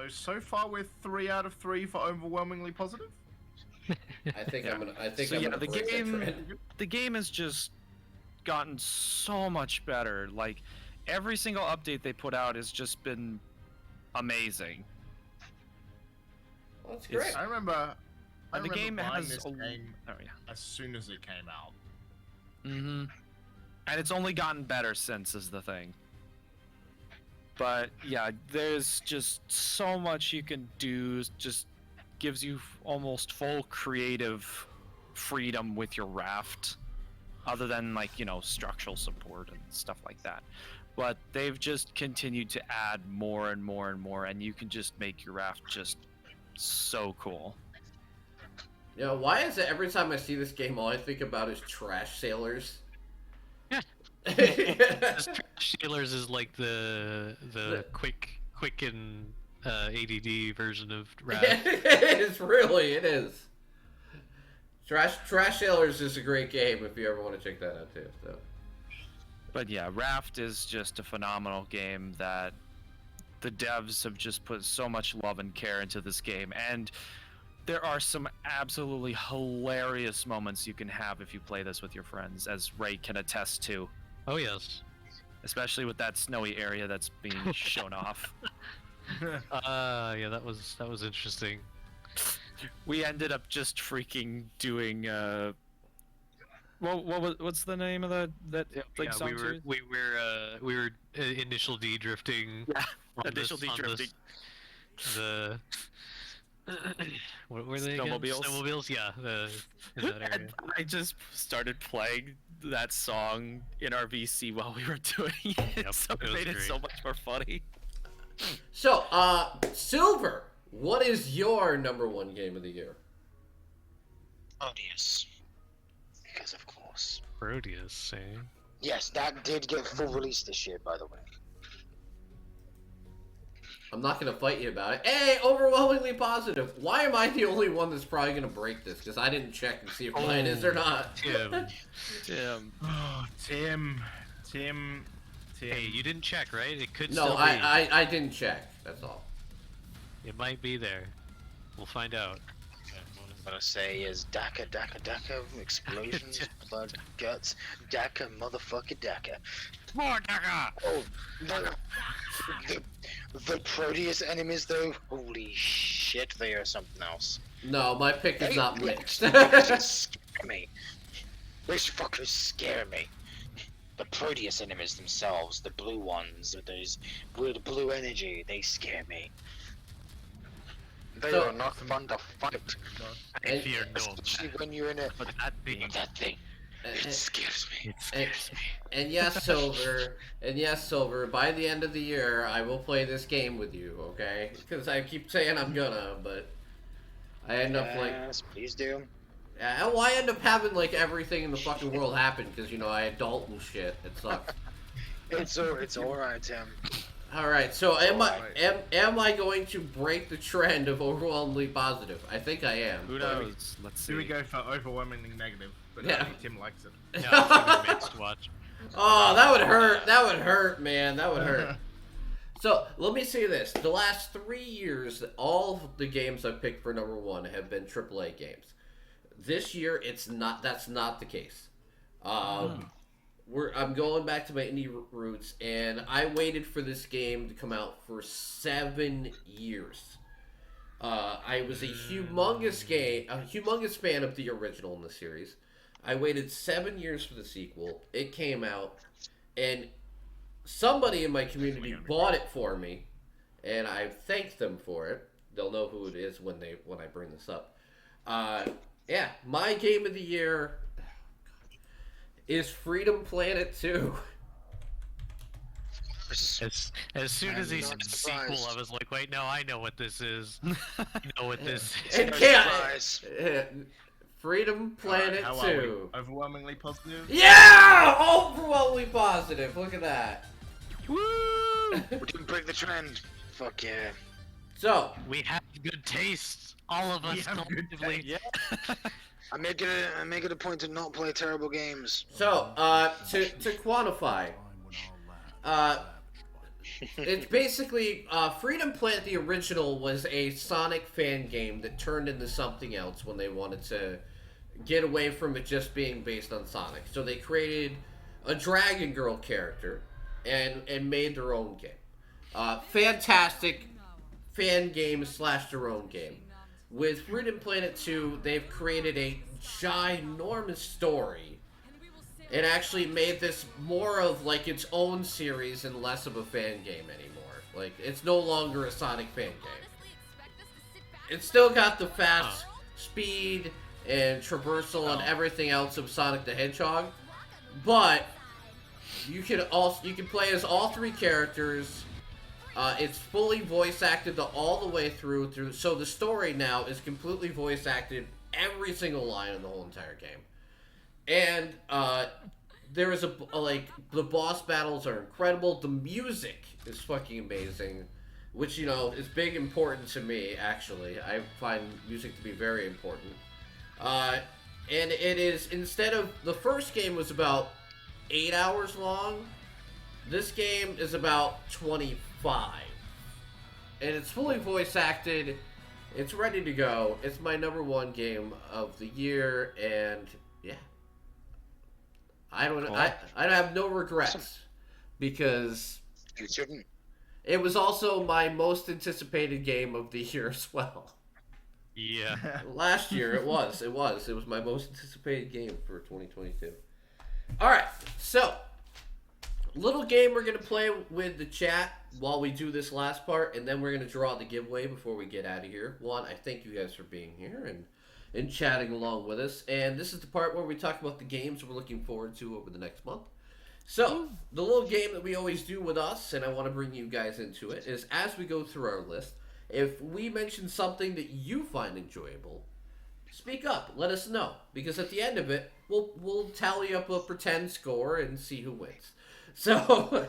So far we're 3 out of 3 for overwhelmingly positive. I think Yeah. I'm gonna. I think So I'm yeah, gonna the break that game- trend. The game has just gotten so much better. Like every single update they put out has just been amazing. Well, that's It's- great. I remember. I And the remember game buying has this a- game Oh yeah. as soon as it came out. Mm-hmm. And it's only gotten better since is the thing. But yeah, there's just so much you can do. Just gives you almost full creative freedom with your raft, other than like structural support and stuff like that. But they've just continued to add more and more and more, and you can just make your raft just so cool. You know, why is it every time I see this game, all I think about is Trash Sailors? Sailors is like the quick and ADD version of Raft. It is. Trash Sailors is a great game if you ever want to check that out too. So. But yeah, Raft is just a phenomenal game that the devs have just put so much love and care into this game, and there are some absolutely hilarious moments you can have if you play this with your friends, as Ray can attest to, Oh yes. especially with that snowy area that's being shown off. Yeah, that was interesting. we ended up just freaking doing what's the name of that like Yeah, song we were series? we were initial D drifting. Yeah, on initial this- on D-drifting. The what were they again? Snowmobiles? Snowmobiles, yeah. In that area. And I just started playing that song in our VC while we were doing it, Yep, so it it was made it great. so much more funny. So, Silver, what is your number one game of the year? Odious. Because of course. Proteus, eh? Yes, that did get full release this year, by the way. I'm not gonna fight you about it. Hey, overwhelmingly positive. Why am I the only one that's probably gonna break this? Because I didn't check and see if mine is or not. Tim. Tim. Oh, Tim. Hey, you didn't check, right? It could No, still be. I didn't check. That's all. It might be there. We'll find out. What I'm gonna say is Daka, explosions, blood, guts, Daka, motherfucker Daka. More Daka! Oh, the Proteus enemies though, holy shit, they are something else. No, my pick is They- not they mixed. just scare me. These fuckers scare me. The Proteus enemies themselves, the blue ones with those weird blue energy, they scare me. They So- are not fun to fight. I fear no Especially man. when you're in a But that being that thing. It scares me. it scares me. And yes, Silver, by the end of the year, I will play this game with you, okay? Because I keep saying I'm gonna, but I end up like... Yes, please do. Well, I end up having like everything in the fucking world happen because, you know, I adult and shit. It sucks. It's alright, Tim. Alright, so am Alright. am I going to break the trend of overwhelmingly positive? I think I am. Who but- knows? Let's see. Do we go for overwhelmingly negative? But Yeah. only Tim likes it. Yeah, it's a mixed watch. Oh, that would hurt. That would hurt, man. That would hurt. So, let me say this. The last 3 years, all of the games I've picked for number one have been AAA games. This year, that's not the case. I'm going back to my indie roots, and I waited for this game to come out for 7 years. I was a humongous fan of the original in the series. I waited 7 years for the sequel. It came out, and somebody in my community bought it for me, and I thanked them for it. They'll know who it is when I bring this up. Yeah, my game of the year is Freedom Planet 2. As soon as he I'm said not sequel, surprised. I was like, wait, no, I know what this is. I know what this is. And No can't, surprise. Freedom Planet How are we? 2. Overwhelmingly positive? Yeah! Overwhelmingly positive. Look at that. Woo! We didn't break the trend. Fuck yeah. So, We have good taste. All of us We have good collectively. Yeah. I make it a point to not play terrible games. to quantify, it's basically Freedom Planet. The original was a Sonic fan game that turned into something else when they wanted to get away from it just being based on Sonic. So they created a Dragon Girl character and made their own game. Fantastic fan game / their own game. With Freedom Planet 2, they've created a ginormous story and actually made this more of like its own series and less of a fan game anymore. Like, it's no longer a Sonic fan game. It's still got the fast speed and traversal and everything else of Sonic the Hedgehog, but you can play as all three characters. It's fully voice acted all the way through. So the story now is completely voice acted, every single line in the whole entire game. And there is the boss battles are incredible. The music is fucking amazing, which, you know, is important to me. Actually, I find music to be very important. And it is, instead of the first game was about 8 hours long, this game is about 25. And it's fully voice acted. It's ready to go. It's my number one game of the year, and yeah. I have no regrets because You shouldn't. it was also my most anticipated game of the year as well. Yeah. Last year it was. It was my most anticipated game for 2022. All right, so little game we're gonna play with the chat while we do this last part, and then we're gonna draw the giveaway before we get out of here. One, I thank you guys for being here and chatting along with us. And this is the part where we talk about the games we're looking forward to over the next month. So, the little game that we always do with us, and I want to bring you guys into it, is as we go through our list, if we mention something that you find enjoyable, speak up. Let us know. Because at the end of it, we'll tally up a pretend score and see who wins. So,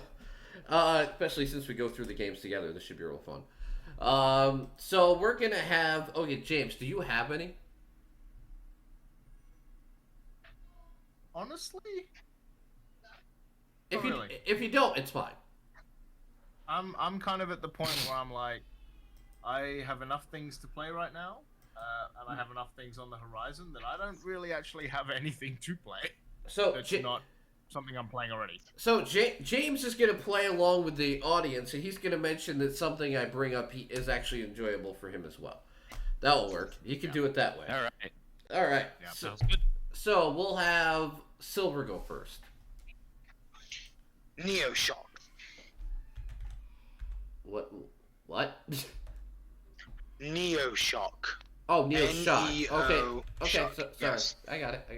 especially since we go through the games together, this should be real fun. So we're going to have... Okay, James, do you have any? Honestly, If not you really. if you don't, it's fine. I'm kind of at the point where I'm like, I have enough things to play right now, and I have enough things on the horizon that I don't really actually have anything to play. So, That's not something I'm playing already. So James is going to play along with the audience, and he's going to mention that something I bring up is actually enjoyable for him as well. That'll work. He can do it that way. All right. All right. Yeah. Sounds good. So we'll have Silver go first. Neoshock. What? What? Neoshock. Oh, Neo Shock. Okay. N-E-O Okay. Shock, Sorry. yes. I got it.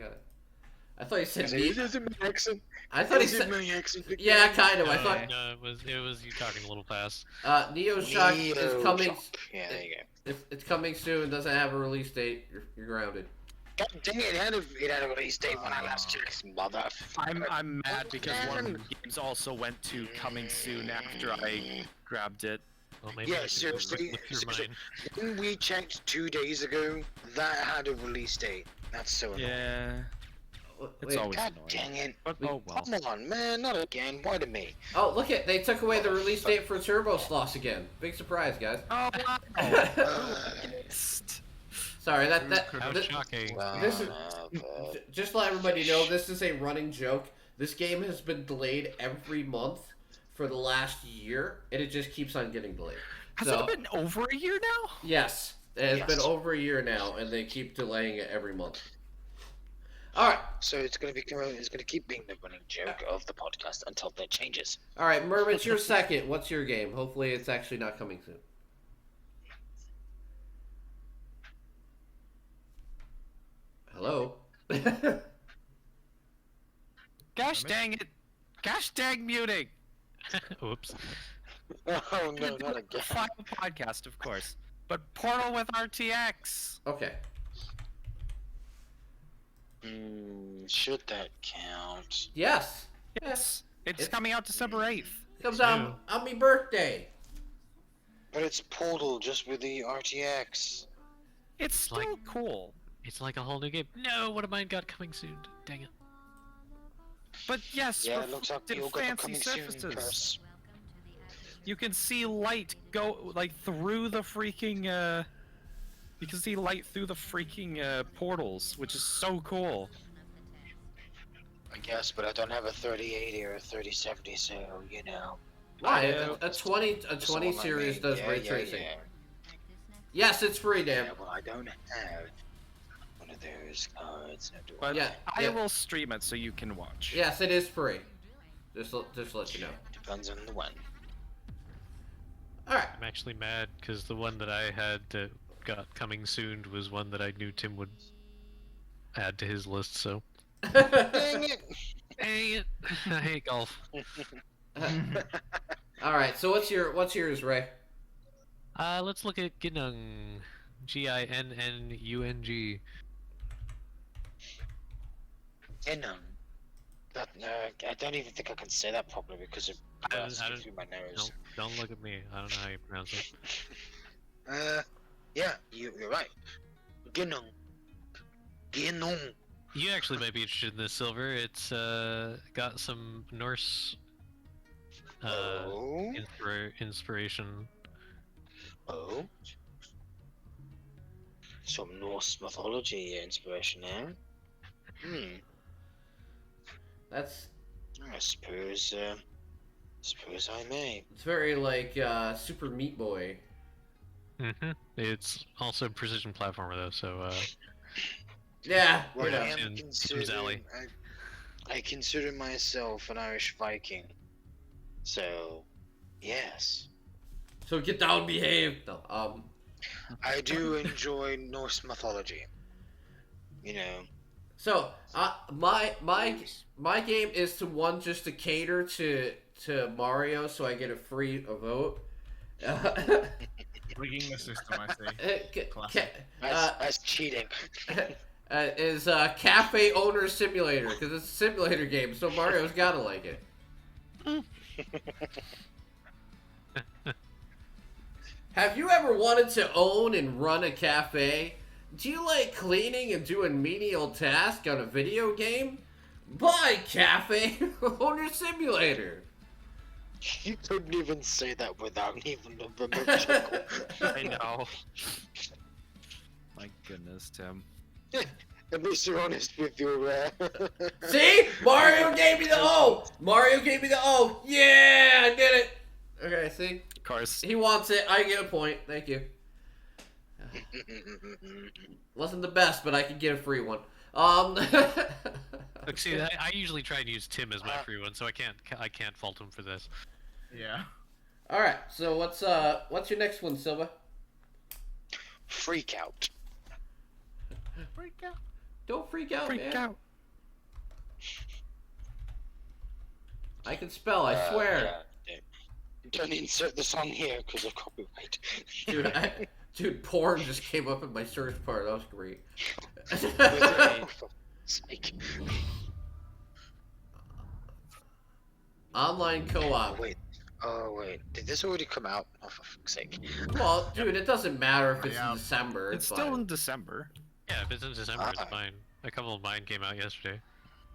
I thought you said Is Neo. it my accent? I thought he Is it said. my accent? Yeah, kind of. I thought No, it was you talking a little fast. Neo Shock is coming. Neoshock. Yeah, there you go. It's coming soon. Doesn't have a release date. You're grounded. God dang it, it had a release date when I last checked, motherfucker. I'm mad because one of the games also went to coming soon after I grabbed it. Well, maybe Yeah, I can seriously, look through seriously. mine. When we checked 2 days ago, that had a release date. That's so annoying. Yeah, it's Wait. always God annoying. dang it. But oh well. Come on, man, not again. Why to me? Oh, look it! They took away the release date for Turbo Sloss again. Big surprise, guys. Oh wow. Sorry, that How th- shocking. This is- just to let everybody know, this is a running joke. This game has been delayed every month for the last year, and it just keeps on getting delayed. Has So, it been over a year now? yes, it has been Yes. over a year now, and they keep delaying it every month. All right, So it's gonna keep being the running joke of the podcast until that changes. all right, Mermits, you're second. What's your game? Hopefully, it's actually not coming soon. Hello. Gosh dang it! Gosh dang muting! Oops. Oh no, not The again. final podcast, of course. But Portal with RTX. Okay. Should that count? Yes. Yes, it's It's- coming out December 8th. Comes out on me birthday. But it's Portal just with the RTX. It's still Like- cool. It's like a whole new game. No, what have mine got coming soon? Dang it. But yes, Yeah, it looks like reflective you got the fancy coming soon surfaces. press. You can see light go like through the freaking you can see light through the freaking portals, which is so cool. I guess, but I don't have a 3080 or a 3070, so you know. Why? Yeah. A 20 Someone like series me. does Yeah, ray yeah, tracing. yeah. Yes, it's free, Dan. Yeah, well, I don't have one of those cards. No, do But Yeah, I yeah. will stream it so you can watch. Yes, it is free. Just to let you know. Depends on the one. All right. I'm actually mad because the one that I had that got coming soon was one that I knew Tim would add to his list. So. Dang it! Dang it! I hate golf. All right. So what's yours, Ray? Let's look at Ginung. Ginnung. That, I don't even think I can say that properly because it I bursts don't- through my nose. Don't look at me. I don't know how you pronounce it. Yeah, you're right. Ginung. You actually might be interested in this, Silver. It's got some Norse Oh. inspiration. Oh. Some Norse mythology inspiration there. That's I suppose I may. it's very like Super Meat Boy. It's also a precision platformer though, so Yeah, Well, you know. I am in Tim's alley. I consider myself an Irish Viking. So, yes. So get down and behave. No, I do enjoy Norse mythology. You know. So my game is to one just to cater to Mario, so I get a free vote. Rigging the system, I see. Classic. That's cheating. Is Cafe Owner Simulator, because it's a simulator game, so Mario's gotta like it. Have you ever wanted to own and run a cafe? Do you like cleaning and doing menial tasks on a video game? Buy Cafe Owner Simulator. You couldn't even say that without even a chuckle. I know. My goodness, Tim. At least you're honest with your. See? Mario gave me the O! Mario gave me the O! Yeah, I did it! Okay, see? Of course. He wants it. I get a point. Thank you. Wasn't the best, but I could get a free one. Look, see, I usually try and use Tim as my free one, so I can't fault him for this. Yeah. All right. So what's your next one, Silva? Freak out. Freak out. Don't freak out, Freak man. out. I can spell. I swear, Yeah. Don't insert the song here because of copyright. dude. Porn just came up in my search bar. That was great. Oh, for sake. Online co-op. Oh wait. Did this already come out? Oh, for fuck's sake. Well, dude, it doesn't matter if it's Yeah. in December. It's It's still fine. in December. Yeah, if it's in December, it's fine. A couple of mine came out yesterday,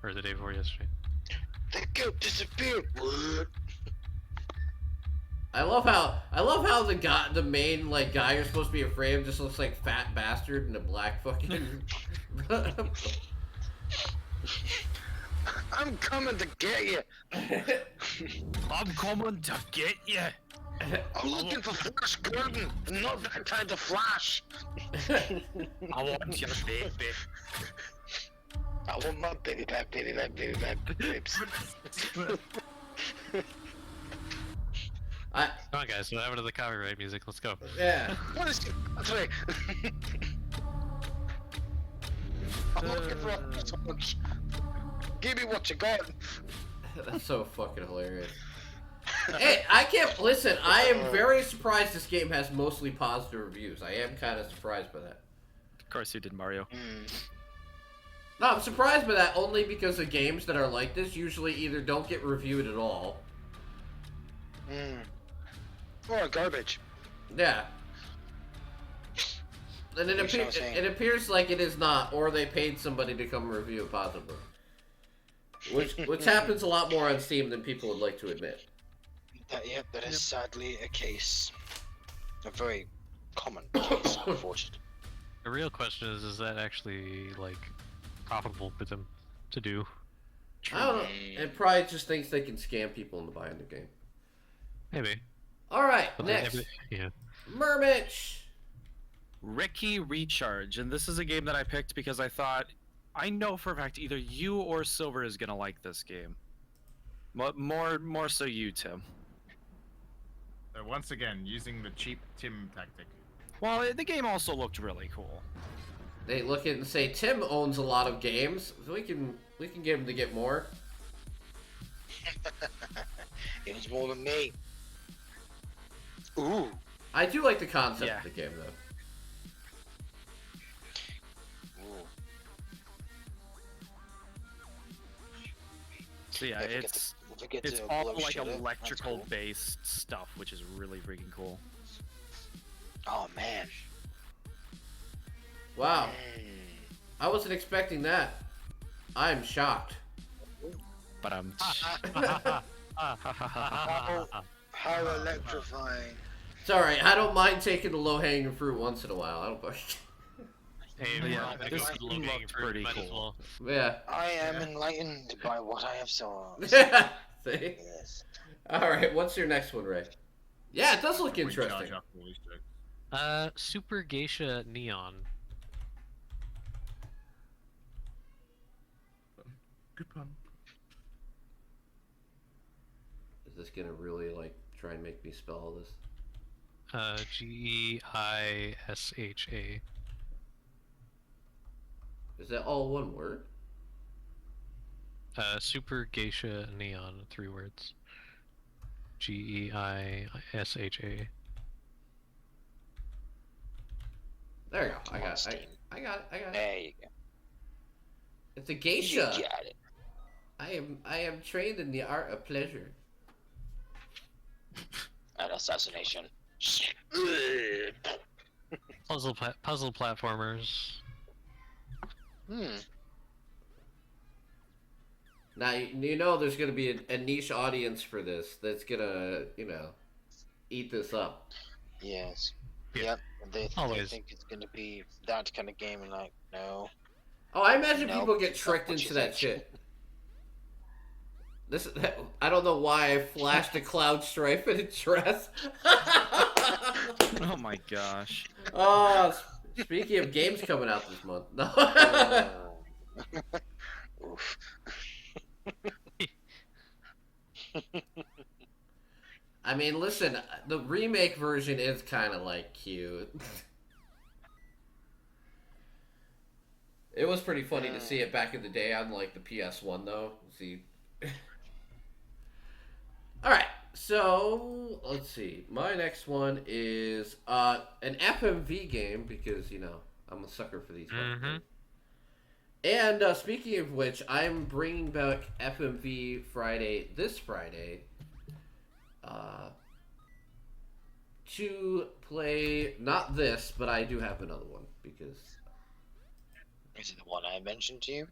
or the day before yesterday. The goat disappeared. What? I love how the main like guy you're supposed to be afraid of just looks like fat bastard in a black fucking. I'm coming to get you. I'm coming to get you. I'm looking for Flash Gordon, not that kind of Flash. I want your baby. I want my baby back, baby back, baby back, babes. I Come on, guys, what happened to the copyright music? Let's go. yeah. What is it? Sorry. I'm looking for a touch. Give me what you got. That's so fucking hilarious. Hey, I can't listen. I am very surprised this game has mostly positive reviews. I am kind of surprised by that. Of course you did, Mario. No, I'm surprised by that only because the games that are like this usually either don't get reviewed at all. Or garbage. Yeah. And That's what I'm saying. it appears like it is not, or they paid somebody to come review it positively. Which happens a lot more on Steam than people would like to admit. That is sadly a case. A very common case, unfortunately. The real question is that actually, like, profitable for them to do? I don't know. It probably just thinks they can scam people into buying the game. Maybe. Alright, But next. yeah. Mermitch! Ricky Recharge, and this is a game that I picked because I thought, I know for a fact either you or Silver is gonna like this game. More so you, Tim. So once again, using the cheap Tim tactic. Well, the game also looked really cool. They look at it and say, Tim owns a lot of games. So we can get him to get more. It was more than me. Ooh. I do like the concept Yeah. of the game, though. Ooh. So yeah, Don't forget it's to- don't forget it's to all blow like shit up. That's electrical cool. based stuff, which is really freaking cool. Oh man. Wow. I wasn't expecting that. I'm shocked. But I'm How electrifying. It's alright, I don't mind taking the low-hanging fruit once in a while. I don't Hey, Yeah, we're all this gonna go game low-hanging looked fruit, pretty might as cool. well. Yeah. I am enlightened by what I have saw. See? Yes. Alright, what's your next one, Ray? Yeah, it does look We charge interesting. up all these jokes. Super Geisha Neon. Good pun. Is this gonna really like try and make me spell all this? Geisha. Is that all one word? Super Geisha Neon, 3 words. Geisha. There you go. I Come on, got it. Steam. I got it. There you go. It's a You geisha. got it. I am trained in the art of pleasure. An assassination. Puzzle platformers. Now you know there's gonna be a niche audience for this that's gonna eat this up. Yes. Yeah. Yep. They Always. think it's gonna be that kind of game, and like, no. Oh, I imagine Nope, people get not tricked what you into that think. shit. I don't know why I flashed a Cloud Strife in a dress. Oh my gosh. Oh, speaking of games coming out this month. No. Oof. I mean, listen, the remake version is kind of like cute. It was pretty funny to see it back in the day on like the PS1 though. See. All right, so let's see. My next one is an FMV game because I'm a sucker for these. Mhm. And speaking of which, I'm bringing back FMV Friday this Friday to play not this, but I do have another one because Is it the one I mentioned to you?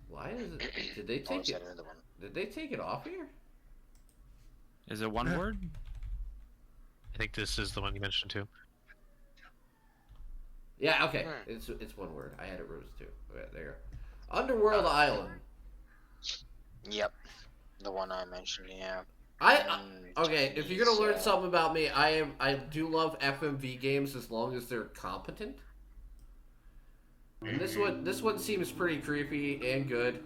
why is it? Did they Or take is that it? another one? Did they take it off here? Is it one word? I think this is the one you mentioned too. Yeah. Okay. Hmm. It's one word. I had it rose too. Okay, there you go. Underworld Island. Yep. The one I mentioned, yeah. Okay, if you're gonna learn So- something about me, I do love FMV games as long as they're competent. And this one seems pretty creepy and good.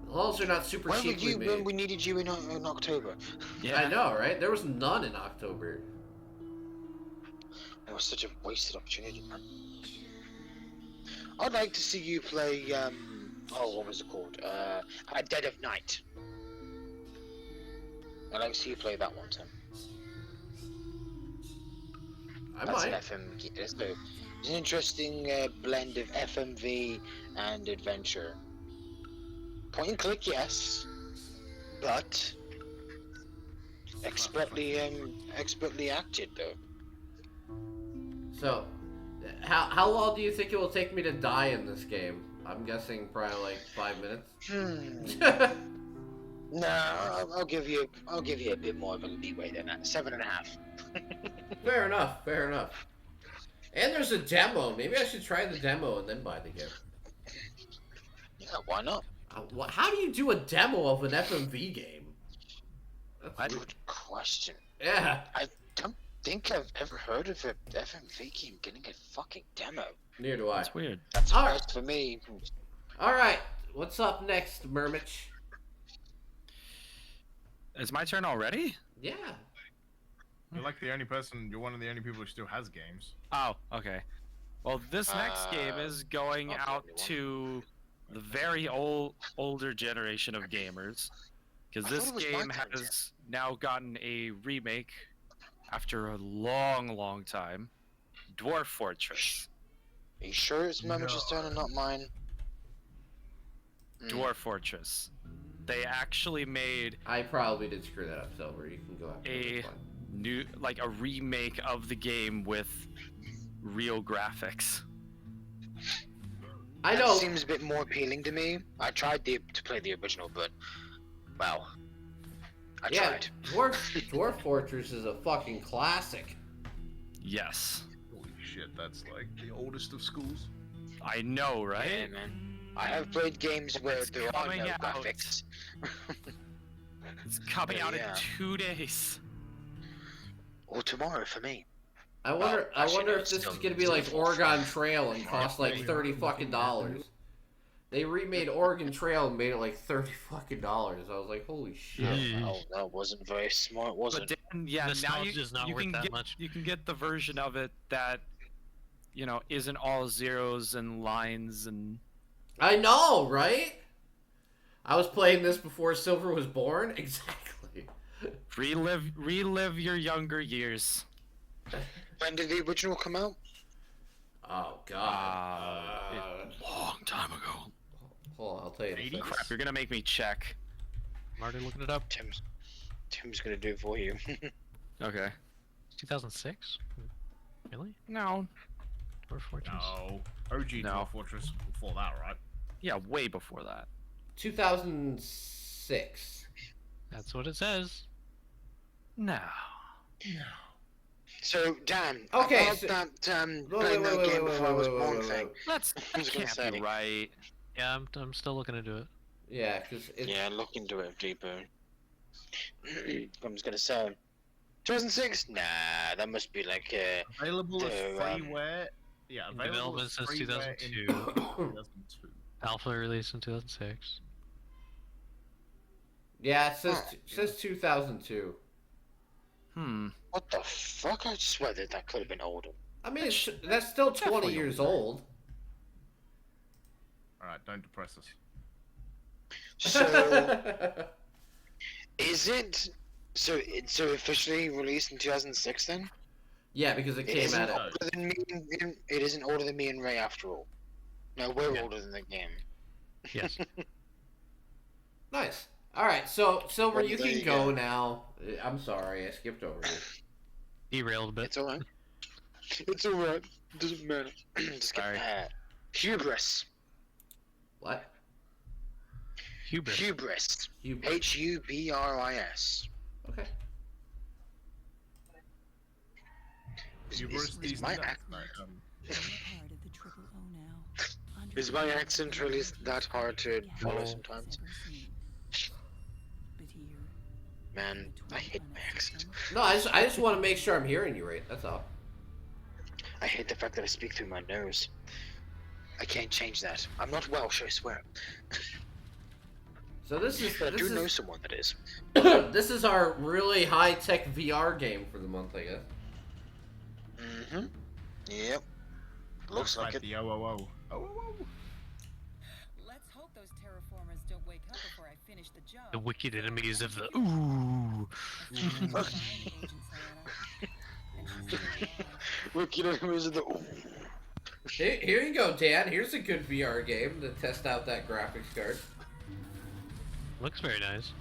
As long as they're not super Where were cheaply you made. when we needed you in October? I know, right? There was none in October. It was such a wasted opportunity, man. I'd like to see you play, what was it called? At Dead of Night. I'd like to see you play that one, Tim. I That's might. an FMV. It's an interesting blend of FMV and adventure. Point and click, yes, but expertly acted though. So, how long do you think it will take me to die in this game? I'm guessing probably like 5 minutes. No, I'll give you a bit more of a leeway than that. 7.5. Fair enough. Fair enough. And there's a demo. Maybe I should try the demo and then buy the game. Yeah, why not? How do you do a demo of an FMV game? That's weird. Good question. Yeah. I don't think I've ever heard of a FMV game getting a fucking demo. Neither do I. That's weird. That's All right. first for me. All right. What's up next, Murmich? It's my turn already? Yeah. You're like you're one of the only people who still has games. Oh, okay. Well, this next game is going I'll out get to the very older generation of gamers, because I this thought it was my game turn, has now gotten a remake after a long time. Dwarf Fortress. Are you sure it's Murmich's turn and not mine? Dwarf Fortress. They actually made I probably did screw that up, Silver. You can go after a this one. a remake of the game with real graphics. I That know. seems a bit more appealing to me. I tried to play the original, but well, I Yeah, tried. Dwarf Fortress is a fucking classic. Yes. Holy shit, that's like the oldest of schools. I know, Yeah, right? man. I have played games where It's there are coming no out. graphics. It's coming out in Yeah. 2 days. or tomorrow for me. I wonder actually, no, if it's this is still- gonna be it's like still Oregon Trail and cost like Right. $30 fucking dollars. They remade Oregon Trail and made it like $30 fucking dollars. I was like, holy shit. Yeah. Oh, that wasn't very smart, was But it? then, yeah, now Nostalgia's not you worth can that get much. you can get the version of it that, you know, isn't all zeros and lines and. I know, right? I was playing this before Silver was born. Exactly. Relive your younger years. When did the original come out? Oh god. Long time ago. Hold on, I'll tell you. in a 80 second. Crap, you're gonna make me check. I'm already looking it up. Tim's gonna do it for you. Okay. 2006? Really? No. Dwarf Fortress? No. OG No. Dwarf Fortress before that, right? Yeah, way before that. 2006. That's what it says. No. So, Dan, Okay, about so- that Wait, playing that game before I was born thing. That's I was gonna can't say. be right. Yeah, I'm still looking into it. Yeah, because it's Yeah, look into it deeper. I'm just gonna say. 2006? Nah, that must be like Available as So, freeware. Yeah, in available development as since freeware in 2002. 2002. Alpha released in 2006. yeah, it says 2002. what the fuck? I swear that could have been older. I mean, that's still 20 definitely years older. old. Alright, don't depress us. So, is it? So it's officially released in 2006 then? yeah, because it It came isn't out. older than me. It isn't older than me and Ray after all. No, we're Yeah. older than the game. Yes. Nice. All right, so Silver, Well, you there can you go go. now. I'm sorry, I skipped over you. Derailed a bit. It's alright. It's alright. Doesn't matter. Just Sorry. get hubris. What? Hubris. Hubris. You? Hubris. Okay. Hubris, these my nuts, ac- no, Is my accent really that hard to follow sometimes? Man, I hate my accent. No, I just want to make sure I'm hearing you right. That's all. I hate the fact that I speak through my nose. I can't change that. I'm not Welsh, I swear. So this is But I do know someone that is. this is our really high tech VR game for the month, I guess. Mm-hmm. Yep. Looks like it. the OOO. OOO. Let's hope those terraformers don't wake up before I finish the job. The wicked enemies of the ooh. Look, you know who's the. Here you go, Dan. Here's a good VR game to test out that graphics card. Looks very nice.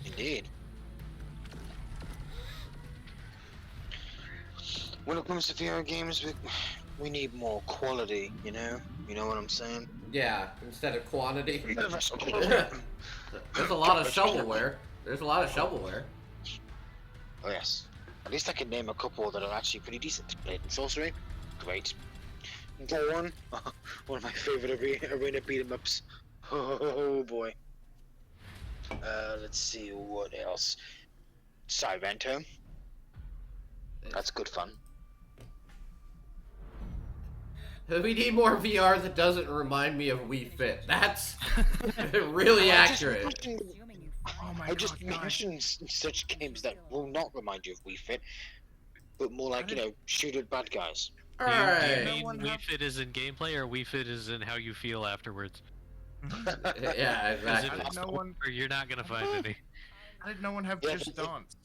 Indeed. When it comes to VR games, we need more quality, you know? You know what I'm saying? Yeah, instead of quantity. Universal There's a lot of shovelware. There's a lot of shovelware. Oh yes. At least I can name a couple that are actually pretty decent. Blade and Sorcery, great. Gorn, one of my favorite arena beat 'em ups. Oh boy. Let's see what else. Sirento. That's good fun. We need more VR that doesn't remind me of Wii Fit. That's really accurate. Oh my I just god, guys. mentioned such games that will not remind you of Wii Fit, but more like, you know, shoot at bad guys. Do you Alright. mean one Wii have- Fit is in gameplay or Wii Fit is in how you feel afterwards? Yeah, Is it exactly. did no one- or you're not gonna find any. How did no one have Yeah, Just Dance?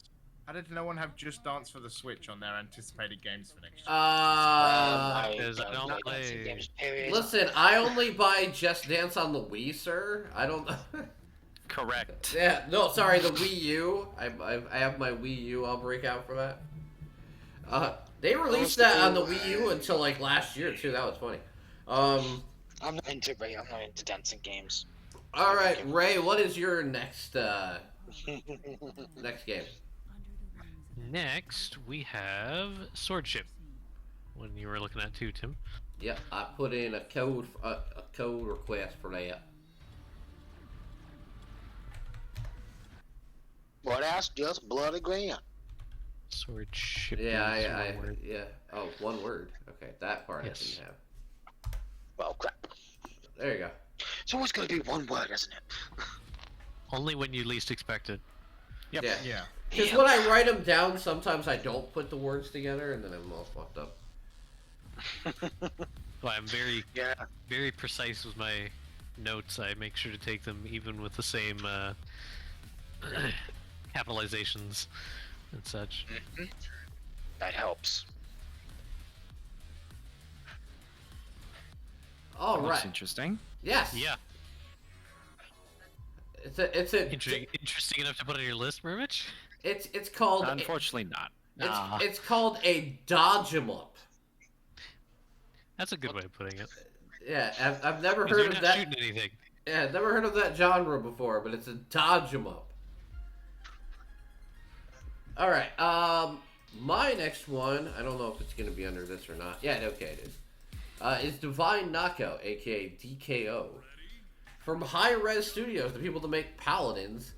How did no one have Just Dance for the Switch on their anticipated games for next year? Because I don't like dancing play- games, period. Listen, I only buy Just Dance on the Wii, sir. I don't. Correct. Yeah, no, sorry, the Wii U. I have my Wii U. I'll break out for that. They released that on the Wii U until like last year too. That was funny. I'm not into dancing games. All right, Ray, what is your next next game? Next, we have Swordship. When you were looking at too, Tim. Yep, I put in a code request for that. What That's just bloody grand. Sword ship. Yeah, yeah. Oh, one word. Okay, that part Yes. I didn't have. Well, crap. There you go. It's always gonna be one word, isn't it? Only when you least expect it. Yep. Yeah. Yeah. Because when I write them down, sometimes I don't put the words together, and then I'm all fucked up. Well, I'm very, Yeah. very precise with my notes. I make sure to take them even with the same capitalizations and such. That helps. All Looks right. interesting. Yes. Yeah, It's a interesting enough to put on your list, Murmich? it's called Unfortunately, not. it's called a dodge 'em up. That's a good way of putting it. Yeah, I've never 'Cause heard you're of not that. shooting anything. Yeah, I've never heard of that genre before, but it's a dodge 'em up. All right. My next one, I don't know if it's gonna be under this or not. Yeah, okay, it is. Is Divine Knockout, aka DKO, from High Res Studios, the people that make Paladins.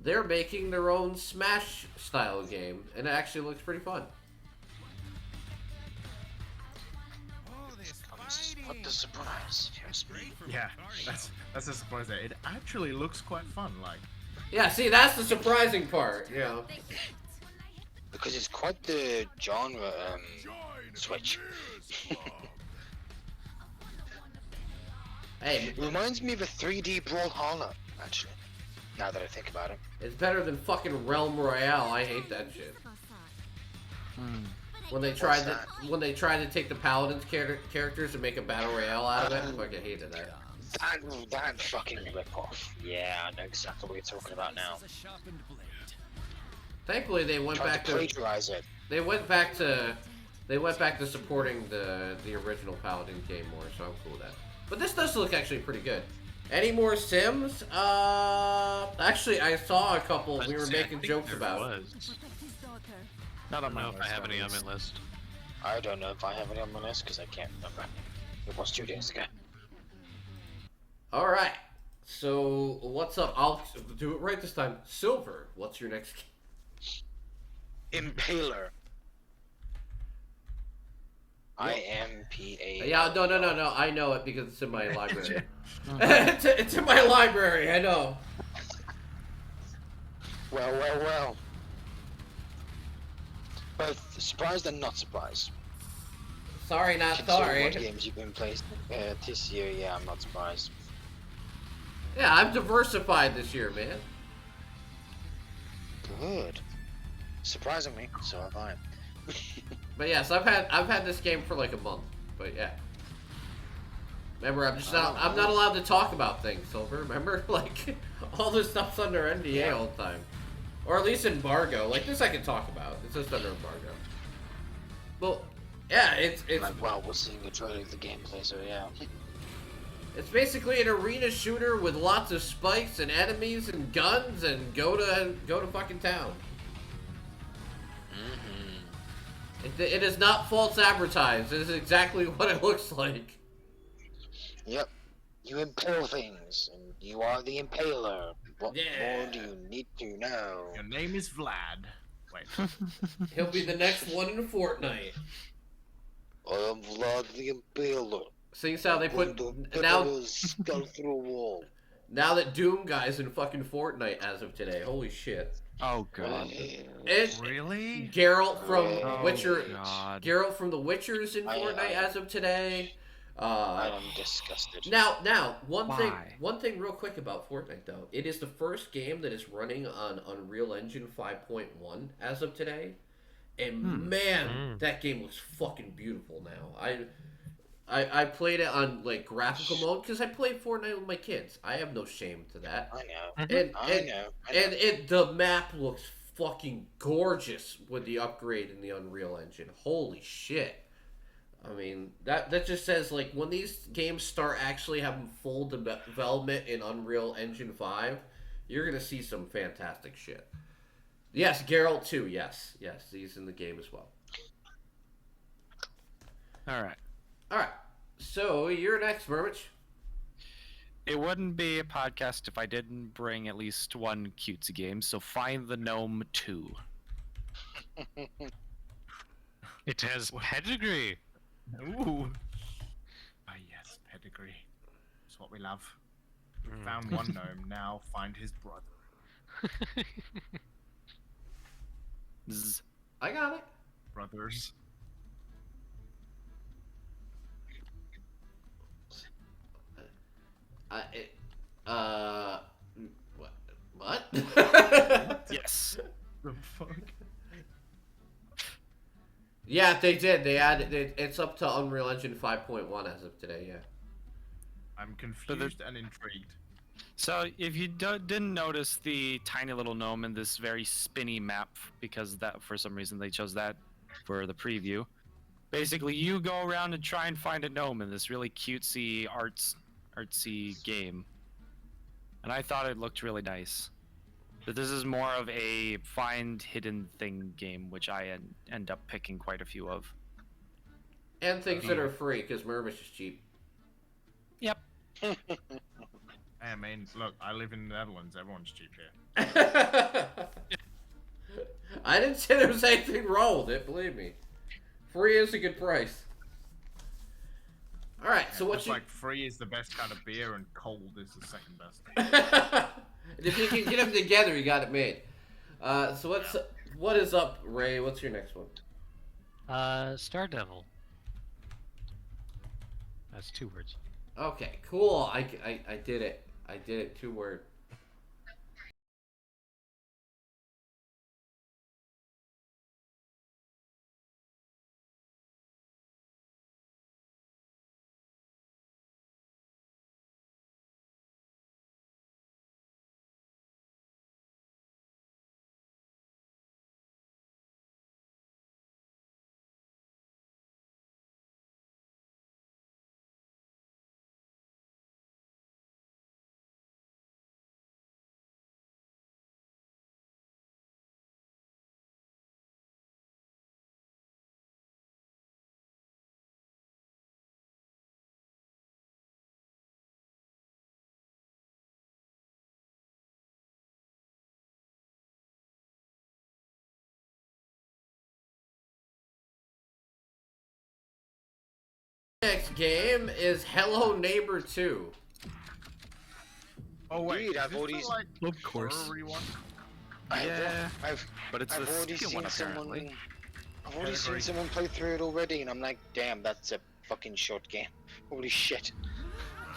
They're making their own Smash style game, and it actually looks pretty fun. Oh, this What the surprise? Yes, me. Yeah. That's a surprise there. It actually looks quite fun. Like. Yeah, see, that's the surprising part. You know. Because it's quite the genre switch. Hey, It reminds me of a 3D Brawlhalla, actually. Now that I think about it. it's better than fucking Realm Royale. I hate that shit. When they tried to take the Paladins characters and make a battle royale out of it, I fucking hated that. That fucking ripoff. Yeah, I know exactly what you're talking about now. Thankfully, they went Tried back to to plagiarize it. they went back to supporting the original Paladin game more, so I'm cool with that. But this does look actually pretty good. Any more Sims? Actually, I saw a couple we were making jokes about. Not I on don't my know if I list, have at any on least. my list. I don't know if I have any on my list because I can't remember. It was 2 days ago. All right. So what's up? I'll do it right this time. Silver, what's your next game? Impaler. IMPA. Yeah, no. I know it because it's in my library. it's in my library. I know. Well. Both surprised and not surprised. Sorry, not Considering sorry. what games you've been playing this year, yeah, I'm not surprised. Yeah, I'm diversified this year, man. Good. Surprisingly, so have I. But yes, I've had this game for like a month. But yeah. Remember, I'm not allowed to talk about things, Silver. Remember, like all this stuff's under NDA all the time, or at least embargo. Like this, I can talk about. It's just under embargo. Well, yeah, it's Well, we're seeing a trailer of the gameplay, so yeah. it's basically an arena shooter with lots of spikes and enemies and guns and go to fucking town. It is not false advertised. It is exactly what it looks like. Yep. You impale things, and you are the impaler. What Yeah. more do you need to know? Your name is Vlad. Wait. He'll be the next one in Fortnite. I am Vlad the Impaler. Seeing as how they put now skull through a wall. now that Doom guy's in fucking Fortnite as of today. Holy shit! Oh god. And Really? Geralt from Oh, Witcher. God. Geralt from The Witcher's in I- Fortnite as of today. I am disgusted. Now, one Why? thing real quick about Fortnite though. It is the first game that is running on Unreal Engine 5.1 as of today. And man, that game looks fucking beautiful now. I played it on like graphical mode because I play Fortnite with my kids. I have no shame to that. I know. And I know. and the map looks fucking gorgeous with the upgrade in the Unreal Engine. Holy shit. I mean, that just says, like, when these games start actually having full development in Unreal Engine 5, you're going to see some fantastic shit. Yes, Geralt too, yes, he's in the game as well. Alright. Alright, so you're next, Vermich. It wouldn't be a podcast if I didn't bring at least one cutesy game. So Find the Gnome 2. It has pedigree. Ooh. Ah, yes, pedigree. It's what we love. We found one gnome, now find his brother. Zzz. I got it. Brothers. What? Yes. The fuck? Yeah, they did. They added it. It's up to Unreal Engine 5.1 as of today. Yeah. I'm confused and intrigued. So if you didn't notice the tiny little gnome in this very spinny map, because that for some reason they chose that for the preview. Basically, you go around and try and find a gnome in this really cutesy artsy game, and I thought it looked really nice. But this is more of a find hidden thing game, which I end up picking quite a few of. And things that are free, because Murmish is cheap. Yep. I mean, look, I live in the Netherlands. Everyone's cheap here. I didn't say there was anything wrong with it, believe me. Free is a good price. Alright, so what's It's like free is the best kind of beer and cold is the second best. If you can get them together, you got it made. So what is up, Ray? What's your next one? Star Devil. That's 2 words. Okay, cool. I did it. I did it. 2 word. Next game is Hello Neighbor 2. Oh wait, Dude, is I've this already- the, like, Of course. horror-y one? Yeah, but it's I've the already second seen one apparently. someone. I've already seen Pedigree. someone play through it already, and I'm like, damn, that's a fucking short game. Holy shit.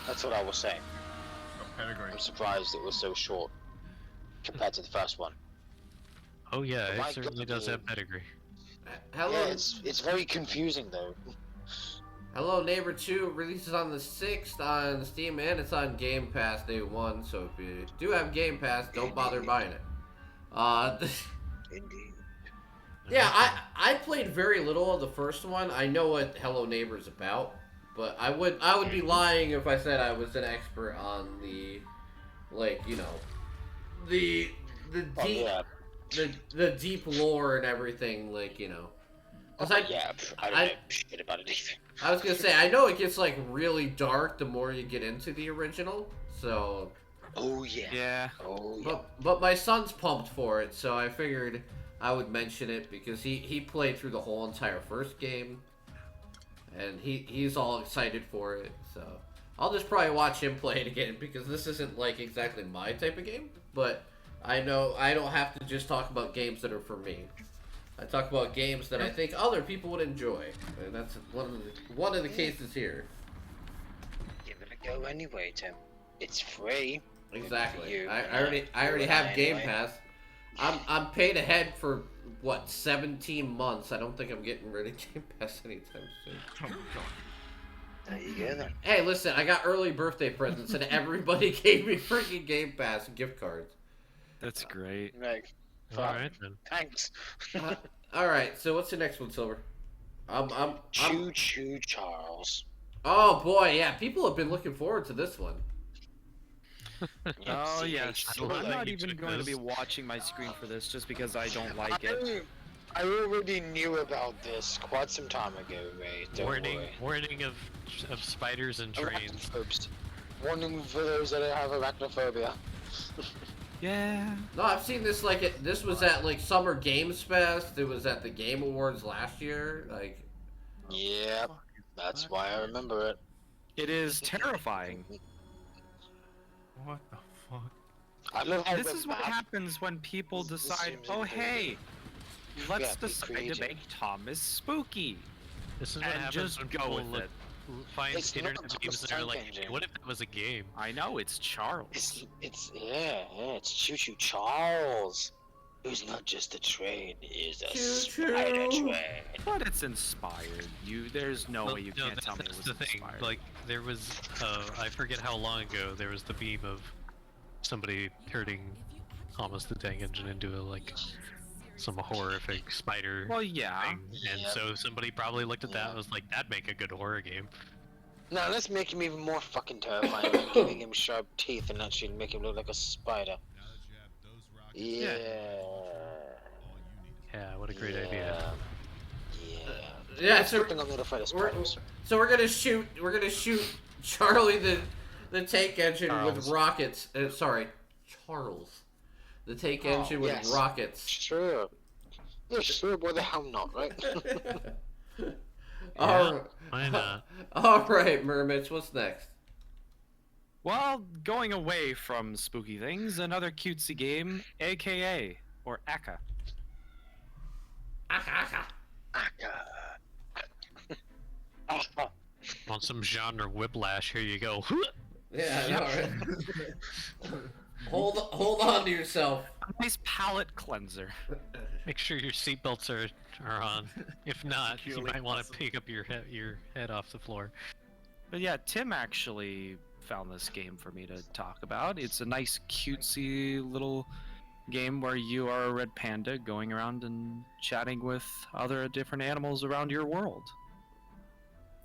That's what I was saying. Got pedigree. I'm surprised it was so short compared to the first one. Oh yeah, My it certainly God, does have dude. pedigree. Hello, Yeah, it's very confusing though. Hello Neighbor 2 releases on the 6th on Steam and it's on Game Pass day 1. So if you do have Game Pass, don't bother buying it. Indeed. Yeah, I played very little of the first one. I know what Hello Neighbor is about, but I would be lying if I said I was an expert on the, like, you know, the Oh, deep yeah. the deep lore and everything, like, you know. 'Cause I don't I- know shit about it either. I was gonna say, I know it gets like really dark the more you get into the original, so. Oh yeah. Yeah. Oh yeah. But my son's pumped for it, so I figured I would mention it because he played through the whole entire first game, and he's all excited for it. So I'll just probably watch him play it again because this isn't like exactly my type of game. But I know I don't have to just talk about games that are for me. I talk about games that I think other people would enjoy, and that's one of the cases here. Give it a go anyway, Tim. It's free. Exactly. You, I already you have and I Game anyway. Pass. I'm paid ahead for what 17 months. I don't think I'm getting rid of Game Pass anytime soon. Oh my god. There you go then. Hey, listen, I got early birthday presents and everybody gave me freaking Game Pass and gift cards. That's great. Like, Alright then. thanks. All right, so what's the next one, Silver? Choo choo Charles. Oh boy, yeah, people have been looking forward to this one. Oh yes. CH2, I'm like not you even took going to be this. watching my screen for this just because I don't like it. I already knew about this quite some time ago, Ray. Don't Warning, worry. warning of spiders and trains. Oops. Warning for those that have arachnophobia. Yeah. No, I've seen this this was at like Summer Games Fest. It was at the Game Awards last year. Like, Yeah, that's why I remember it. It is terrifying. What the fuck? I love how This the is what map- happens when people This decide, seems oh like a- hey, let's Yeah, be decide to creative. make Thomas spooky. This is what And happens just when go people with look, it. find It's not internet a memes that are tank like, engine. what if that was a game? I know, it's Charles. It's Choo Choo Charles, who's not just a train, he's a Choo-choo. spider train. But it's inspired. There's no way you can't tell me it that's was the thing. inspired. Like, there was, I forget how long ago, there was the meme of somebody turning Thomas the Tank Engine into some horrific spider well, yeah. thing. And Yep. so somebody probably looked at that Yeah. and was like, that'd make a good horror game. Now let's make him even more fucking terrifying by giving him sharp teeth and actually make him look like a spider. Yeah. Yeah, what a great idea. Yeah. yeah. So Something I'm notified of spiders. we're gonna shoot Charlie the tank engine with Charles. rockets. Sorry, Charles. The tank Oh, engine with yes. rockets. Sure. Yeah, sure, boy, the hell not, right? All Why not? all right, Mermits. What's next? Well, going away from spooky things, another cutesy game, AKA, or Aka. On some genre whiplash, here you go. Yeah, I know, right? hold on to yourself. A nice palate cleanser. Make sure your seatbelts are on. If not, you Purely might want to possible. pick up your head off the floor. But yeah, Tim actually found this game for me to talk about. It's a nice cutesy little game where you are a red panda going around and chatting with other different animals around your world.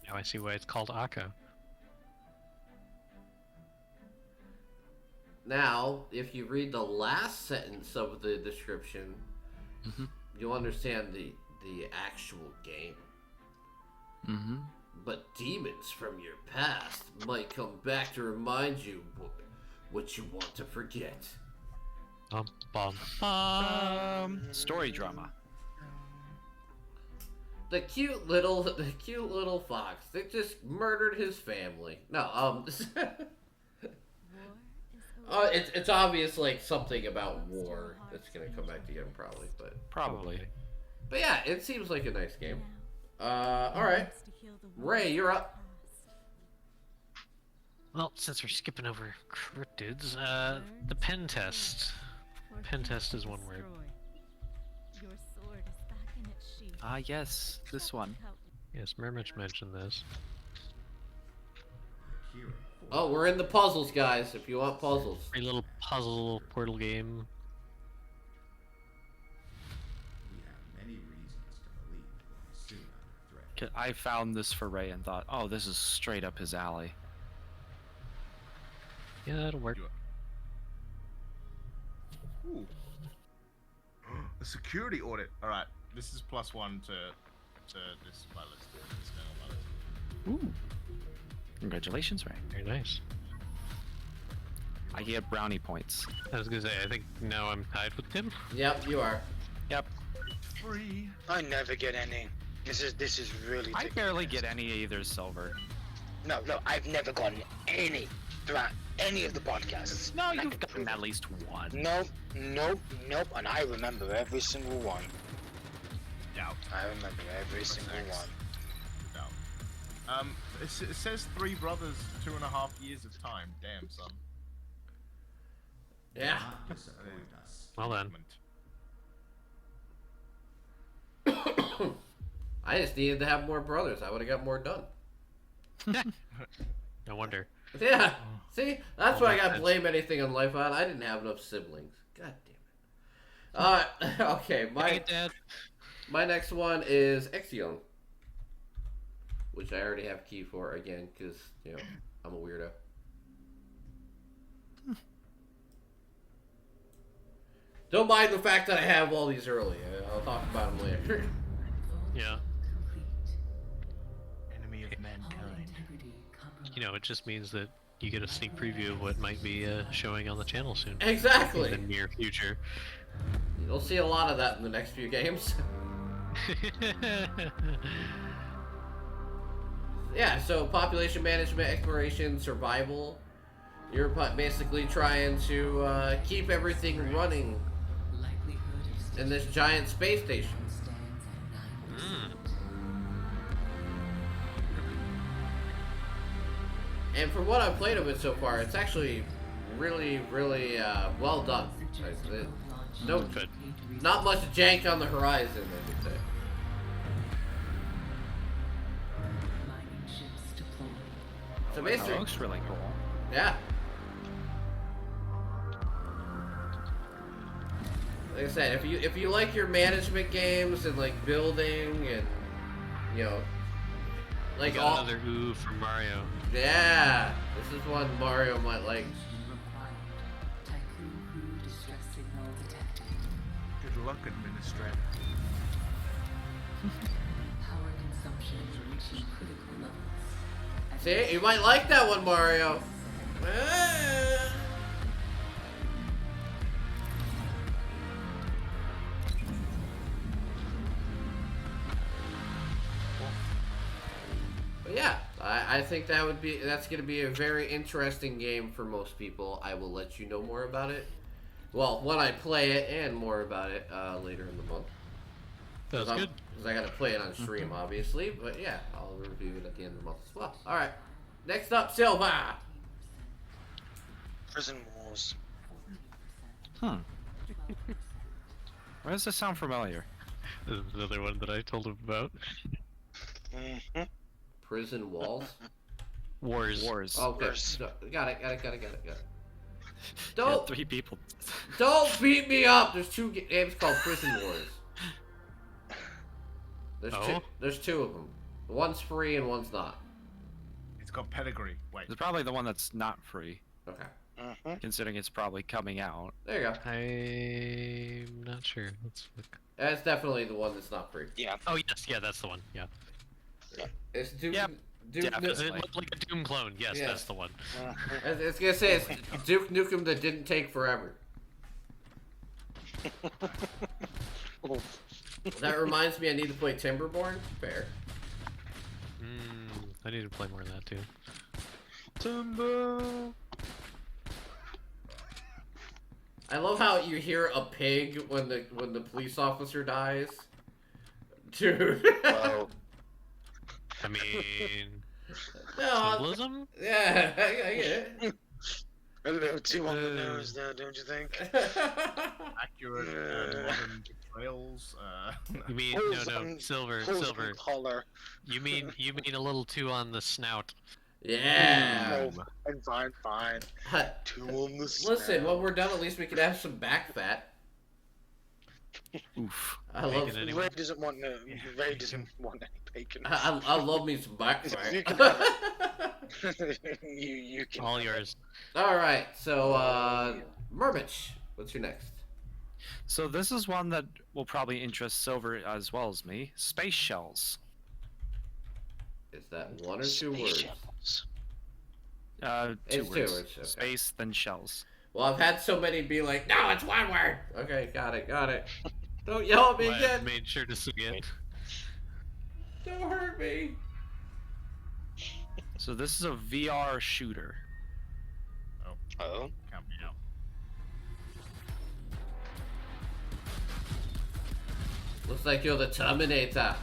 Now I see why it's called Aka. Now, if you read the last sentence of the description, Mhm. you'll understand the actual game. Mm-hmm. But demons from your past might come back to remind you what you want to forget. Bum, bum, bum. Story drama. The cute little fox that just murdered his family. No, it's obvious, like something about war that's gonna come back to get him probably, Probably. but yeah, it seems like a nice game. All right, Ray, you're up. Well, since we're skipping over cryptids, the pen test. Pen test is one word. Ah, yes, this one. Yes, Mermich mentioned this. Oh, we're in the puzzles, guys. If you want puzzles, A little puzzle portal game. I found this for Ray and thought, oh, this is straight up his alley. Yeah, that'll work. Ooh. A security audit. All right, this is +1 to this my list. This guy on my list. Ooh. Congratulations, Ray. Very nice. I get brownie points. I was gonna say, I think now I'm tied with Tim. yep, you are. Yep. Free. I never get any. This is really. I taking barely a get piss. any either silver. No, I've never gotten any throughout any of the podcasts. No, And I you've can gotten prove at it. least one. Nope, and I remember every single one. Doubt. I remember every single one. Doubt. It says 3 brothers, 2.5 years of time. Damn, son. Yeah. Well then. I just needed to have more brothers. I would have got more done. No wonder. Yeah. See, that's why I makes got sense. blame anything on life on. I didn't have enough siblings. God damn it. Okay, Dang it, Dad. my next one is Exion, which I already have key for again because I'm a weirdo. Don't mind the fact that I have all these early. I'll talk about them later. Yeah. Enemy of mankind. You know, it just means that you get a sneak preview of what might be showing on the channel soon. Exactly. In the near future. You'll see a lot of that in the next few games. Yeah, so population management, exploration, survival. You're basically trying to keep everything running in this giant space station. And from what I've played of it so far, it's actually really, really well done. No, Good. not much jank on the horizon, I should say. So That basically, looks really cool. yeah. Like I said, if you like your management games and like building and you know, like Got all another ooh from Mario. yeah, this is one Mario might like. Good luck, administrator. See, you might like that one, Mario. Ah. But yeah, I think that's gonna be a very interesting game for most people. I will let you know more about it. Well, when I play it, and more about it later in the month. That's good. Because I gotta play it on stream, obviously. But yeah, I'll review it at the end of the month as well. All right. Next up, Silva. Prison Wars. Why does this sound familiar? This is another one that I told him about. Mm-hmm. Prison Walls. Wars. Wars. Okay. Wars. Got it. Yeah, Don't 3 people. don't beat me up. There's 2 games called Prison Wars. There's two of them. One's free and one's not. It's got pedigree. Wait. It's probably the one that's not free, Okay. Mm-hmm. considering it's probably coming out. There you go. I'm not sure. Let's look. That's definitely the one that's not free. Yeah. Oh yes, yeah, that's the one. Yeah. It's Duke. Yep. Duke. Yeah, Does it Definitely. look like a Doom clone? Yes, Yeah. that's the one. I was gonna say it's Duke Nukem that didn't take forever. That reminds me, I need to play Timberborn. Fair. I need to play more of that too. Timber. I love how you hear a pig when the police officer dies. Dude. Well, I mean, No, symbolism? yeah, I get it. a little too on the nose there, don't you think? Accurate modern trails. You mean Holes no, on- silver, Holes in silver. collar. You mean a little too on the snout. Yeah. Oh, fine, fine. Two on the Listen, when we're done, at least we can have some back fat. Oof. I love. Bacon anyway. Ray doesn't want no. Ray doesn't want any bacon. I love me some back You can fat. you can. All yours. All right, so Murmich, what's your next? So this is one that will probably interest Silver as well as me. Space shells. Is that one or two words? Shells. Two It's words. 2 words. Okay. Space, then shells. Well, I've had so many be like, no, it's 1 word. Okay, got it. Don't yell at me Well, I again. made sure to say it. Don't hurt me. So this is a VR shooter. Oh. Count me out. Looks like you're the Terminator.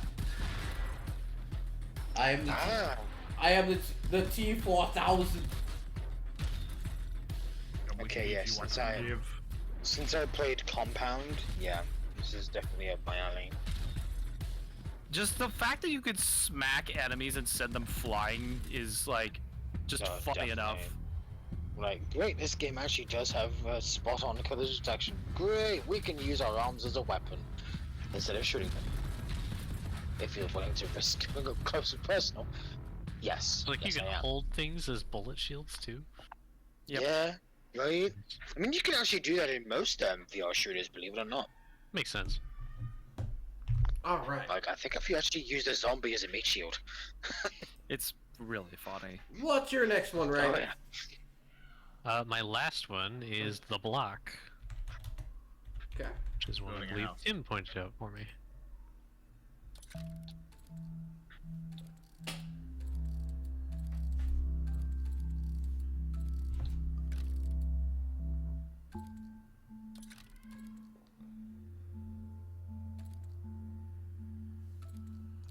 I am the T-4000. Okay, yes, since I played Compound, yeah, this is definitely up my alley. Just the fact that you could smack enemies and send them flying is like just No, funny enough. definitely. Like, great, this game actually does have spot-on collision detection. Great, we can use our arms as a weapon instead of shooting them. If you're willing to risk going up close and personal, yes. Like yes, you can I am. hold things as bullet shields too. Yep. Yeah, right. I mean, you can actually do that in most VR shooters, believe it or not. Makes sense. All right. Like, I think if you actually use a zombie as a meat shield. It's really funny. What's your next one, Ray? Oh, yeah. My last one is The Block, Okay. which is one I Building a believe house. Tim pointed out for me.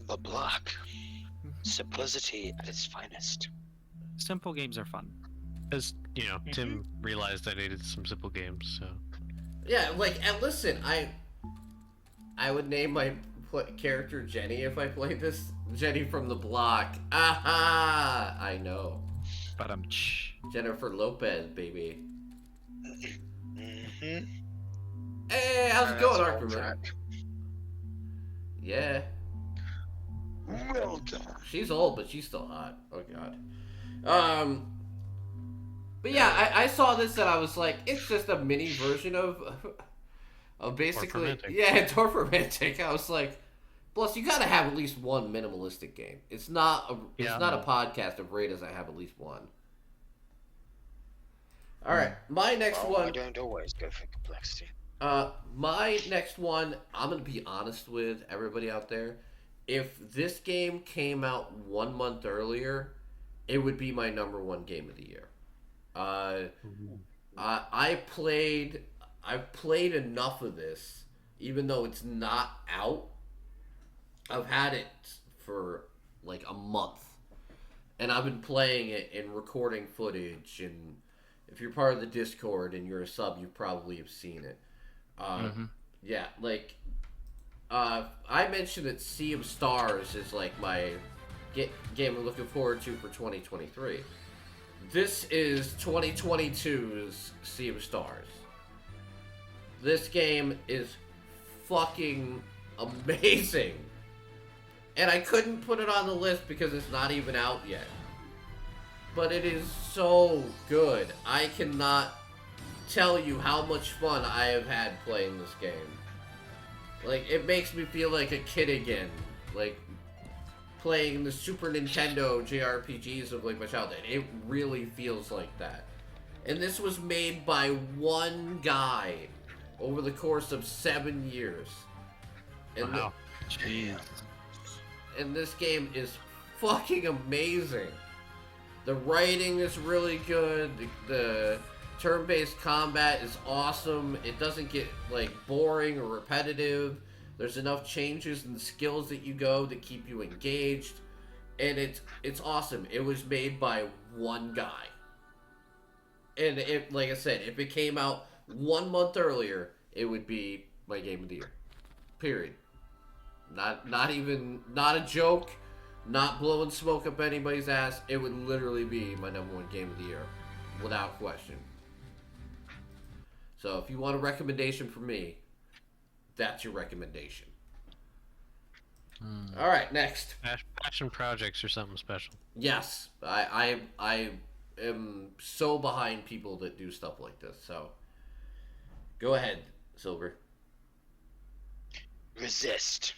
The Block. Simplicity at its finest. Simple games are fun. As you know, Tim realized I needed some simple games, so Yeah, like, and listen, I would name my character Jenny if I played this. Jenny from The Block. Aha! I know. But Jennifer Lopez, baby. Mm-hmm. Hey, how's it going, Arkham? Yeah. Well done. She's old, but she's still hot. Oh god. But yeah, I saw this and I was like, it's just a mini version of basically, Dorfromantic. yeah, Dorfromantic. I was like, plus you gotta have at least one minimalistic game. It's not a podcast if Ray doesn't have at least one. All right, my next Well, I one. don't always go for complexity. My next one, I'm gonna be honest with everybody out there. If this game came out 1 month earlier, it would be my #1 game of the year. I've played enough of this, even though it's not out. I've had it for like a month, and I've been playing it and recording footage. And if you're part of the Discord and you're a sub, you probably have seen it. Yeah, like I mentioned that Sea of Stars is like my game I'm looking forward to for 2023. This is 2022's Sea of Stars. This game is fucking amazing. And I couldn't put it on the list because it's not even out yet. But it is so good. I cannot tell you how much fun I have had playing this game. Like, it makes me feel like a kid again. Like, playing the Super Nintendo JRPGs of, like, my childhood. It really feels like that. And this was made by one guy over the course of 7 years. And wow. Jeez. and this game is fucking amazing. The writing is really good. The turn-based combat is awesome. It doesn't get like boring or repetitive. There's enough changes in the skills that you go to keep you engaged, and it's awesome. It was made by one guy, and it, like I said, if it came out 1 month earlier, it would be my game of the year. Period. Not even, not a joke, not blowing smoke up anybody's ass. It would literally be my #1 game of the year, without question. So if you want a recommendation from me, that's your recommendation. All right, next. Passion projects or something special. Yes, I am so behind people that do stuff like this. So go ahead, Silver. Resist.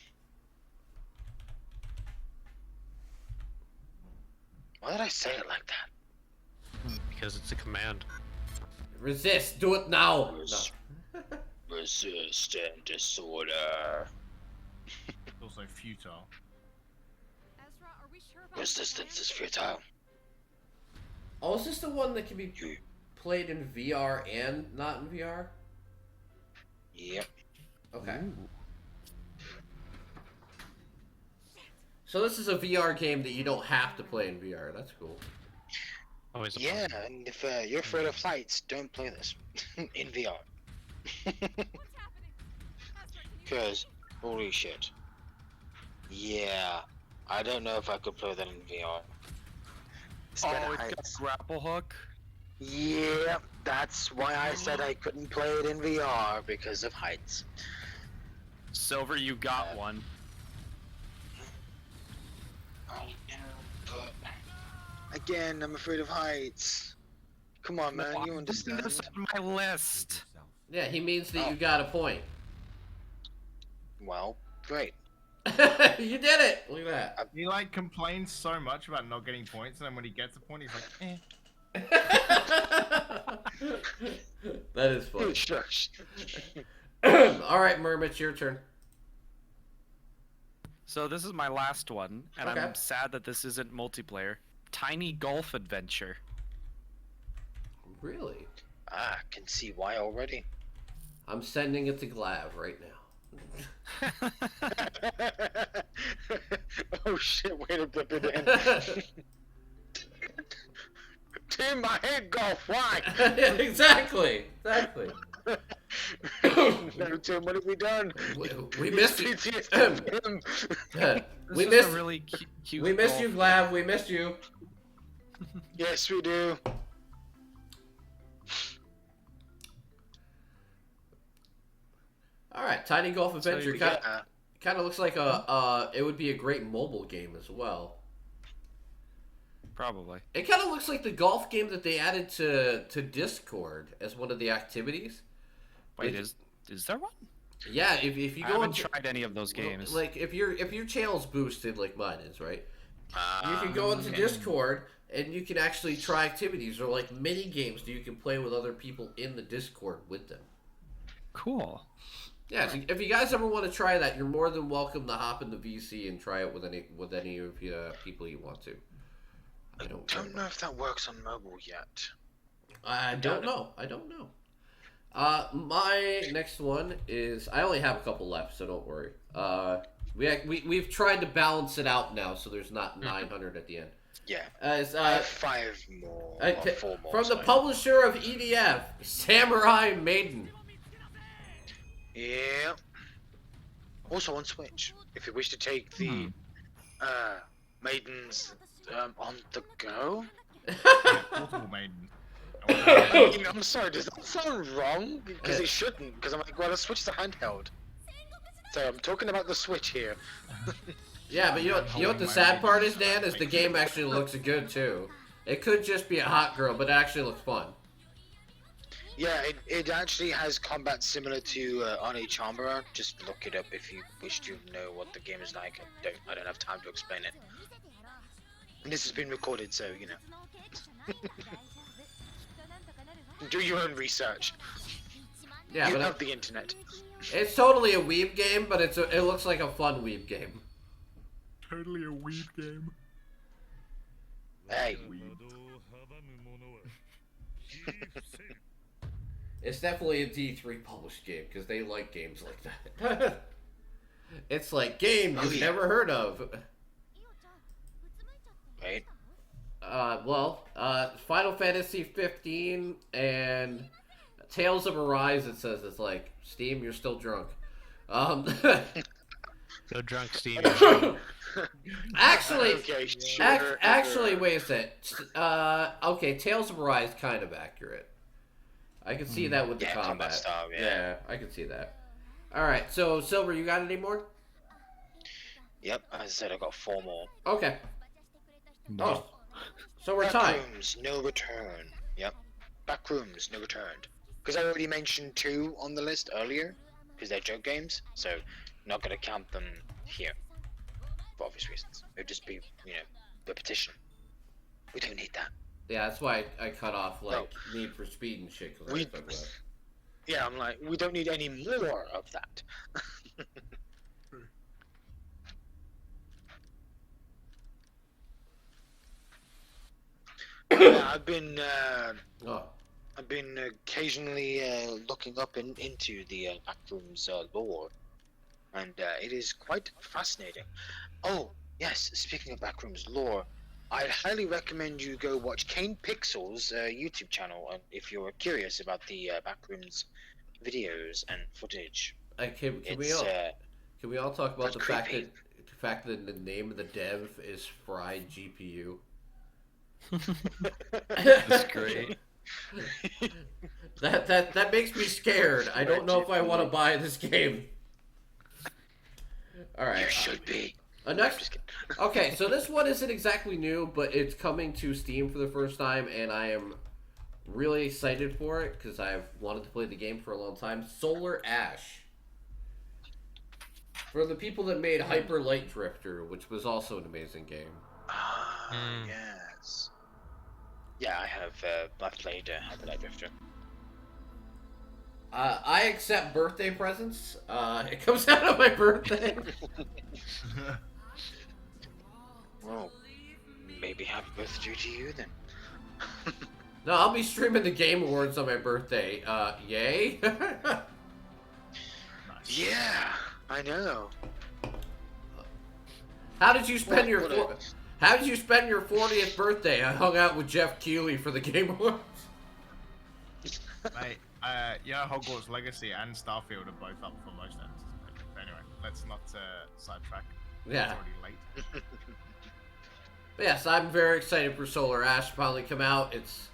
Why did I say it like that? Because it's a command. Resist. Do it now. Res- No. Resist and disorder. It's also futile. Ezra, are we sure about Resistance is futile. Oh, is this the one that can be played in VR and not in VR? Yep. Okay. So this is a VR game that you don't have to play in VR. That's cool. Always a Yeah, and if you're afraid of heights, don't play this in VR. what's happening? Ezra, can you Because, holy shit. Yeah, I don't know if I could play that in VR. Scared Oh, of it's got heights. a grapple hook. Yeah, that's why I said I couldn't play it in VR, because of heights. Silver, you got one. I know, but... Again, I'm afraid of heights. Come on, man, you understand. This on my list. Yeah, he means that you got a point. Well, great. You did it! Look at that. He like complains so much about not getting points, and then when he gets a point, he's like, eh. That is funny. Shush. All right, Merm, it's your turn. So this is my last one, and Okay. I'm sad that this isn't multiplayer. Tiny Golf Adventure. Really? Ah, can see why already. I'm sending it to Glav right now. Oh shit, way to blip it in. Team, I hate golf, why? Yeah, exactly. No, Tim, what have we done? We missed you. PTSD. We This is missed. a really cute We missed golf you, Glav. We missed you. Yes, we do. All right, Tiny Golf Adventure we kind of looks like it would be a great mobile game as well. Probably. It kind of looks like the golf game that they added to Discord as one of the activities. Wait, It- is there one? Yeah, if you I go haven't into tried any of those games. like if your channel's boosted like mine is, right? You can go into okay. Discord and you can actually try activities or like mini games that you can play with other people in the Discord with them. Cool. Yeah, so if you guys ever want to try that, you're more than welcome to hop into VC and try it with any of the people you want to. I Don't know if that works on mobile yet. I don't know. My next one is I only have a couple left, so don't worry. We've tried to balance it out now, so there's not 900 at the end. Yeah. As I have 5 more. Or 4 more. from the sorry. publisher of EDF, Samurai Maiden. Yeah. Also on Switch, if you wish to take the maidens on the go. Portable Maiden. I'm sorry, does that sound wrong? Because it shouldn't. Because I'm like, well, the Switch is a handheld. So I'm talking about the Switch here. Yeah, but you know what the sad part is, Dan, is the game actually looks good too. It could just be a hot girl, but it actually looks fun. Yeah, it actually has combat similar to Arne Charmerer. Just look it up if you wish to know what the game is like. I don't have time to explain it. And this has been recorded, so you know. Do your own research. Yeah, You but have the internet. it's totally a weeb game, but it looks like a fun weeb game. Totally a weeb game. Hey, It's definitely a D3 published game because they like games like that. It's like game Oh, you've yeah. never heard of. right? Final Fantasy 15 and Tales of Arise. It says it's like Steam. You're still drunk. So drunk Steve. Actually, Okay, sure. actually, wait a sec. Okay, Tales of Arise kind of accurate. I can see that with the Yeah, combat. combat style, yeah. I can see that. All right, so Silver, you got any more? Yep, as I said, I got 4 more. Okay. Oh, so we're tied. Backrooms, no return. Yep. Backrooms, no return. Because I already mentioned 2 on the list earlier, because they're joke games, so not gonna count them here. For obvious reasons. It would just be, you know, repetition. We don't need that. Yeah, that's why I cut off like Need for Speed and shit. 'Cause I We- fuck with that. Yeah, I'm like, we don't need any more of that. Yeah, I've been Oh, occasionally looking up into the Backrooms lore, and it is quite fascinating. Oh, yes, speaking of Backrooms lore, I'd highly recommend you go watch Kane Pixel's YouTube channel if you're curious about the Backrooms videos and footage. can we It's all talk about it's the fact creepy. that the name of the dev is Fried GPU? That's great. That makes me scared. I don't know if I want to buy this game. All right. You should be. Next. Just kidding. Okay, so this one isn't exactly new, but it's coming to Steam for the first time, and I am really excited for it because I've wanted to play the game for a long time. Solar Ash. For the people that made Hyper Light Drifter, which was also an amazing game. Ah, yes. Yeah, I have. I've played Hyper Light Drifter. I accept birthday presents. It comes out on my birthday. Well, maybe happy birthday to you then. No, I'll be streaming the Game Awards on my birthday. Yay? Yeah, I know. How did you spend your What a- How did you spend your 40th birthday? I hung out with Jeff Keighley for the Game Awards. Mate, yeah, Hogwarts Legacy and Starfield are both up for most ends. But anyway, let's not sidetrack. Yeah. It's already late. But yes, I'm very excited for Solar Ash to finally come out. It's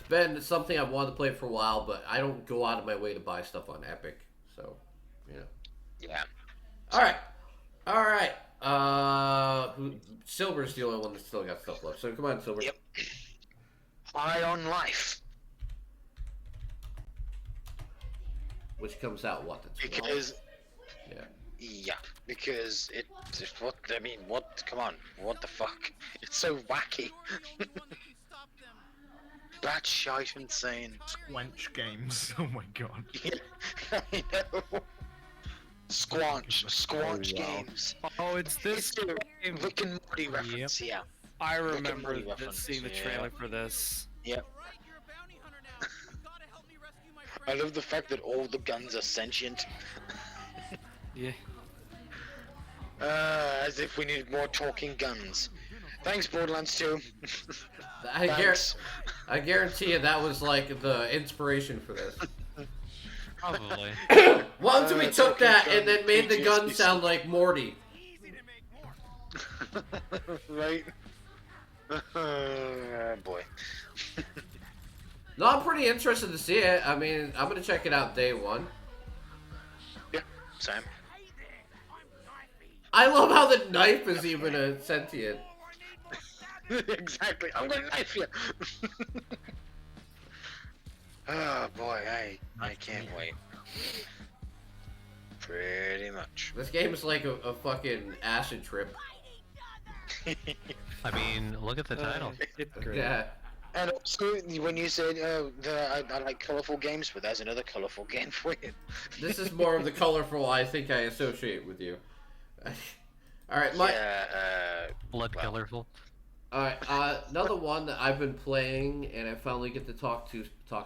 been something I've wanted to play for a while, but I don't go out of my way to buy stuff on Epic. So, you know. Yeah. All right. Silver's the only one that still got stuff left. So come on, Silver. Yep. High on Life. Which comes out what? The 12th? Because. Yeah. Yeah, because it. What? I mean, what? Come on. What the fuck? It's so wacky. Batshite insane. Squench games. Oh my god. I know. Squanch games. Oh, it's this It's a game. Rick and Morty reference, yeah. I and remember Morty reference, seeing the yeah. trailer for this. Yep. I love the fact that all the guns are sentient. Yeah. As if we needed more talking guns. Thanks, Borderlands 2. Thanks. I guarantee you that was like the inspiration for this. Probably. What if we it's took okay, that gun and then made the gun PTSD. sound like Morty? Right? Boy. No, I'm pretty interested to see it. I mean, I'm gonna check it out day one. Yeah, Sam. I love how the knife is even a sentient. Exactly. I'm gonna knife you. Oh boy, I can't wait. Pretty much. This game is like a fucking acid trip. I mean, look at the title. It's great. Yeah. And also, when you said I like colorful games, but there's another colorful game for you. This is more of the colorful I think I associate with you. Alright, Mike. Yeah, Blood Well. colorful. Alright, another one that I've been playing and I finally get to talk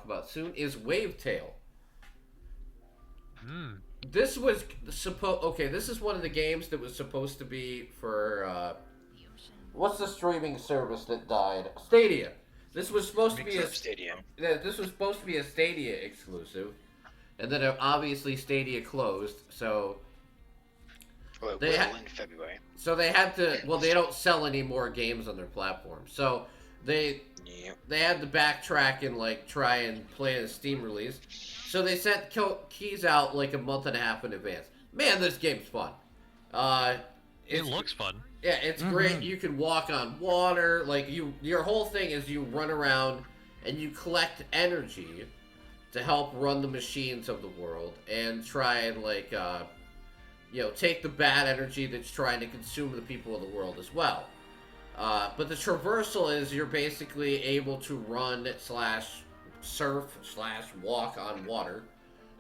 about soon is Wavetail. This was this is one of the games that was supposed to be for what's the streaming service that died? Stadia. This was supposed to be a Stadium. this was supposed to be a Stadia exclusive, and then obviously Stadia closed. So Well, it They will ha- in February. they had to. Well, they don't sell any more games on their platform, so they Yep. had to backtrack and like try and plan a Steam release. So they sent keys out like a month and a half in advance. Man, this game's fun. It looks fun. Yeah, it's great. You can walk on water. Like your whole thing is you run around and you collect energy to help run the machines of the world and try and like take the bad energy that's trying to consume the people of the world as well. But the traversal is you're basically able to run / surf / walk on water,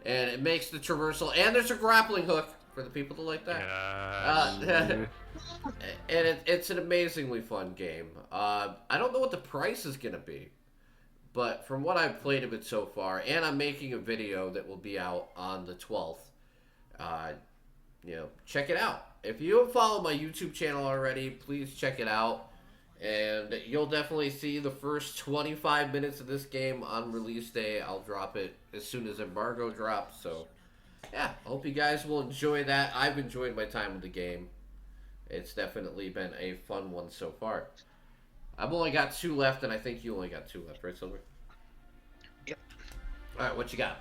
and it makes the traversal. And there's a grappling hook for the people that like that. Yeah. And it's an amazingly fun game. I don't know what the price is gonna be, but from what I've played of it so far, and I'm making a video that will be out on the 12th. Check it out. If you have followed my YouTube channel already, please check it out. And you'll definitely see the first 25 minutes of this game on release day. I'll drop it as soon as embargo drops. So, yeah, I hope you guys will enjoy that. I've enjoyed my time with the game. It's definitely been a fun one so far. I've only got 2 left, and I think you only got 2 left, right, Silver? Yep. All right, what you got?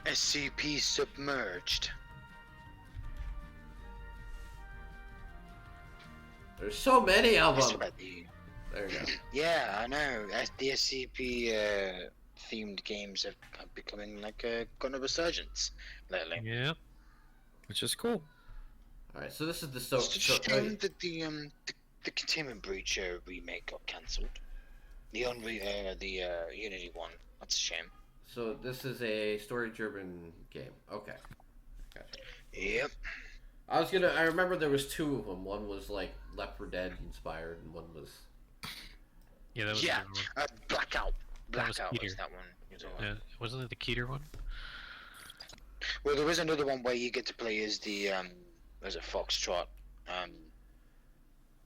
SCP submerged. There's so many of That's them. about the- There you go. Yeah, I know. The SCP themed games have becoming like a kind of resurgence lately. Yep. which is cool. All right, so this is the It's a shame that the Containment Breach remake got cancelled. The Unity one. That's a shame. So this is a story-driven game. Okay. Gotcha. Yep. I remember there was two of them. One was like Left 4 Dead inspired, and one was. Yeah, that was Yeah. the one. Blackout. That was Blackout Peter. was that one. You're talking about. Yeah, wasn't it the Keter one? Well, there is another one where you get to play as the as a Foxtrot.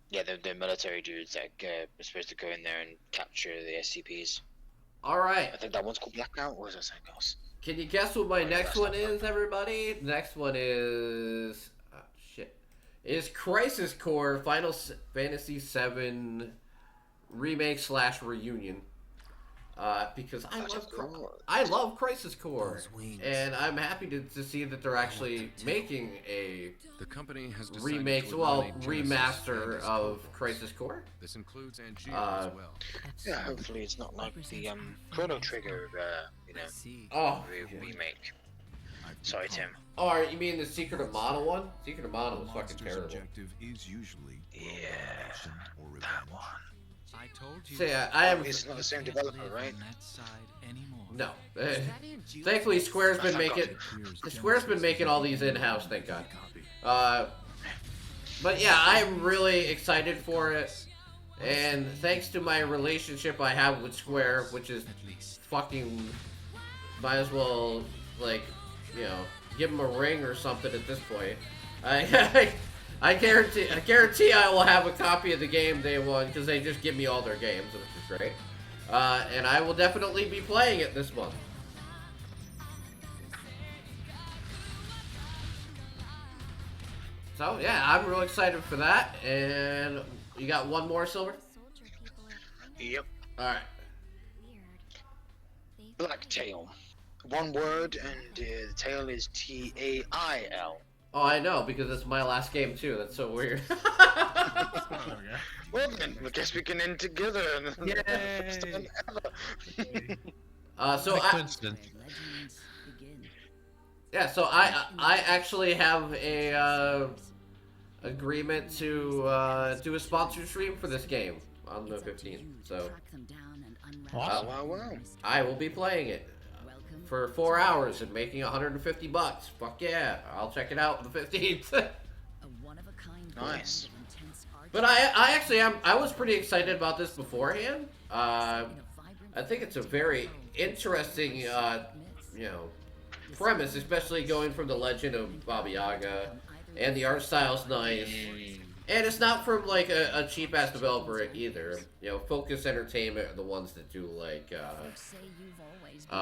Yeah, the military dudes that are supposed to go in there and capture the SCPs. All right. I think that one's called Blackout, or is that something else? Can you guess what my Oh, next that's one not is, everybody? The next one is shit. Is Crisis Core Final Fantasy VII remake / reunion? Because I love Crisis Core, and I'm happy to see that they're actually making a The company has remake, remaster of Crisis Core. This includes Angia as well. Yeah, hopefully it's not like the Chrono Trigger, remake. Sorry, Tim. Oh, alright, you mean the Secret of Mana one? Secret of Mana was fucking terrible. Objective is usually Yeah, or revenge. that one. I told you. See, I am. It's not the same developer, right? No. Thankfully, Square's been making. Square's been making all these in-house. Thank God. But yeah, I'm really excited for it, and thanks to my relationship I have with Square, which is fucking, might as well like, you know, give them a ring or something at this point. I guarantee I will have a copy of the game day one because they just give me all their games, which is great. And I will definitely be playing it this month. So yeah, I'm real excited for that. And you got one more, Silver? Yep. All right. Blacktail. One word, and the tail is Tail. Oh, I know, because it's my last game too. That's so weird. Well then, I guess we can end together. Yay! So Coincidence. yeah, so I actually have a agreement to do a sponsored stream for this game on the 15th. So Wow. I will be playing it for 4 hours and making $150. Fuck yeah, I'll check it out on the 15th. Nice. But I actually I was pretty excited about this beforehand. I think it's a very interesting you know, premise, especially going from the Legend of Baba Yaga, and the art style's nice. And it's not from like a cheap ass developer either. You know, Focus Entertainment are the ones that do like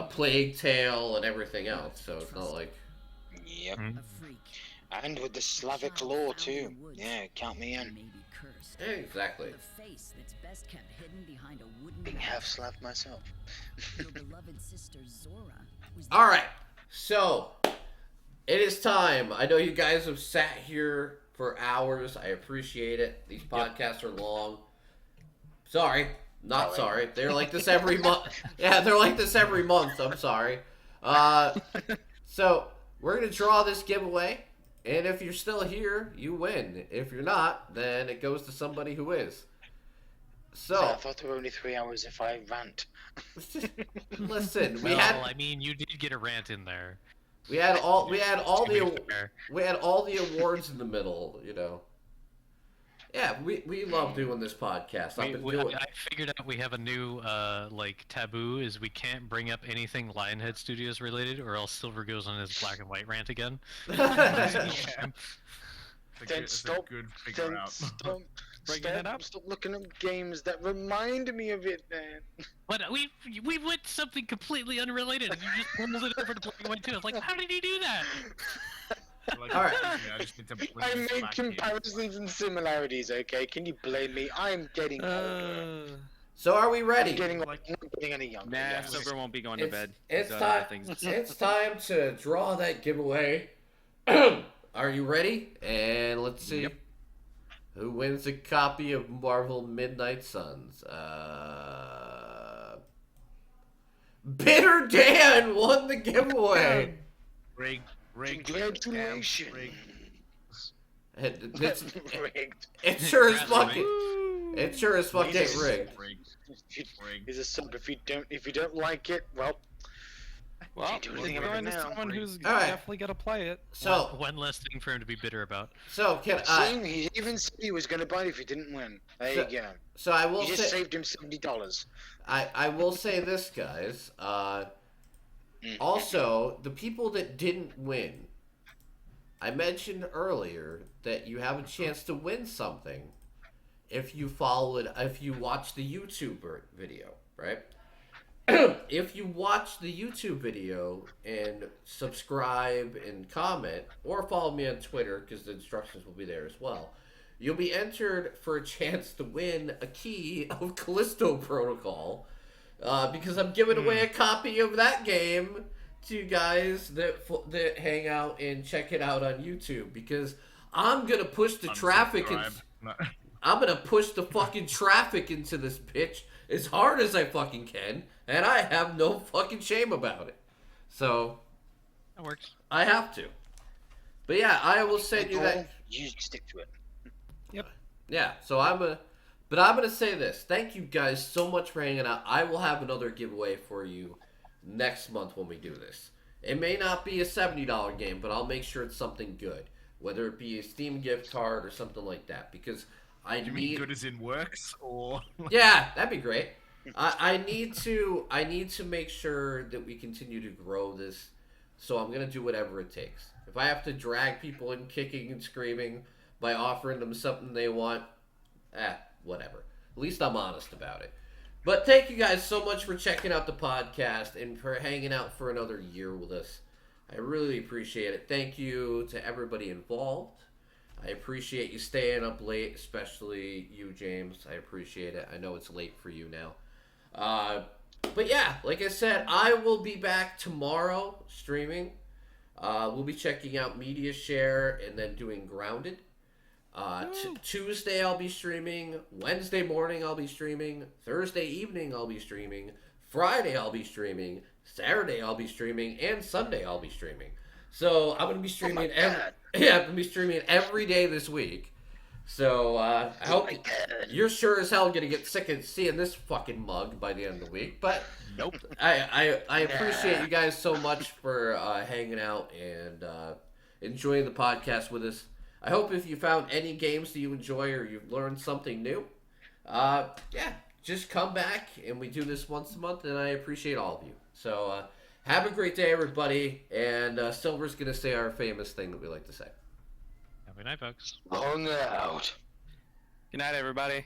Plague Tale and everything else. So it's not like. Yep. And with the Slavic lore too. Yeah, count me in. Exactly. Being half Slav myself. All right, so it is time. I know you guys have sat here for hours. I appreciate it. These podcasts are long. Sorry, not sorry. They're like this every month. Yeah, they're like this every month. I'm sorry. So we're gonna draw this giveaway, and if you're still here, you win. If you're not, then it goes to somebody who is. So I thought there were only 3 hours if I rant. listen, we Well, had. I mean, you did get a rant in there. We had all the fair. we had all the awards in the middle, you know. Yeah, we love doing this podcast. I've been doing. I figured out we have a new like taboo is we can't bring up anything Lionhead Studios related, or else Silver goes on his black and white rant again. Then stop. Stop looking up games that remind me of it, man. But we went something completely unrelated, and you just pulled it over to black and white too. I was like, how did he do that? All right. I made comparisons and similarities. Okay, can you blame me? I'm getting older. So are we I'm ready? getting not getting any younger. Nah, yes. Silver won't be going to bed. It's He's got time. other things. It's time to draw that giveaway. Are you ready? And let's see. Yep. Who wins a copy of Marvel Midnight Suns? Bitter Dan won the giveaway. Rigged. Congratulations. Rigged. It's, Rigged. it sure is Congratulations. fucking. It sure is fucking Jesus. rigged. Rigged. Rigged. Is a sub. If you don't like it, well, Well, Can't do it's anything about going it to now. someone who's All right. definitely gonna play it. So One less thing for him to be bitter about. can seeing he even said he was going to buy it if he didn't win. There So- you go. so I will You just say saved him $70. I will say this, guys. Also, the people that didn't win, I mentioned earlier that you have a chance to win something if you watch the YouTube video, right? If you watch the YouTube video and subscribe and comment, or follow me on Twitter, because the instructions will be there as well, you'll be entered for a chance to win a key of Callisto Protocol, because I'm giving away a copy of that game to you guys that hang out and check it out on YouTube, because I'm gonna push the traffic. Unsubscribe. I'm gonna push the fucking traffic into this bitch as hard as I fucking can, and I have no fucking shame about it. So That works. I have to. But yeah, I will send you that. You stick to it. Yeah, so I'm gonna say this. Thank you guys so much for hanging out. I will have another giveaway for you next month when we do this. It may not be a $70 game, but I'll make sure it's something good, whether it be a Steam gift card or something like that, because I You mean need. good as in works, or Yeah, that'd be great. I need to make sure that we continue to grow this, so I'm gonna do whatever it takes. If I have to drag people in kicking and screaming by offering them something they want, whatever. At least I'm honest about it. But thank you guys so much for checking out the podcast and for hanging out for another year with us. I really appreciate it. Thank you to everybody involved. I appreciate you staying up late, especially you, James. I appreciate it. I know it's late for you now. But yeah, like I said, I will be back tomorrow streaming. We'll be checking out Media Share and then doing Grounded. Tuesday I'll be streaming. Wednesday morning I'll be streaming. Thursday evening I'll be streaming. Friday I'll be streaming. Saturday I'll be streaming. And Sunday I'll be streaming. So I'm gonna be streaming I'm gonna be streaming every day this week. So I hope you're sure as hell gonna get sick of seeing this fucking mug by the end of the week. But Nope. I appreciate you guys so much for hanging out and enjoying the podcast with us. I hope if you found any games that you enjoy or you've learned something new, just come back and we do this once a month, and I appreciate all of you. So have a great day, everybody, and Silver's going to say our famous thing that we like to say. Have a good night, folks. Long out. Good night, everybody.